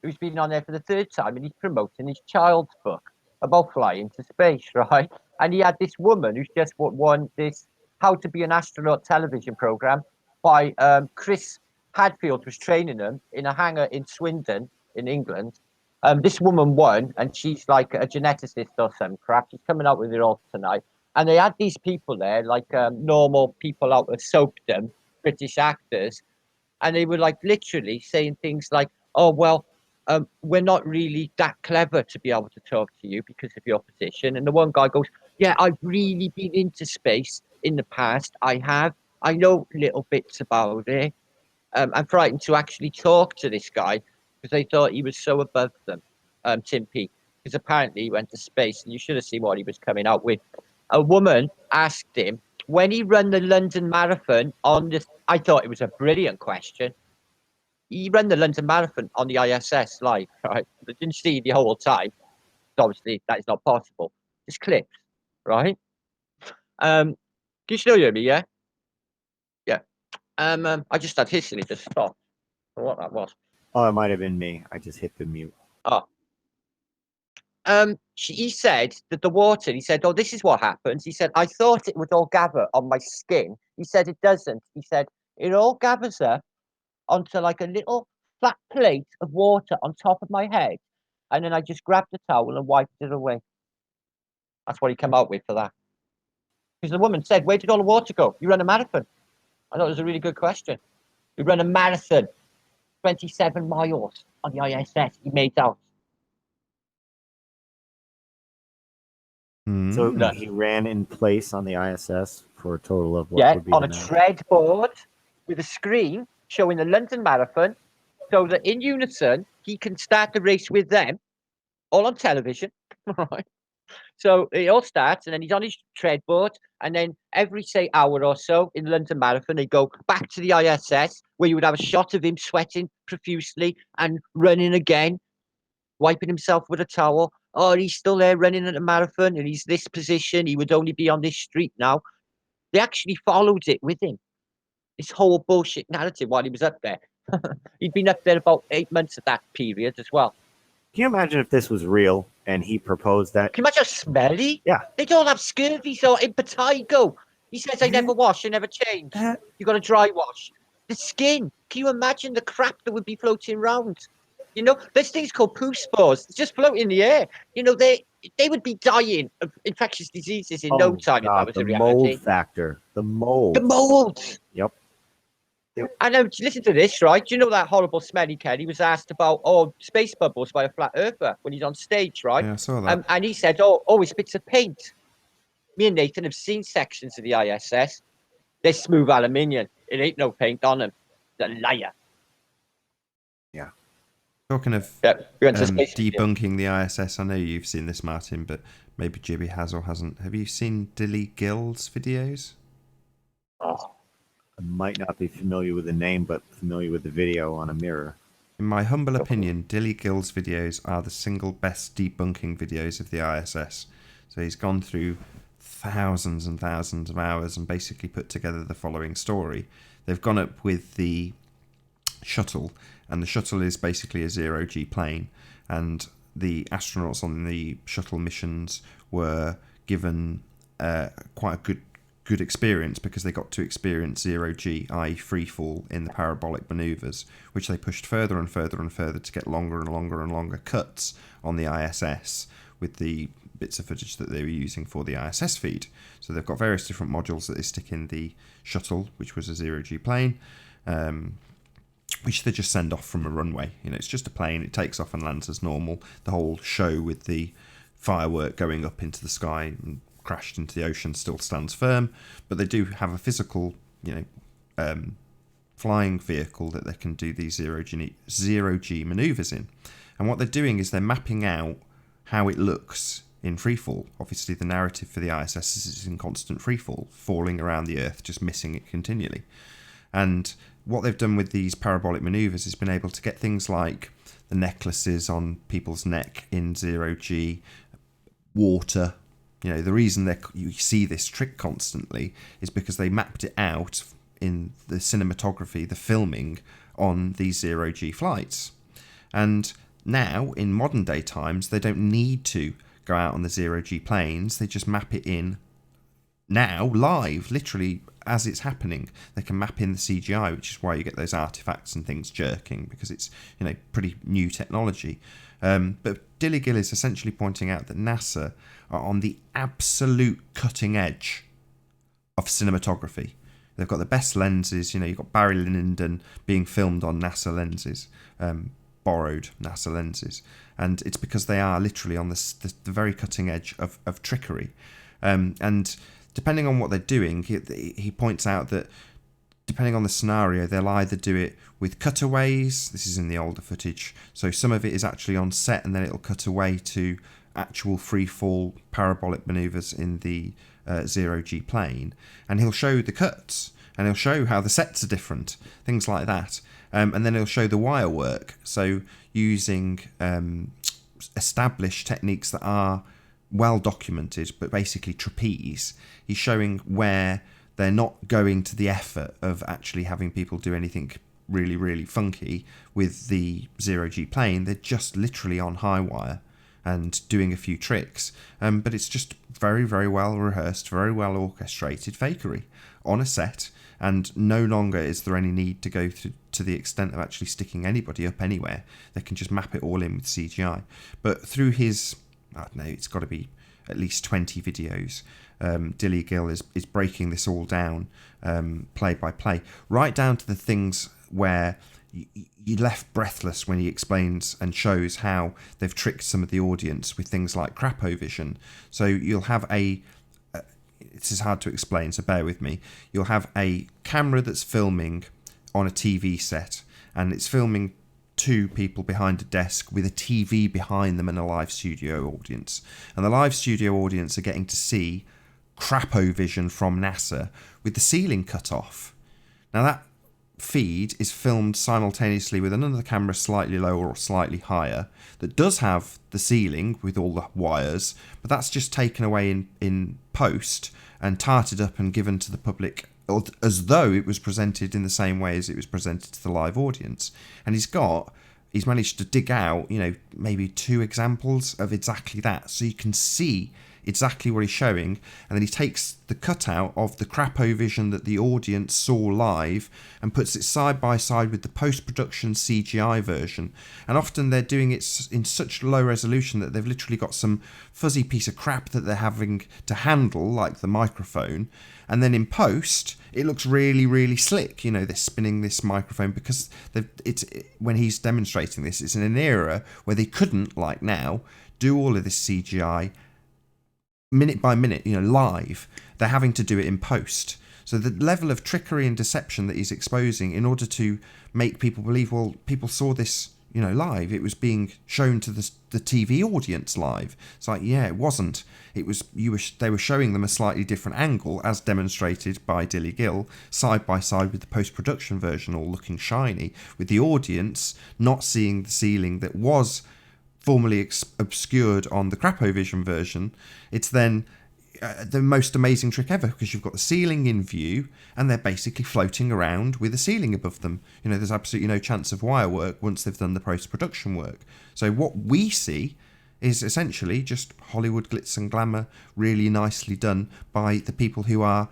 [SPEAKER 4] who's been on there for the 3rd time, and he's promoting his child's book about flying to space, right? And he had this woman who's just won this How to Be an Astronaut television program by Chris Hadfield was training them in a hangar in Swindon in England. This woman won, and she's like a geneticist or some crap. She's coming out with it all tonight. And they had these people there, like normal people out of soapdom, British actors, and they were like literally saying things like, "Oh well, we're not really that clever to be able to talk to you because of your position." And the one guy goes, "Yeah, I've really been into space in the past. I know little bits about it. I'm frightened to actually talk to this guy because they thought he was so above them, Tim Peake, because apparently he went to space, and you should have seen what he was coming out with. A woman asked him when he ran the London Marathon on this. I thought it was a brilliant question. he ran the London Marathon on the ISS live, right? I didn't see the whole time. Obviously, that is not possible. Just clips, right? Can you still hear me? Yeah, yeah. I just had hastily just stopped. What that was?
[SPEAKER 2] Oh, it might have been me. I just hit the mute.
[SPEAKER 4] Oh, he said that the water. He said, "Oh, this is what happens." He said, "I thought it would all gather on my skin." He said, "It doesn't." He said, "It all gathers up onto like a little flat plate of water on top of my head, and then I just grabbed the towel and wiped it away." That's what he came out with for that. Because the woman said, "Where did all the water go? You ran a marathon." I thought it was a really good question. You ran a marathon, 27 miles on the ISS. He made out.
[SPEAKER 2] So
[SPEAKER 1] Mm.
[SPEAKER 2] he ran in place on the ISS for a total of what
[SPEAKER 4] Yeah,
[SPEAKER 2] would be
[SPEAKER 4] on
[SPEAKER 2] the
[SPEAKER 4] a
[SPEAKER 2] math?
[SPEAKER 4] tread board with a screen showing the London Marathon, so that in unison he can start the race with them, all on television, right? So it all starts, and then he's on his tread board, and then every say hour or so in the London Marathon, they go back to the ISS, where you would have a shot of him sweating profusely and running again, wiping himself with a towel. Oh, he's still there running at the marathon, and he's this position. He would only be on this street now. They actually followed it with him. This whole bullshit narrative while he was up there. He'd been up there about 8 months at that period as well.
[SPEAKER 2] Can you imagine if this was real and he proposed that?
[SPEAKER 4] Can you imagine how smelly?
[SPEAKER 2] Yeah.
[SPEAKER 4] They'd all have scurvy, so impetigo. He says, "I never wash, I never change. You got to dry wash." The skin. Can you imagine the crap that would be floating around? You know, there's things called poo spores. It's just floating in the air. You know, they would be dying of infectious diseases in no time if that was
[SPEAKER 2] the
[SPEAKER 4] a reality.
[SPEAKER 2] mold factor. The mold.
[SPEAKER 4] The mold.
[SPEAKER 2] Yep.
[SPEAKER 4] I know. Listen to this, right? Do you know that horrible smelly Ken? He was asked about space bubbles by a flat earther when he's on stage, right?
[SPEAKER 1] Yeah, I saw that.
[SPEAKER 4] And he said, "Oh, it's bits of paint." Me and Nathan have seen sections of the ISS. They're smooth aluminium. It ain't no paint on them. The liar.
[SPEAKER 1] Talking of
[SPEAKER 4] Yeah, we went to space.
[SPEAKER 1] debunking the ISS, I know you've seen this, Martin, but maybe Jibby has or hasn't. Have you seen Dilly Gill's videos?
[SPEAKER 4] Oh,
[SPEAKER 2] I might not be familiar with the name, but familiar with the video on a mirror.
[SPEAKER 1] In my humble opinion, Dilly Gill's videos are the single best debunking videos of the ISS. So he's gone through thousands and thousands of hours and basically put together the following story. They've gone up with the shuttle, and the shuttle is basically a zero-G plane, and the astronauts on the shuttle missions were given quite a good experience because they got to experience zero-G, i.e. free fall in the parabolic manoeuvres, which they pushed further and further and further to get longer and longer and longer cuts on the ISS with the bits of footage that they were using for the ISS feed. So they've got various different modules that they stick in the shuttle, which was a zero-G plane, which they just send off from a runway. You know, it's just a plane, it takes off and lands as normal. The whole show with the firework going up into the sky and crashed into the ocean still stands firm, but they do have a physical, flying vehicle that they can do these zero-G maneuvers in. And what they're doing is they're mapping out how it looks in freefall. Obviously, the narrative for the ISS is in constant freefall, falling around the Earth, just missing it continually. And what they've done with these parabolic maneuvers is been able to get things like the necklaces on people's neck in zero-G, water. You know, the reason that you see this trick constantly is because they mapped it out in the cinematography, the filming on these zero-G flights. And now, in modern day times, they don't need to go out on the zero-G planes. They just map it in now, live, literally as it's happening. They can map in the CGI, which is why you get those artifacts and things jerking, because it's, pretty new technology. But Dilly Gill is essentially pointing out that NASA are on the absolute cutting edge of cinematography. They've got the best lenses. You've got Barry Lyndon being filmed on NASA lenses, borrowed NASA lenses, and it's because they are literally on the very cutting edge of trickery. And depending on what they're doing, he points out that depending on the scenario, they'll either do it with cutaways. This is in the older footage, so some of it is actually on set, and then it'll cut away to actual free fall parabolic maneuvers in the zero-G plane, and he'll show the cuts. and he'll show how the sets are different, things like that. And then he'll show the wire work. So using established techniques that are well documented, but basically trapeze. He's showing where they're not going to the effort of actually having people do anything really, really funky with the zero-G plane. They're just literally on high wire and doing a few tricks. But it's just very, very well rehearsed, very well orchestrated fakery on a set. And no longer is there any need to go to the extent of actually sticking anybody up anywhere. They can just map it all in with CGI. But through his, I don't know, it's got to be at least 20 videos, Dilly Gill is breaking this all down, play by play, right down to the things where you're left breathless when he explains and shows how they've tricked some of the audience with things like crapovision. So you'll have this is hard to explain, so bear with me. You'll have a camera that's filming on a TV set, and it's filming two people behind a desk with a TV behind them and a live studio audience. And the live studio audience are getting to see crapovision from NASA with the ceiling cut off. Now that feed is filmed simultaneously with another camera slightly lower or slightly higher that does have the ceiling with all the wires, but that's just taken away in post and tarted up and given to the public as though it was presented in the same way as it was presented to the live audience. And he's managed to dig out, maybe 2 examples of exactly that, so you can see exactly what he's showing. And then he takes the cutout of the crapovision that the audience saw live and puts it side by side with the post-production CGI version. And often they're doing it in such low resolution that they've literally got some fuzzy piece of crap that they're having to handle, like the microphone. And then in post, it looks really, really slick. They're spinning this microphone because when he's demonstrating this, it's in an era where they couldn't, like now, do all of this CGI minute by minute, live. They're having to do it in post. So the level of trickery and deception that he's exposing in order to make people believe, well, people saw this, live. It was being shown to the TV audience live. It's like, yeah, it wasn't. It was they were showing them a slightly different angle, as demonstrated by Dilly Gill, side by side with the post-production version, all looking shiny, with the audience not seeing the ceiling that was formerly obscured on the crapovision version. It's then the most amazing trick ever, because you've got the ceiling in view and they're basically floating around with a ceiling above them. There's absolutely no chance of wire work once they've done the post-production work. So what we see is essentially just Hollywood glitz and glamour, really nicely done by the people who are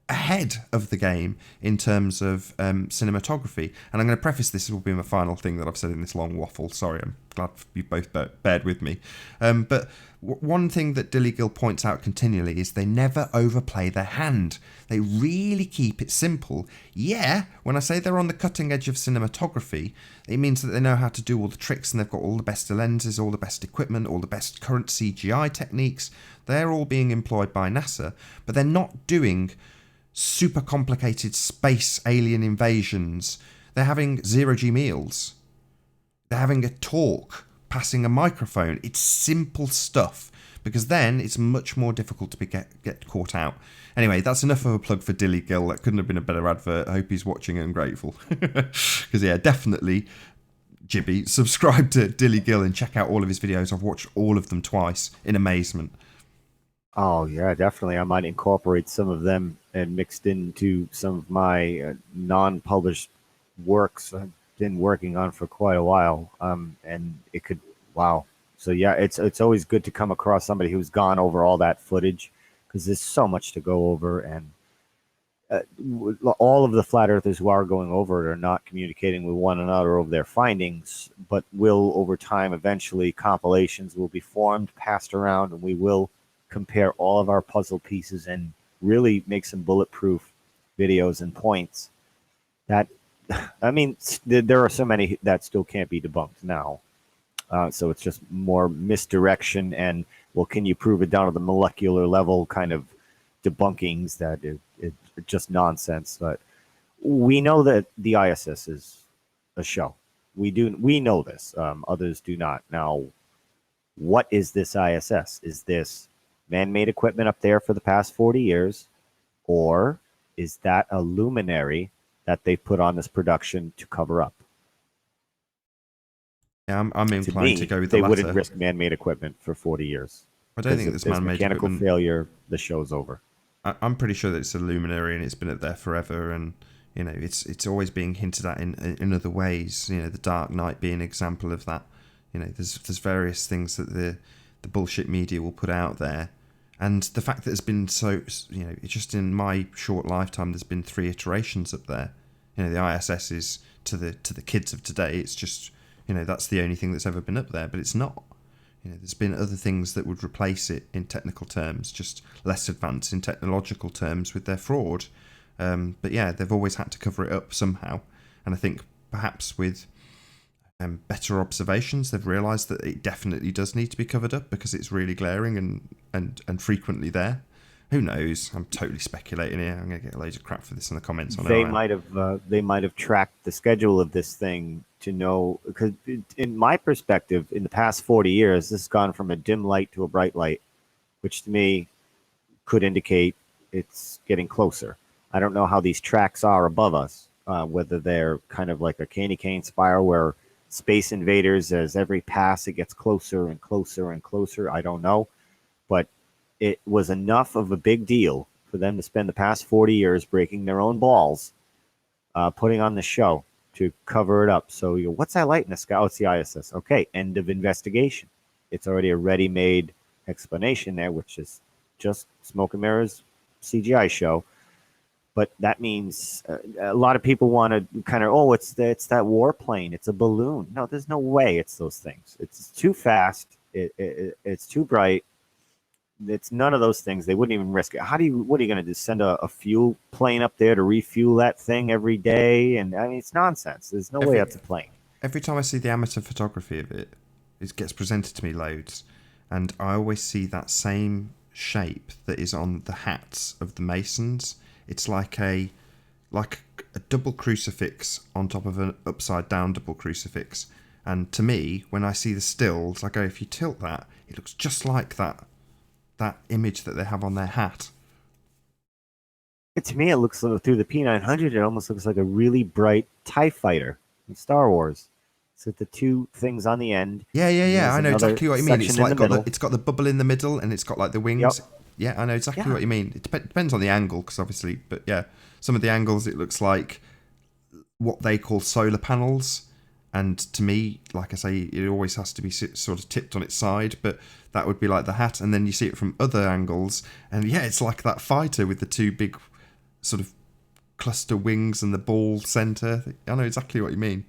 [SPEAKER 1] ahead of the game in terms of cinematography. And I'm going to preface this will be my final thing that I've said in this long waffle. Sorry, I'm glad you both bared with me. But one thing that Dilly Gill points out continually is they never overplay their hand. They really keep it simple. Yeah, when I say they're on the cutting edge of cinematography, it means that they know how to do all the tricks and they've got all the best lenses, all the best equipment, all the best current CGI techniques. They're all being employed by NASA, but they're not doing super complicated space alien invasions. They're having zero-G meals. They're having a talk, passing a microphone. It's simple stuff, because then it's much more difficult to get caught out. Anyway, that's enough of a plug for Dilly Gill. That couldn't have been a better advert. I hope he's watching and grateful. Because yeah, definitely, Jibby, subscribe to Dilly Gill and check out all of his videos. I've watched all of them twice in amazement.
[SPEAKER 2] Oh, yeah, definitely. I might incorporate some of them and mixed into some of my non-published works I've been working on for quite a while. And it could, wow. So, yeah, it's always good to come across somebody who's gone over all that footage, because there's so much to go over. And all of the flat earthers who are going over it are not communicating with one another over their findings, but will, over time, eventually, compilations will be formed, passed around, and we will compare all of our puzzle pieces and really make some bulletproof videos and points that, I mean, there are so many that still can't be debunked now. So it's just more misdirection and, well, can you prove it down to the molecular level kind of debunkings that it's just nonsense. But we know that the ISS is a show. We know this. Others do not. Now, what is this ISS? Is this man-made equipment up there for the past 40 years, or is that a luminary that they put on this production to cover up?
[SPEAKER 1] Yeah, I'm
[SPEAKER 2] To
[SPEAKER 1] inclined
[SPEAKER 2] me,
[SPEAKER 1] to go with the
[SPEAKER 2] they
[SPEAKER 1] latter.
[SPEAKER 2] wouldn't risk man-made equipment for 40 years.
[SPEAKER 1] I don't think
[SPEAKER 2] If
[SPEAKER 1] this
[SPEAKER 2] there's
[SPEAKER 1] man-made
[SPEAKER 2] mechanical
[SPEAKER 1] equipment.
[SPEAKER 2] failure, the show's over.
[SPEAKER 1] I'm pretty sure that it's a luminary and it's been up there forever, and you know it's always being hinted at in other ways. You know, the Dark Knight being an example of that. You know, there's various things that the bullshit media will put out there, and the fact that there's been it's just in my short lifetime there's been 3 iterations up there. You know, the ISS is to the kids of today. It's just, you know, that's the only thing that's ever been up there, but it's not. You know, there's been other things that would replace it in technical terms, just less advanced in technological terms with their fraud. But yeah, they've always had to cover it up somehow. And I think perhaps with better observations, they've realised that it definitely does need to be covered up because it's really glaring and frequently there. Who knows? I'm totally speculating here. I'm going to get loads of crap for this in the comments.
[SPEAKER 2] They might have tracked the schedule of this thing to know, because in my perspective, in the past 40 years, this has gone from a dim light to a bright light, which to me could indicate it's getting closer. I don't know how these tracks are above us, whether they're kind of like a candy cane spiral where Space Invaders, as every pass it gets closer and closer and closer. I don't know, but it was enough of a big deal for them to spend the past 40 years breaking their own balls, putting on the show to cover it up. So, what's that light in the sky? Oh, it's the ISS. Okay, end of investigation. It's already a ready-made explanation there, which is just smoke and mirrors CGI show. But that means a lot of people want to kind of, it's that warplane. It's a balloon. No, there's no way it's those things. It's too fast. It's too bright. It's none of those things. They wouldn't even risk it. What are you going to do? Send a fuel plane up there to refuel that thing every day? And I mean, it's nonsense. There's no way that's a plane.
[SPEAKER 1] Every time I see the amateur photography of it, it gets presented to me loads, and I always see that same shape that is on the hats of the Masons. It's like a double crucifix on top of an upside down double crucifix. And to me, when I see the stills, I go, if you tilt that, it looks just like that image that they have on their hat.
[SPEAKER 2] To me, it looks through the P900. It almost looks like a really bright TIE fighter in Star Wars. So the 2 things on the end.
[SPEAKER 1] Yeah. I know exactly what you mean. It's like it's got the bubble in the middle, and it's got like the wings. Yep. Yeah, I know exactly what you mean. It depends on the angle, because obviously, but yeah, some of the angles it looks like what they call solar panels. And to me, like I say, it always has to be sort of tipped on its side, but that would be like the hat. And then you see it from other angles, and yeah, it's like that fighter with the 2 big sort of cluster wings and the ball center. I know exactly what you mean.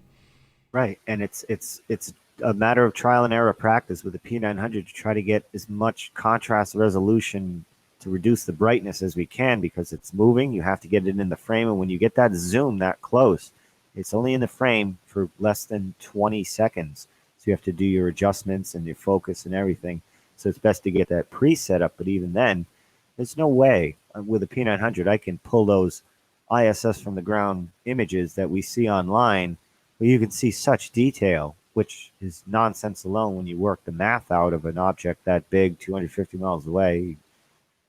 [SPEAKER 2] Right, and it's a matter of trial and error practice with the P900 to try to get as much contrast resolution to reduce the brightness as we can, because it's moving. You have to get it in the frame, and when you get that zoom that close, it's only in the frame for less than 20 seconds. So you have to do your adjustments and your focus and everything. So it's best to get that preset up. But even then, there's no way with a P900 I can pull those ISS from the ground images that we see online, where you can see such detail, which is nonsense alone when you work the math out of an object that big, 250 miles away.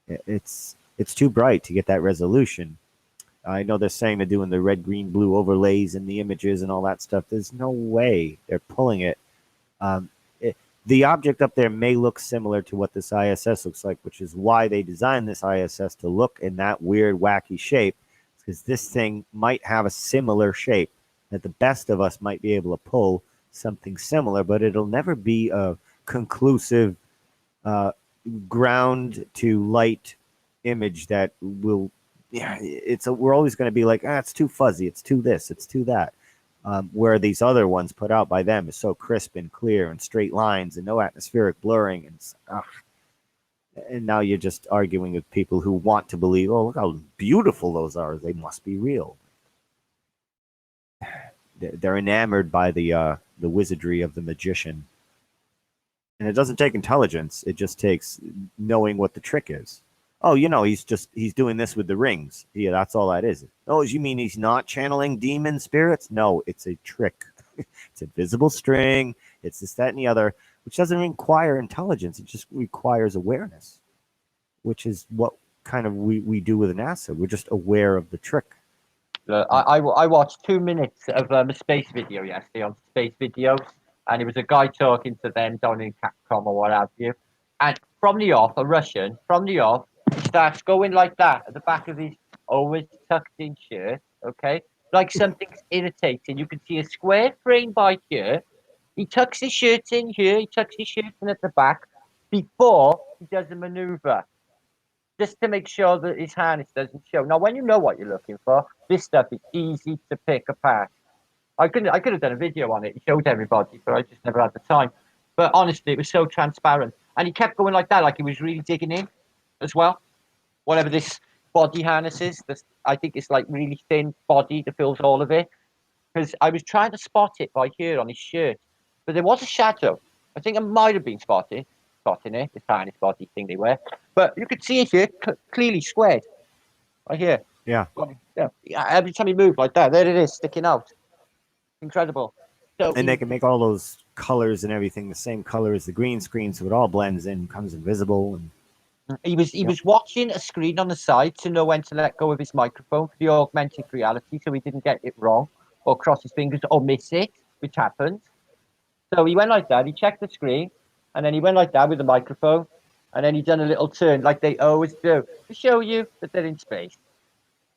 [SPEAKER 2] It's too bright to get that resolution. I know they're saying they're doing the red, green, blue overlays in the images and all that stuff. There's no way they're pulling it. The object up there may look similar to what this ISS looks like, which is why they designed this ISS to look in that weird, wacky shape, because this thing might have a similar shape that the best of us might be able to pull something similar, but it'll never be a conclusive ground to light image that will. Yeah, we're always going to be like, it's too fuzzy, it's too this, it's too that. Where these other ones put out by them is so crisp and clear and straight lines and no atmospheric blurring. And now you're just arguing with people who want to believe, look how beautiful those are. They must be real. They're enamored by the wizardry of the magician. And it doesn't take intelligence. It just takes knowing what the trick is. Oh, he's doing this with the rings. Yeah, that's all that is. Oh, you mean he's not channeling demon spirits? No, it's a trick. It's a visible string. It's this, that, and the other, which doesn't require intelligence. It just requires awareness, which is what kind of we do with NASA. We're just aware of the trick.
[SPEAKER 4] I watched 2 minutes of a space video yesterday on space videos, and it was a guy talking to them down in Capcom or what have you. And from the off, a Russian, from the off, he starts going like that at the back of his always tucked in shirt, okay? Like something's irritating. You can see a square frame by here. He tucks his shirt in here, he tucks his shirt in at the back before he does a maneuver, just to make sure that his harness doesn't show. Now, when you know what you're looking for, this stuff is easy to pick apart. I could have done a video on it and showed everybody, but I just never had the time. But honestly, it was so transparent. And he kept going like that, like he was really digging in as well. Whatever this body harness is, I think it's like really thin body that fills all of it. Because I was trying to spot it by here on his shirt, but there was a shadow. I think I might have been spotting it, this harness body thing they wear. But you could see it here, clearly squared. Right here.
[SPEAKER 2] Yeah.
[SPEAKER 4] Yeah. Every time he moved like that, there it is, sticking out. Incredible. So
[SPEAKER 2] And they can make all those colors and everything the same color as the green screen, so it all blends in, becomes invisible. And
[SPEAKER 4] he was watching a screen on the side to know when to let go of his microphone for the augmented reality, so he didn't get it wrong or cross his fingers or miss it, which happens. So he went like that. He checked the screen, and then he went like that with the microphone, and then he done a little turn like they always do to show you that they're in space.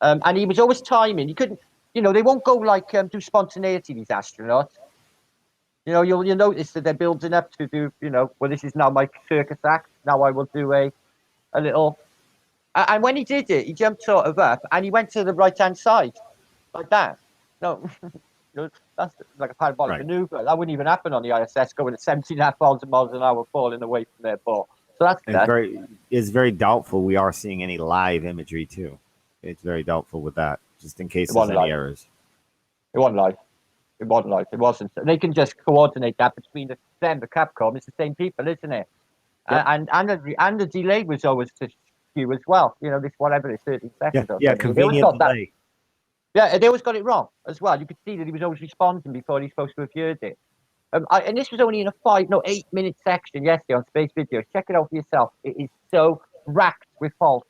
[SPEAKER 4] And he was always timing. He couldn't, they won't go like do spontaneity, these astronauts. You'll notice that they're building up to do, well, this is now my circus act. Now I will do a little. And when he did it, he jumped sort of up and he went to the right hand side like that. No, that's like a parabolic maneuver. That wouldn't even happen on the ISS going at 17,500 miles an hour falling away from their ball. So that's
[SPEAKER 2] it's very doubtful we are seeing any live imagery too. It's very doubtful with that, just in case there's any errors. It wasn't live.
[SPEAKER 4] It wasn't. And they can just coordinate that between them, the Capcom. It's the same people, isn't it? Yep. And the delay was always to skew as well. This whatever it's 30 seconds.
[SPEAKER 2] Yeah, convenient delay.
[SPEAKER 4] Yeah, they always got it wrong as well. You could see that he was always responding before he's supposed to have heard it. And this was only in a 8-minute section yesterday on Space Videos. Check it out for yourself. It is so racked with faults.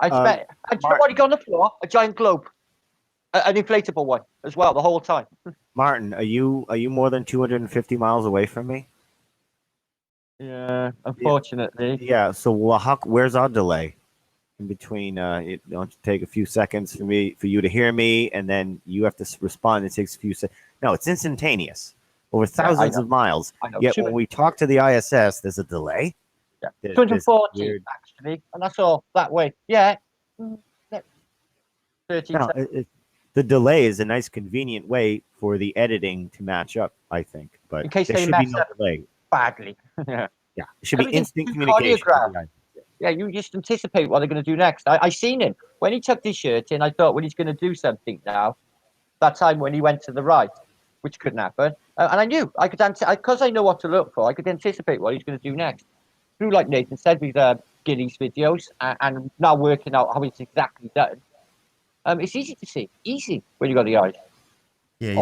[SPEAKER 4] I expect. And you know what he got on the floor? A giant globe, an inflatable one as well, the whole time.
[SPEAKER 2] Martin, are you more than 250 miles away from me?
[SPEAKER 4] Yeah, unfortunately.
[SPEAKER 2] Yeah. So where's our delay in between? It don't take a few seconds for you to hear me, and then you have to respond. It takes a few seconds. No, it's instantaneous, over thousands of miles. Yet when we talk to the ISS, there's a delay.
[SPEAKER 4] Yeah, 240 actually, and that's all that way. Yeah. 13 seconds.
[SPEAKER 2] The delay is a nice, convenient way for the editing to match up, I think. But
[SPEAKER 4] in case
[SPEAKER 2] there should be no delay.
[SPEAKER 4] Badly.
[SPEAKER 2] Yeah. It should be instant communication.
[SPEAKER 4] Yeah, you just anticipate what they're going to do next. I seen him when he tucked his shirt in. I thought, well, he's going to do something now. That time when he went to the right, which couldn't happen, and I knew I could because I know what to look for. I could anticipate what he's going to do next. Through, like Nathan said, with Gilly's videos, and now working out how it's exactly done. It's easy to see, easy when you got the eyes.
[SPEAKER 1] Yeah,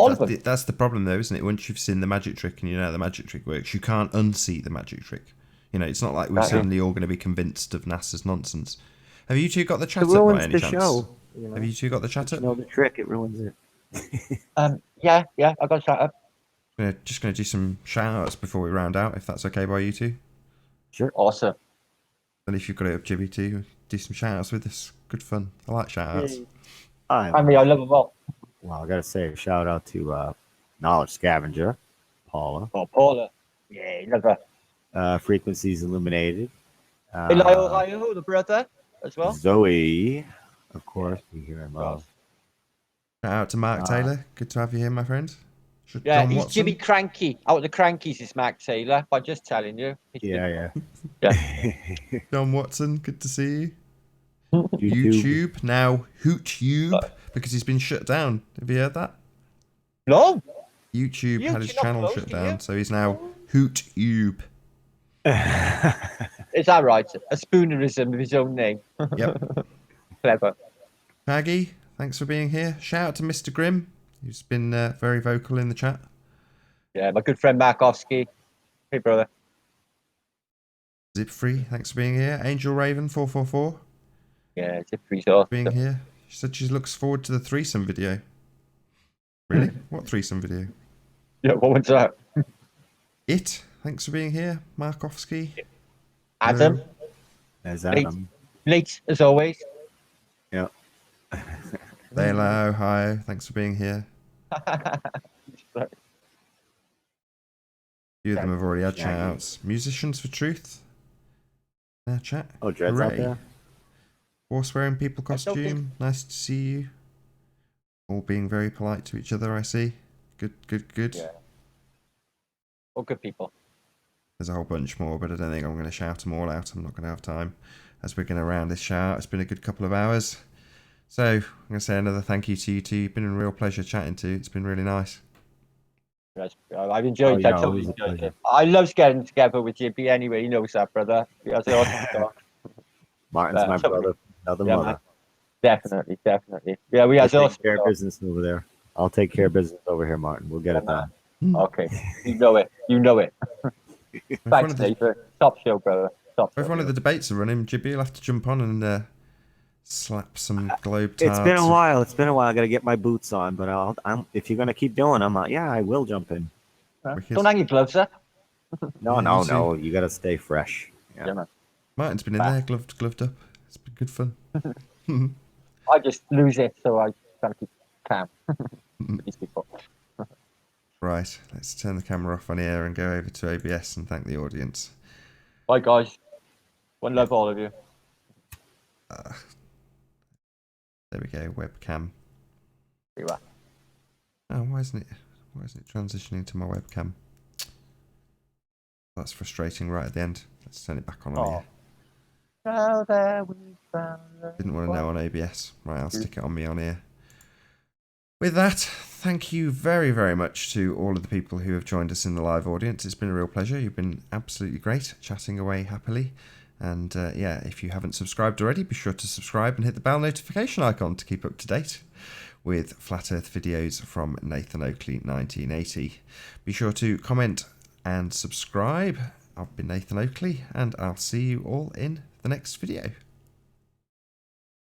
[SPEAKER 1] that's the problem though, isn't it? Once you've seen the magic trick and you know how the magic trick works, you can't unsee the magic trick. It's not like we're suddenly all going to be convinced of NASA's nonsense. Have you two got the chat up by any chance?
[SPEAKER 2] Show,
[SPEAKER 1] Have you two got the chat up?
[SPEAKER 2] The trick, it ruins it.
[SPEAKER 4] Yeah, I got chat up.
[SPEAKER 1] Just going to do some shout-outs before we round out, if that's okay by you two.
[SPEAKER 4] Sure. Awesome.
[SPEAKER 1] And if you've got it up, Jibby, too, do some shout-outs with us. Good fun. I like shout-outs.
[SPEAKER 4] I love them all.
[SPEAKER 2] Well, I got to say a shout-out to Knowledge Scavenger, Paula.
[SPEAKER 4] Oh, Paula. Yeah, love her.
[SPEAKER 2] Frequencies Illuminated.
[SPEAKER 4] Ohio, the brother, as well.
[SPEAKER 2] Zoe, of course, we hear him love.
[SPEAKER 1] Shout out to Mark Taylor. Good to have you here, my friend.
[SPEAKER 4] He's Jimmy Cranky. Out of the Crankies is Mark Taylor, by just telling you.
[SPEAKER 2] Yeah.
[SPEAKER 1] John Watson, good to see you. YouTube, now HootTube, because he's been shut down. Have you heard that?
[SPEAKER 4] No.
[SPEAKER 1] YouTube had his channel shut down, so he's now HootTube.
[SPEAKER 4] Is that right? A spoonerism of his own name.
[SPEAKER 1] Yep.
[SPEAKER 4] Clever.
[SPEAKER 1] Maggie, thanks for being here. Shout out to Mr. Grimm, who's been very vocal in the chat.
[SPEAKER 4] Yeah, my good friend Markovsky. Hey, brother.
[SPEAKER 1] Zip Free, thanks for being here. Angel Raven 444.
[SPEAKER 4] Yeah, it's a resort.
[SPEAKER 1] Being here. She said she looks forward to the threesome video. Really? What threesome video?
[SPEAKER 4] Yeah, what was that?
[SPEAKER 1] It. Thanks for being here, Markovsky.
[SPEAKER 4] Adam,
[SPEAKER 2] There's
[SPEAKER 4] late,
[SPEAKER 2] Adam.
[SPEAKER 4] late as always.
[SPEAKER 2] Yeah.
[SPEAKER 1] Hello, hi. Thanks for being here.
[SPEAKER 4] Sorry.
[SPEAKER 1] Few of them have already had
[SPEAKER 2] Shaggy.
[SPEAKER 1] shout-outs. Musicians for Truth. Chat.
[SPEAKER 2] Oh, Dread's out
[SPEAKER 1] Hooray.
[SPEAKER 2] there.
[SPEAKER 1] Horse wearing people
[SPEAKER 4] I don't think-
[SPEAKER 1] costume. Nice to see you. All being very polite to each other, I see. Good, good, good.
[SPEAKER 4] Yeah. All good people.
[SPEAKER 1] There's a whole bunch more, but I don't think I'm going to shout them all out. I'm not going to have time as we're going to round this shout. It's been a good couple of hours. So I'm going to say another thank you to you two. You've been a real pleasure chatting to. It's been really nice.
[SPEAKER 4] Yes, I've enjoyed
[SPEAKER 2] Oh,
[SPEAKER 4] I
[SPEAKER 2] yeah,
[SPEAKER 4] totally
[SPEAKER 2] always a
[SPEAKER 4] enjoyed
[SPEAKER 2] pleasure.
[SPEAKER 4] it. I love getting together with Jibby anyway. He knows that, brother. He has an awesome talk.
[SPEAKER 2] Martin's my
[SPEAKER 4] somebody-
[SPEAKER 2] brother. Another
[SPEAKER 4] Yeah,
[SPEAKER 2] mother.
[SPEAKER 4] man. Definitely, definitely. Yeah, we
[SPEAKER 2] We'll
[SPEAKER 4] have
[SPEAKER 2] take
[SPEAKER 4] awesome
[SPEAKER 2] care of
[SPEAKER 4] talk.
[SPEAKER 2] business over there. I'll take care of business over here, Martin. We'll get it done.
[SPEAKER 4] Okay, you know it. You know it.
[SPEAKER 1] If one
[SPEAKER 4] Thanks,
[SPEAKER 1] of the,
[SPEAKER 4] Nathan. Top show, brother. Top show.
[SPEAKER 1] if one of the debates are running, Jibby, you'll have to jump on and slap some globe
[SPEAKER 2] It's
[SPEAKER 1] tarts.
[SPEAKER 2] been a while. It's been a while. I got to get my boots on, but if you're gonna keep doing them, yeah, I will jump in.
[SPEAKER 1] Wicked.
[SPEAKER 4] Don't hang your gloves up.
[SPEAKER 2] No,
[SPEAKER 1] Yeah,
[SPEAKER 2] no,
[SPEAKER 1] you too.
[SPEAKER 2] no. You got to stay fresh.
[SPEAKER 4] Yeah, man.
[SPEAKER 1] Martin's been in there, gloved up. It's been good fun.
[SPEAKER 4] I just lose it, so I try to keep calm with these people.
[SPEAKER 1] Right, let's turn the camera off on here and go over to OBS and thank the audience.
[SPEAKER 4] Bye, guys. One love, all of you.
[SPEAKER 1] There we go, webcam.
[SPEAKER 4] Here you are.
[SPEAKER 1] Oh, why isn't it transitioning to my webcam? That's frustrating right at the end. Let's turn it back on
[SPEAKER 4] Oh.
[SPEAKER 1] here.
[SPEAKER 4] Now that we found love.
[SPEAKER 1] Didn't want to know on OBS. Right, I'll stick it on me on here. With that, thank you very, very much to all of the people who have joined us in the live audience. It's been a real pleasure. You've been absolutely great, chatting away happily. And yeah, if you haven't subscribed already, be sure to subscribe and hit the bell notification icon to keep up to date with Flat Earth videos from Nathan Oakley 1980. Be sure to comment and subscribe. I've been Nathan Oakley, and I'll see you all in the next video.